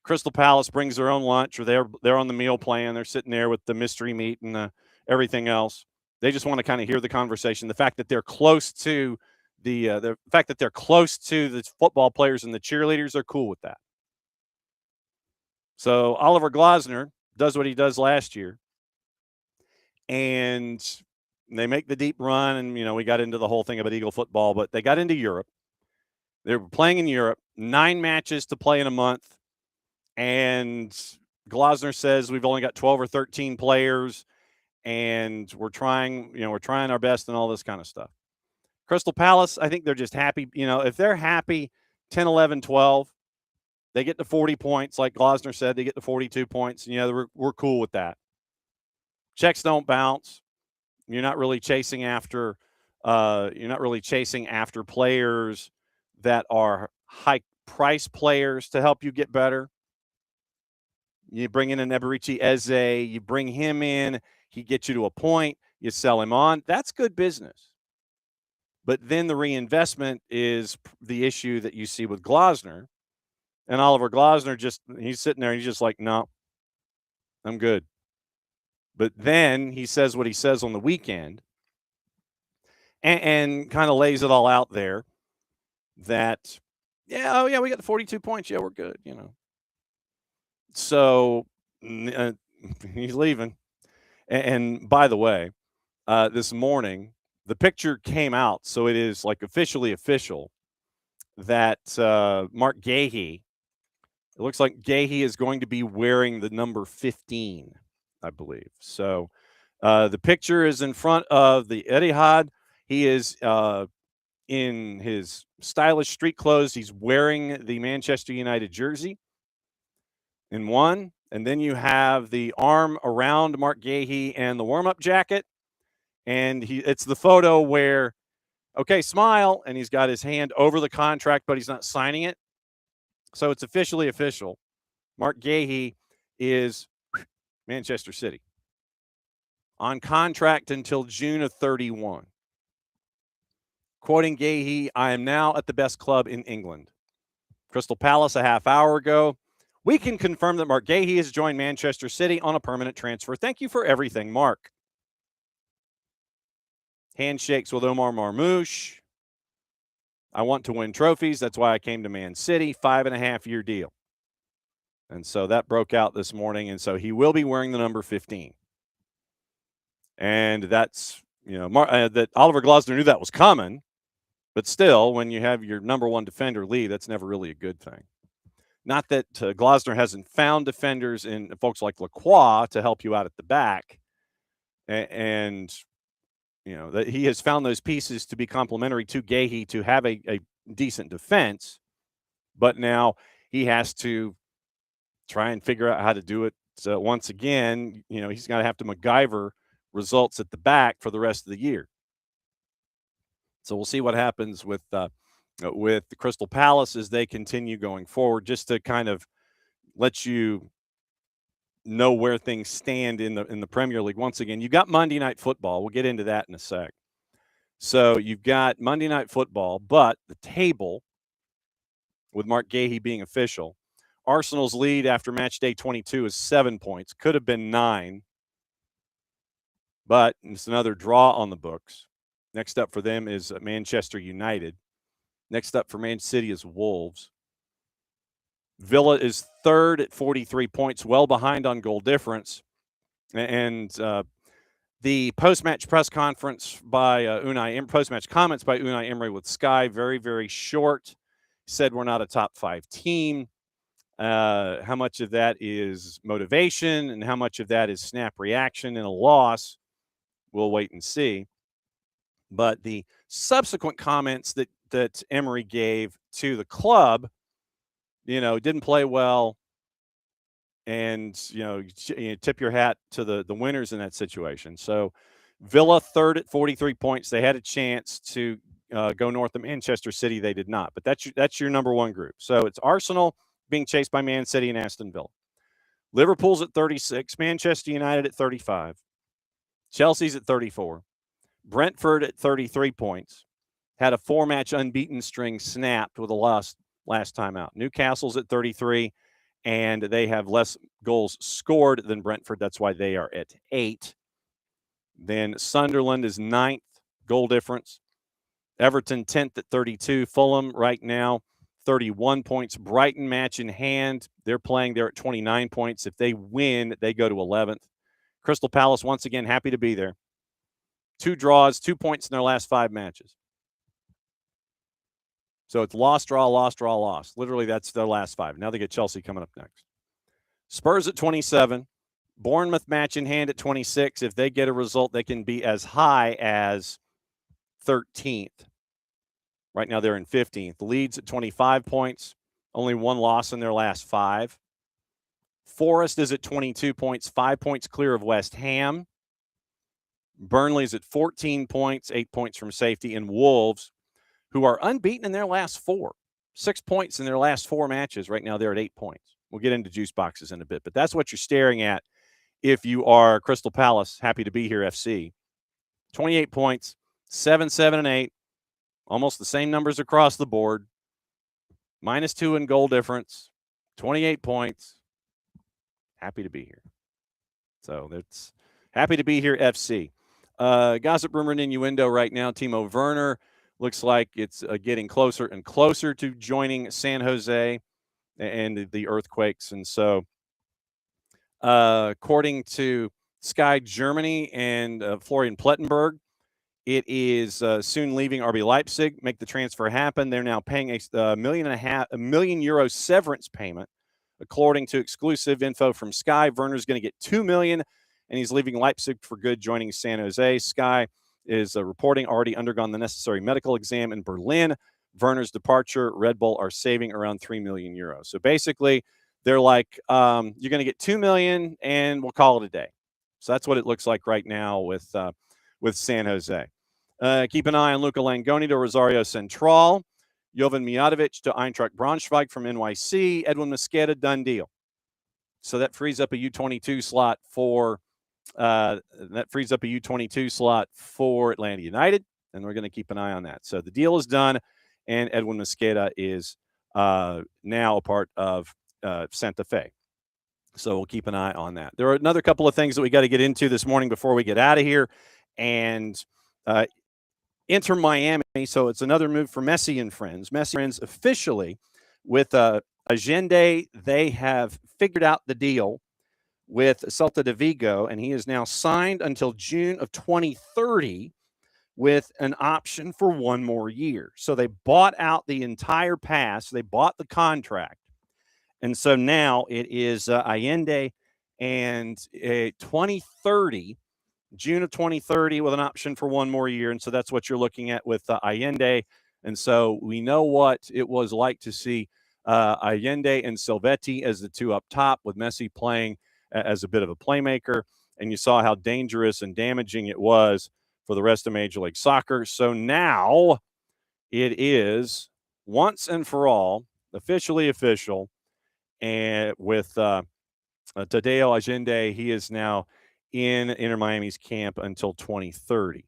Crystal Palace brings their own lunch, or they're on the meal plan. They're sitting there with the mystery meat and everything else. They just want to kind of hear the conversation. The fact that they're close to the football players and the cheerleaders, are cool with that. So Oliver Glasner does what he does last year, and they make the deep run. And, we got into the whole thing about Eagle football, but they got into Europe. They were playing in Europe, 9 matches to play in a month. And Glasner says we've only got 12 or 13 players, and we're trying our best and all this kind of stuff. Crystal Palace, I think they're just happy. If they're happy 10, 11, 12, they get to 40 points. Like Glasner said, they get to 42 points. And, we're cool with that. Checks don't bounce. You're not really chasing after players that are high price players to help you get better. You bring in an Eberici Eze, you bring him in, he gets you to a point, you sell him on. That's good business. But then the reinvestment is the issue that you see with Glasner. And Oliver Glasner, he's sitting there and he's just like, no, I'm good. But then he says what he says on the weekend and kind of lays it all out there that, we got the 42 points. Yeah, we're good, So he's leaving. And by the way, this morning, the picture came out, so it is like officially official that Mark Gahey, it looks like Gahey is going to be wearing the number 15, I believe. So the picture is in front of the Etihad. He is in his stylish street clothes. He's wearing the Manchester United jersey in one. And then you have the arm around Mark Gahey and the warm-up jacket. And it's the photo where Okay, smile. And he's got his hand over the contract, but he's not signing it. So it's officially official. Mark Gahey is Manchester City on contract until June of 31. Quoting Gahey, I am now at the best club in England. Crystal Palace a half hour ago. We can confirm that Mark Gahey has joined Manchester City on a permanent transfer. Thank you for everything, Mark. Handshakes with Omar Marmoush. I want to win trophies. That's why I came to Man City. 5.5-year deal. And so that broke out this morning. And so he will be wearing the number 15. And that's, that Oliver Glasner knew that was coming. But still, when you have your number one defender leave, that's never really a good thing. Not that Glasner hasn't found defenders in folks like Lacroix to help you out at the back. And that he has found those pieces to be complementary to Gahey to have a decent defense. But now he has to try and figure out how to do it. So once again, he's going to have to MacGyver results at the back for the rest of the year. So we'll see what happens with the Crystal Palace as they continue going forward, just to kind of let you know where things stand in the Premier League. Once again, you've got Monday Night Football. We'll get into that in a sec. So you've got Monday Night Football, but the table, with Mark Gahey being official, Arsenal's lead after match day 22 is 7 points. Could have been 9, but it's another draw on the books. Next up for them is Manchester United. Next up for Man City is Wolves. Villa is third at 43 points, well behind on goal difference. And the post-match press conference by post-match comments by Unai Emery with Sky, very, very short. Said we're not a top 5 team. How much of that is motivation and how much of that is snap reaction and a loss, we'll wait and see. But the subsequent comments that Emery gave to the club, didn't play well, and you tip your hat to the winners in that situation. So Villa third at 43 points. They had a chance to go north of Manchester City. They did not. But that's your number one group. So it's Arsenal being chased by Man City and Aston Villa. Liverpool's at 36. Manchester United at 35. Chelsea's at 34. Brentford at 33 points. Had a 4-match unbeaten string snapped with a loss last time out. Newcastle's at 33, and they have less goals scored than Brentford. That's why they are at 8. Then Sunderland is 9th, goal difference. Everton 10th at 32. Fulham right now 31 points. Brighton match in hand. They're playing there at 29 points. If they win, they go to 11th. Crystal Palace, once again, happy to be there. 2 draws, 2 points in their last 5 matches. So it's loss, draw, loss, draw, loss. Literally, that's their last 5. Now they get Chelsea coming up next. Spurs at 27. Bournemouth match in hand at 26. If they get a result, they can be as high as 13th. Right now, they're in 15th. Leeds at 25 points. Only 1 loss in their last 5. Forest is at 22 points, 5 points clear of West Ham. Burnley's at 14 points, 8 points from safety. And Wolves, who are unbeaten in their last 4. 6 points in their last 4 matches. Right now, they're at 8 points. We'll get into juice boxes in a bit. But that's what you're staring at if you are Crystal Palace, happy to be here FC. 28 points, 7, 7, and 8. Almost the same numbers across the board. -2 in goal difference. 28 points. Happy to be here. So that's happy to be here, FC. Gossip, rumor, and innuendo right now. Timo Werner looks like it's getting closer and closer to joining San Jose and the Earthquakes. And so, according to Sky Germany and Florian Plettenberg, it is soon leaving RB Leipzig. Make the transfer happen. They're now paying a €1.5 million severance payment. According to exclusive info from Sky, Werner's going to get $2 million, and he's leaving Leipzig for good, joining San Jose. Sky is reporting already undergone the necessary medical exam in Berlin. Werner's departure, Red Bull are saving around €3 million. So basically, they're like, you're going to get $2 million, and we'll call it a day. So that's what it looks like right now with San Jose. Keep an eye on Luca Langoni to Rosario Central. Jovan Mijatovic to Eintracht Braunschweig from NYC. Edwin Mosqueda, done deal. So that frees up a U22 slot for Atlanta United, and we're going to keep an eye on that. So the deal is done, and Edwin Mosqueda is now a part of Santa Fe. So we'll keep an eye on that. There are another couple of things that we got to get into this morning before we get out of here, and Inter Miami. So it's another move for Messi and friends. Messi and friends officially with Allende. They have figured out the deal with Celta de Vigo, and he is now signed until June of 2030 with an option for one more year. So they bought out the entire pass. They bought the contract. And so now it is Allende and 2030, June of 2030 with an option for one more year. And so that's what you're looking at with Allende. And so we know what it was like to see Allende and Silvetti as the two up top, with Messi playing as a bit of a playmaker. And you saw how dangerous and damaging it was for the rest of Major League Soccer. So now it is once and for all officially official. And with Tadeo Allende, he is now in Inter Miami's camp until 2030.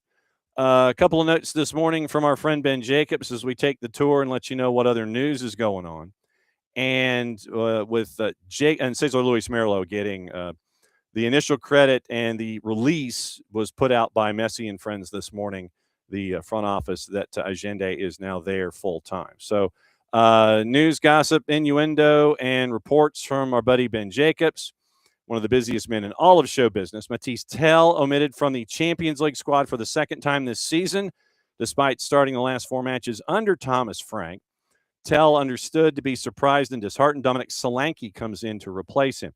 A couple of notes this morning from our friend Ben Jacobs as we take the tour and let you know what other news is going on. And with Jake and Cesar Luis Merlo getting the initial credit, and the release was put out by Messi and friends this morning, the front office, that Allende is now there full time. So news, gossip, innuendo, and reports from our buddy Ben Jacobs, one of the busiest men in all of show business. Matisse Tell omitted from the Champions League squad for the second time this season, despite starting the last 4 matches under Thomas Frank. Tell understood to be surprised and disheartened. Dominic Solanke comes in to replace him.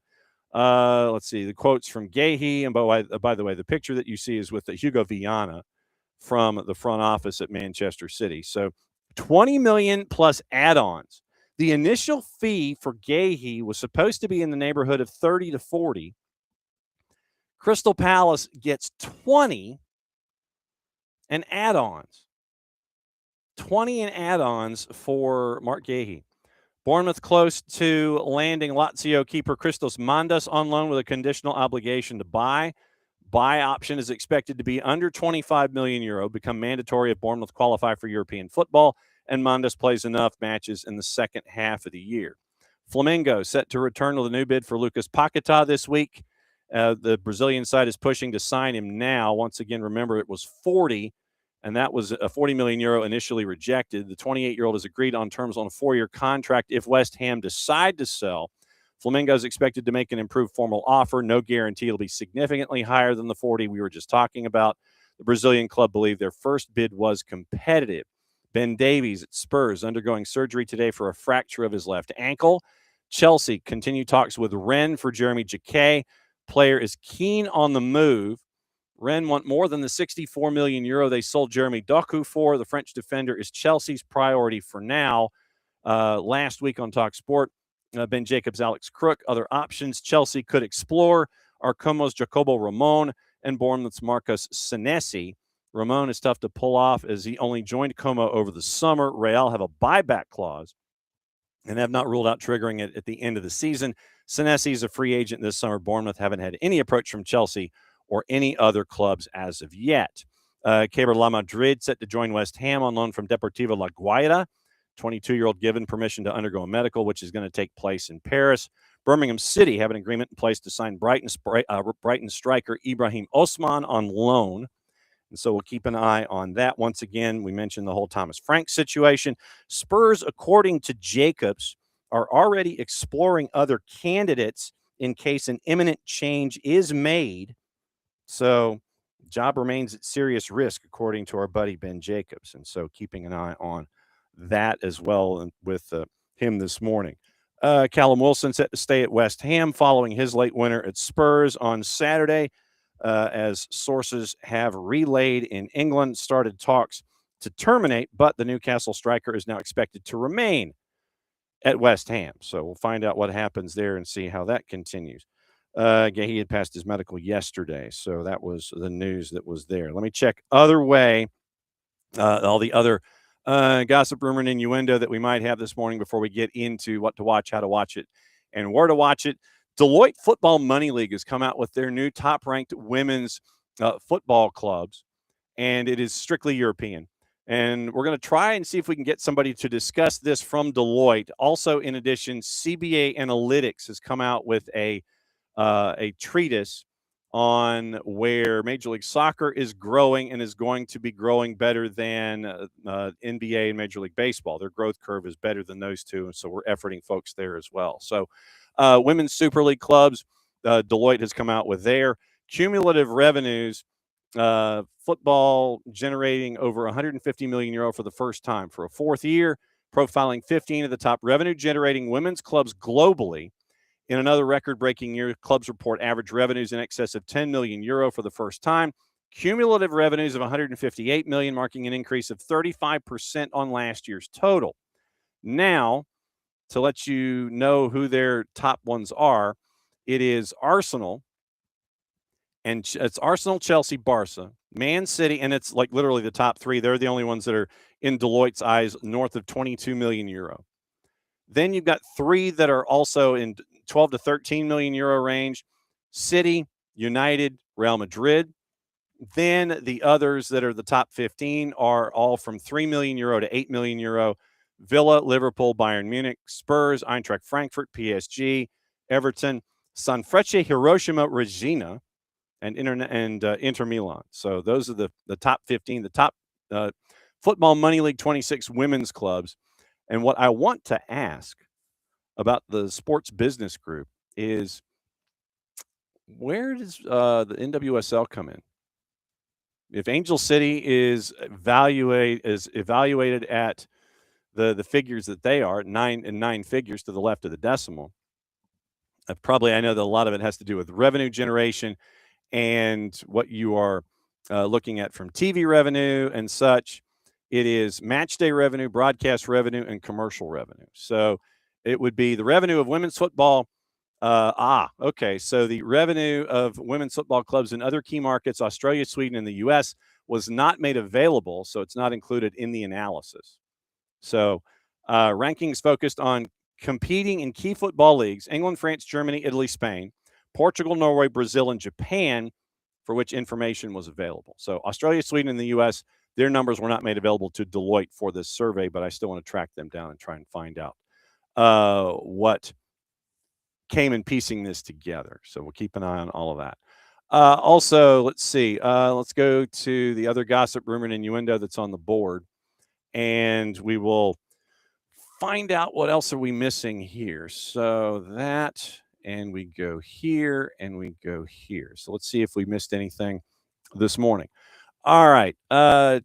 Let's see, the quotes from Gahey. And by the way, the picture that you see is with Hugo Viana from the front office at Manchester City. So $20 million plus add-ons. The initial fee for Gahey was supposed to be in the neighborhood of 30 to 40. Crystal Palace gets 20 and add-ons. 20 and add-ons for Mark Gahey. Bournemouth close to landing Lazio keeper Christos Mandas on loan with a conditional obligation to buy. Buy option is expected to be under €25 million, become mandatory if Bournemouth qualify for European football, and Mandas plays enough matches in the second half of the year. Flamengo set to return with a new bid for Lucas Paquetá this week. The Brazilian side is pushing to sign him now. Once again, remember, it was 40, and that was a €40 million initially rejected. The 28-year-old has agreed on terms on a 4-year contract if West Ham decide to sell. Flamengo is expected to make an improved formal offer. No guarantee it'll be significantly higher than the 40 we were just talking about. The Brazilian club believed their first bid was competitive. Ben Davies at Spurs undergoing surgery today for a fracture of his left ankle. Chelsea continue talks with Rennes for Jeremy Jacquet. Player is keen on the move. Rennes want more than the €64 million they sold Jeremy Doku for. The French defender is Chelsea's priority for now. Last week on TalkSport, Ben Jacobs, Alex Crook, other options Chelsea could explore are Como's Jacobo Ramon and Bournemouth's Marcus Senesi. Ramon is tough to pull off as he only joined Como over the summer. Real have a buyback clause and have not ruled out triggering it at the end of the season. Senesi is a free agent this summer. Bournemouth haven't had any approach from Chelsea or any other clubs as of yet. Keber La Madrid set to join West Ham on loan from Deportivo La Guaira. 22-year-old given permission to undergo a medical, which is going to take place in Paris. Birmingham City have an agreement in place to sign Brighton striker Ibrahim Osman on loan. And so we'll keep an eye on that. Once again, we mentioned the whole Thomas Frank situation. Spurs, according to Jacobs, are already exploring other candidates in case an imminent change is made. So job remains at serious risk, according to our buddy Ben Jacobs. And so keeping an eye on that as well with him this morning. Callum Wilson set to stay at West Ham following his late winner at Spurs on Saturday. As sources have relayed in England, started talks to terminate, but the Newcastle striker is now expected to remain at West Ham. So we'll find out what happens there and see how that continues. He had passed his medical yesterday, so that was the news that was there. Let me check other way all the other gossip, rumor, and innuendo that we might have this morning before we get into what to watch, how to watch it, and where to watch it. Deloitte Football Money League has come out with their new top-ranked women's football clubs, and it is strictly European. And we're going to try and see if we can get somebody to discuss this from Deloitte. Also, in addition, CBA Analytics has come out with a treatise on where Major League Soccer is growing and is going to be growing better than NBA and Major League Baseball. Their growth curve is better than those two, and so we're efforting folks there as well. So Women's Super League clubs, Deloitte has come out with their cumulative revenues, football generating over 150 million euro for the first time for a fourth year, profiling 15 of the top revenue-generating women's clubs globally. In another record-breaking year, clubs report average revenues in excess of 10 million euro for the first time. Cumulative revenues of 158 million, marking an increase of 35% on last year's total. Now, to let you know who their top ones are, it is Arsenal, and it's Arsenal, Chelsea, Barca, Man City, and it's like literally the top three. They're the only ones that are, in Deloitte's eyes, north of 22 million euro. Then you've got three that are also in 12 to 13 million euro range: City, United, Real Madrid. Then the others that are the top 15 are all from 3 million euro to 8 million euro: Villa, Liverpool, Bayern Munich, Spurs, Eintracht Frankfurt, PSG, Everton, Sanfrecce, Hiroshima, Regina, and Inter Milan. So those are the top 15, the top Football Money League 26 women's clubs. And what I want to ask about the Sports Business Group is, where does the NWSL come in? If Angel City is evaluated at the figures that they are, nine figures to the left of the decimal, I know that a lot of it has to do with revenue generation and what you are looking at from TV revenue and such. It is match day revenue, broadcast revenue, and commercial revenue. So it would be the revenue of women's football. Okay. So the revenue of women's football clubs in other key markets, Australia, Sweden, and the U.S., was not made available, so it's not included in the analysis. So rankings focused on competing in key football leagues: England, France, Germany, Italy, Spain, Portugal, Norway, Brazil, and Japan, for which information was available. So Australia, Sweden, and the U.S., their numbers were not made available to Deloitte for this survey, but I still want to track them down and try and find out what came in piecing this together. So we'll keep an eye on all of that. Also, let's see. Let's go to the other gossip, rumor, and innuendo that's on the board, and we will find out what else are we missing here. So that, and we go here, and we go here. So let's see if we missed anything this morning. All right.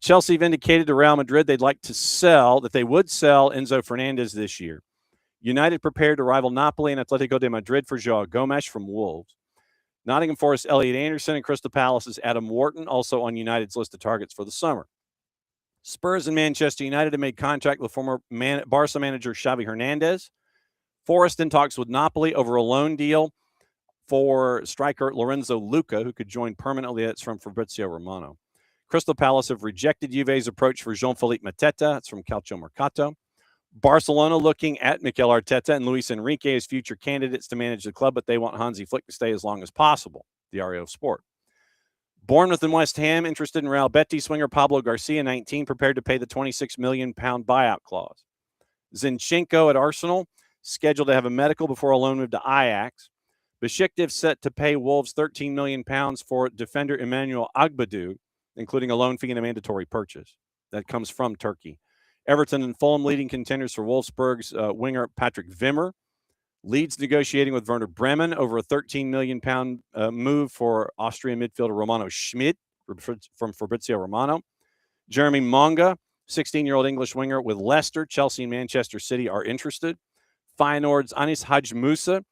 Chelsea vindicated to Real Madrid they would sell Enzo Fernandez this year. United prepared to rival Napoli and Atletico de Madrid for João Gomes from Wolves. Nottingham Forest Elliot Anderson and Crystal Palace's Adam Wharton also on United's list of targets for the summer. Spurs and Manchester United have made contact with former Barca manager Xavi Hernandez. Forest in talks with Napoli over a loan deal for striker Lorenzo Luca, who could join permanently. That's from Fabrizio Romano. Crystal Palace have rejected Juve's approach for Jean-Philippe Mateta. That's from Calcio Mercato. Barcelona looking at Mikel Arteta and Luis Enrique as future candidates to manage the club, but they want Hansi Flick to stay as long as possible, the REO Sport. Bournemouth and West Ham interested in Real Betis winger Pablo Garcia, 19, prepared to pay the £26 million buyout clause. Zinchenko at Arsenal, scheduled to have a medical before a loan move to Ajax. Besiktas set to pay Wolves £13 million for defender Emmanuel Agbadou, including a loan fee and a mandatory purchase. That comes from Turkey. Everton and Fulham leading contenders for Wolfsburg's winger Patrick Wimmer. Leeds negotiating with Werder Bremen over a £13 million move for Austrian midfielder Romano Schmid from Fabrizio Romano. Jeremy Monga, 16-year-old English winger with Leicester. Chelsea and Manchester City are interested. Feyenoord's Anis Hadj Musa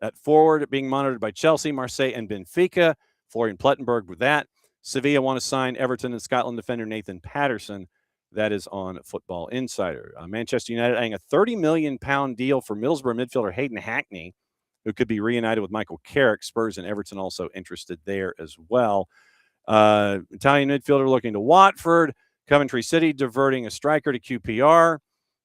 at forward being monitored by Chelsea, Marseille, and Benfica. Florian Plettenberg with that. Sevilla want to sign Everton and Scotland defender Nathan Patterson. That is on Football Insider. Manchester United adding a £30 million deal for Middlesbrough midfielder Hayden Hackney, who could be reunited with Michael Carrick. Spurs and Everton also interested there as well. Italian midfielder looking to Watford. Coventry City diverting a striker to QPR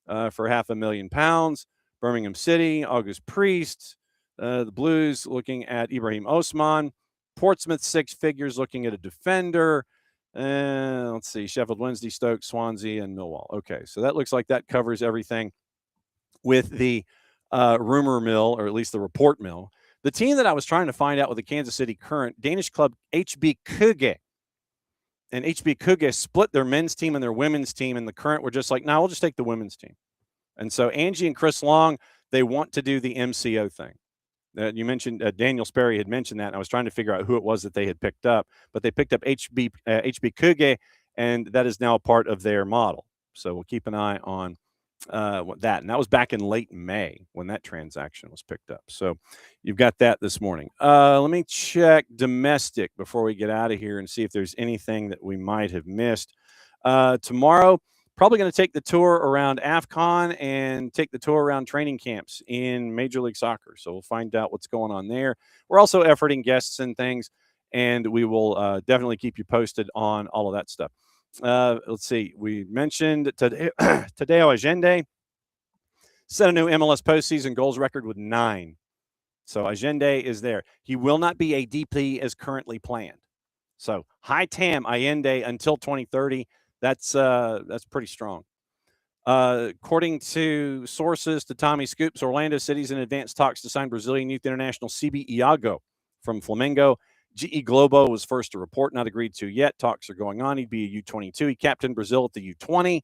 for £500,000. Birmingham City, August Priest. The Blues looking at Ibrahim Osman. Portsmouth, 6 figures, looking at a defender. Let's see, Sheffield Wednesday, Stoke, Swansea, and Millwall. Okay, so that looks like that covers everything with the rumor mill, or at least the report mill. The team that I was trying to find out with the Kansas City Current, Danish club HB Køge. And HB Køge split their men's team and their women's team, and the Current were just like, no, we'll just take the women's team. And so Angie and Chris Long, they want to do the MCO thing. You mentioned Daniel Sperry had mentioned that, and I was trying to figure out who it was that they had picked up. But they picked up HB Køge, and that is now a part of their model. So we'll keep an eye on that. And that was back in late May when that transaction was picked up. So you've got that this morning. Let me check domestic before we get out of here and see if there's anything that we might have missed. Tomorrow, probably going to take the tour around AFCON and take the tour around training camps in Major League Soccer. So we'll find out what's going on there. We're also efforting guests and things, and we will definitely keep you posted on all of that stuff. Let's see. We mentioned Tadeo Allende set a new MLS postseason goals record with 9. So Allende is there. He will not be a DP as currently planned. So high TAM Allende until 2030. That's pretty strong. According to sources to Tommy Scoops, Orlando City's in advanced talks to sign Brazilian youth international CB Iago from Flamengo. GE Globo was first to report, not agreed to yet. Talks are going on. He'd be a U22. He captained Brazil at the U20.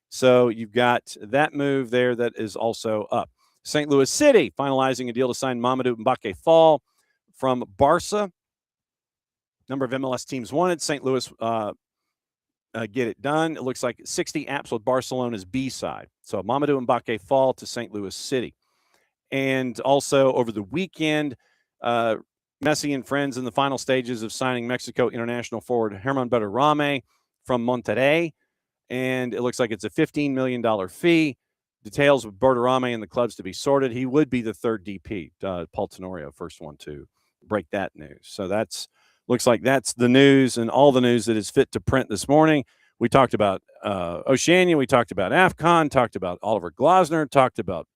So you've got that move there that is also up. St. Louis City finalizing a deal to sign Mamadou Mbake Fall from Barca. Number of MLS teams wanted. St. Louis get it done. It looks like 60 apps with Barcelona's B side. So Mamadou Mbake Fall to St. Louis City. And also over the weekend, Messi and friends in the final stages of signing Mexico international forward Herman Berterame from Monterrey. And it looks like it's a $15 million fee. Details with Berterame and the clubs to be sorted. He would be the third DP. Paul Tenorio, first one to break that news. So that's looks like that's the news and all the news that is fit to print this morning. We talked about Oceania. We talked about AFCON, talked about Oliver Glasner, talked about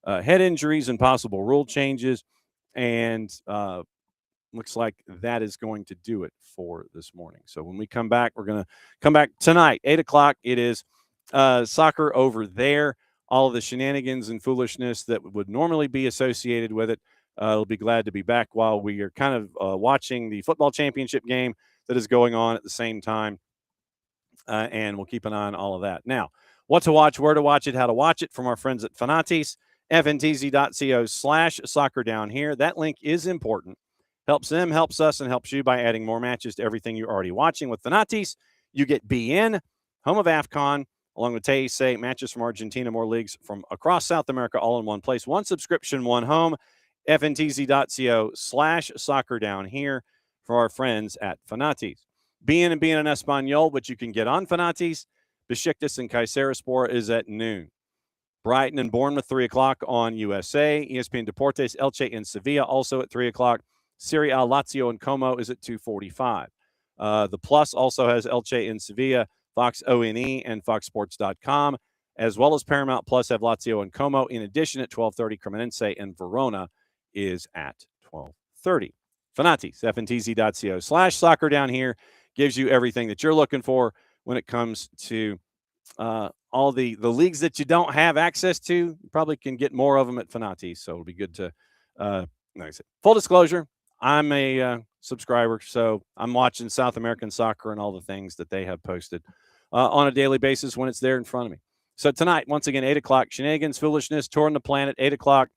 head injuries and possible rule changes. And looks like that is going to do it for this morning. So when we come back, we're going to come back tonight, 8 o'clock. It is soccer over there. All of the shenanigans and foolishness that would normally be associated with it. I'll be glad to be back while we are kind of watching the football championship game that is going on at the same time. And we'll keep an eye on all of that. Now, what to watch, where to watch it, how to watch it from our friends at Fanatis, fntz.co/soccer down here. That link is important. Helps them, helps us, and helps you by adding more matches to everything you're already watching. With Fanatis, you get BN, home of AFCON, along with Teise, matches from Argentina, more leagues from across South America, all in one place. One subscription, one home. fntz.co/soccer down here for our friends at Fanatis. BN and BN en Espanol, which you can get on Fanatis. Besiktas and Kayserispor is at noon. Brighton and Bournemouth, 3 o'clock on USA. ESPN Deportes, Elche and Sevilla, also at 3 o'clock. Serie A, Lazio and Como is at 2:45. The Plus also has Elche and Sevilla, Fox ONE, and FoxSports.com, as well as Paramount Plus have Lazio and Como. In addition, at 12:30, Cremonense and Verona is at 12:30. Fanatis, fntz.co/soccer down here gives you everything that you're looking for when it comes to all the leagues that you don't have access to. You probably can get more of them at Fanatis, so it'll be good to, like I said, full disclosure, I'm a subscriber, so I'm watching South American soccer and all the things that they have posted on a daily basis when it's there in front of me. So tonight, once again, 8 o'clock, shenanigans, foolishness, touring the planet, 8 o'clock,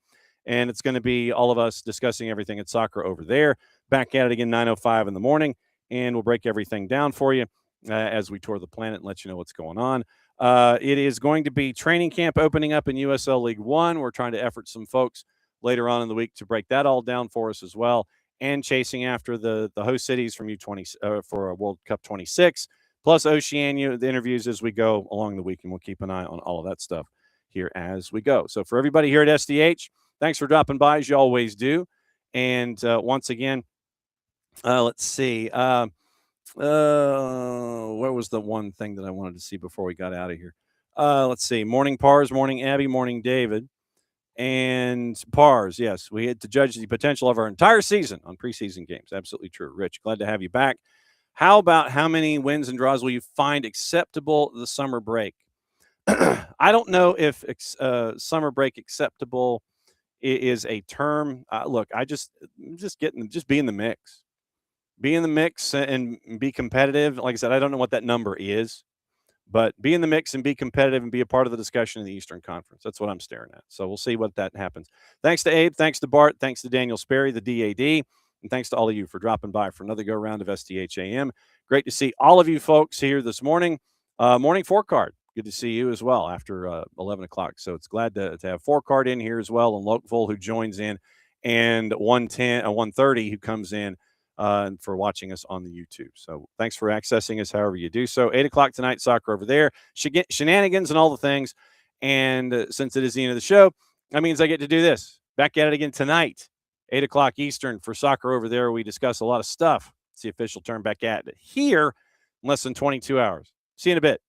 and it's going to be all of us discussing everything at soccer over there. Back at it again, 9:05 in the morning, and we'll break everything down for you as we tour the planet and let you know what's going on. It is going to be training camp opening up in USL League One. We're trying to effort some folks later on in the week to break that all down for us as well, and chasing after the host cities from U20 for World Cup 26, plus Oceania, the interviews as we go along the week, and we'll keep an eye on all of that stuff here as we go. So for everybody here at SDH, thanks for dropping by, as you always do. And once again, let's see. What was the one thing that I wanted to see before we got out of here? Let's see. Morning Pars, morning Abby, morning David. And Pars, yes, we had to judge the potential of our entire season on preseason games. Absolutely true. Rich, glad to have you back. How about how many wins and draws will you find acceptable the summer break? I don't know if summer break acceptable is a term. Look, just be in the mix. Be in the mix and be competitive. Like I said, I don't know what that number is. But be in the mix and be competitive and be a part of the discussion in the Eastern Conference. That's what I'm staring at. So we'll see what that happens. Thanks to Abe. Thanks to Bart. Thanks to Daniel Sperry, the DAD. And thanks to all of you for dropping by for another go-round of SDH AM. Great to see all of you folks here this morning. Morning four-card. Good to see you as well after 11 o'clock. So it's glad to have four-card in here as well. And Lokeville who joins in. And 130 who comes in. For watching us on the YouTube. So thanks for accessing us however you do so. 8 o'clock tonight, soccer over there. Shenanigans and all the things. And since it is the end of the show, that means I get to do this. Back at it again tonight, 8 o'clock Eastern for soccer over there. We discuss a lot of stuff. It's the official term back at it here in less than 22 hours. See you in a bit.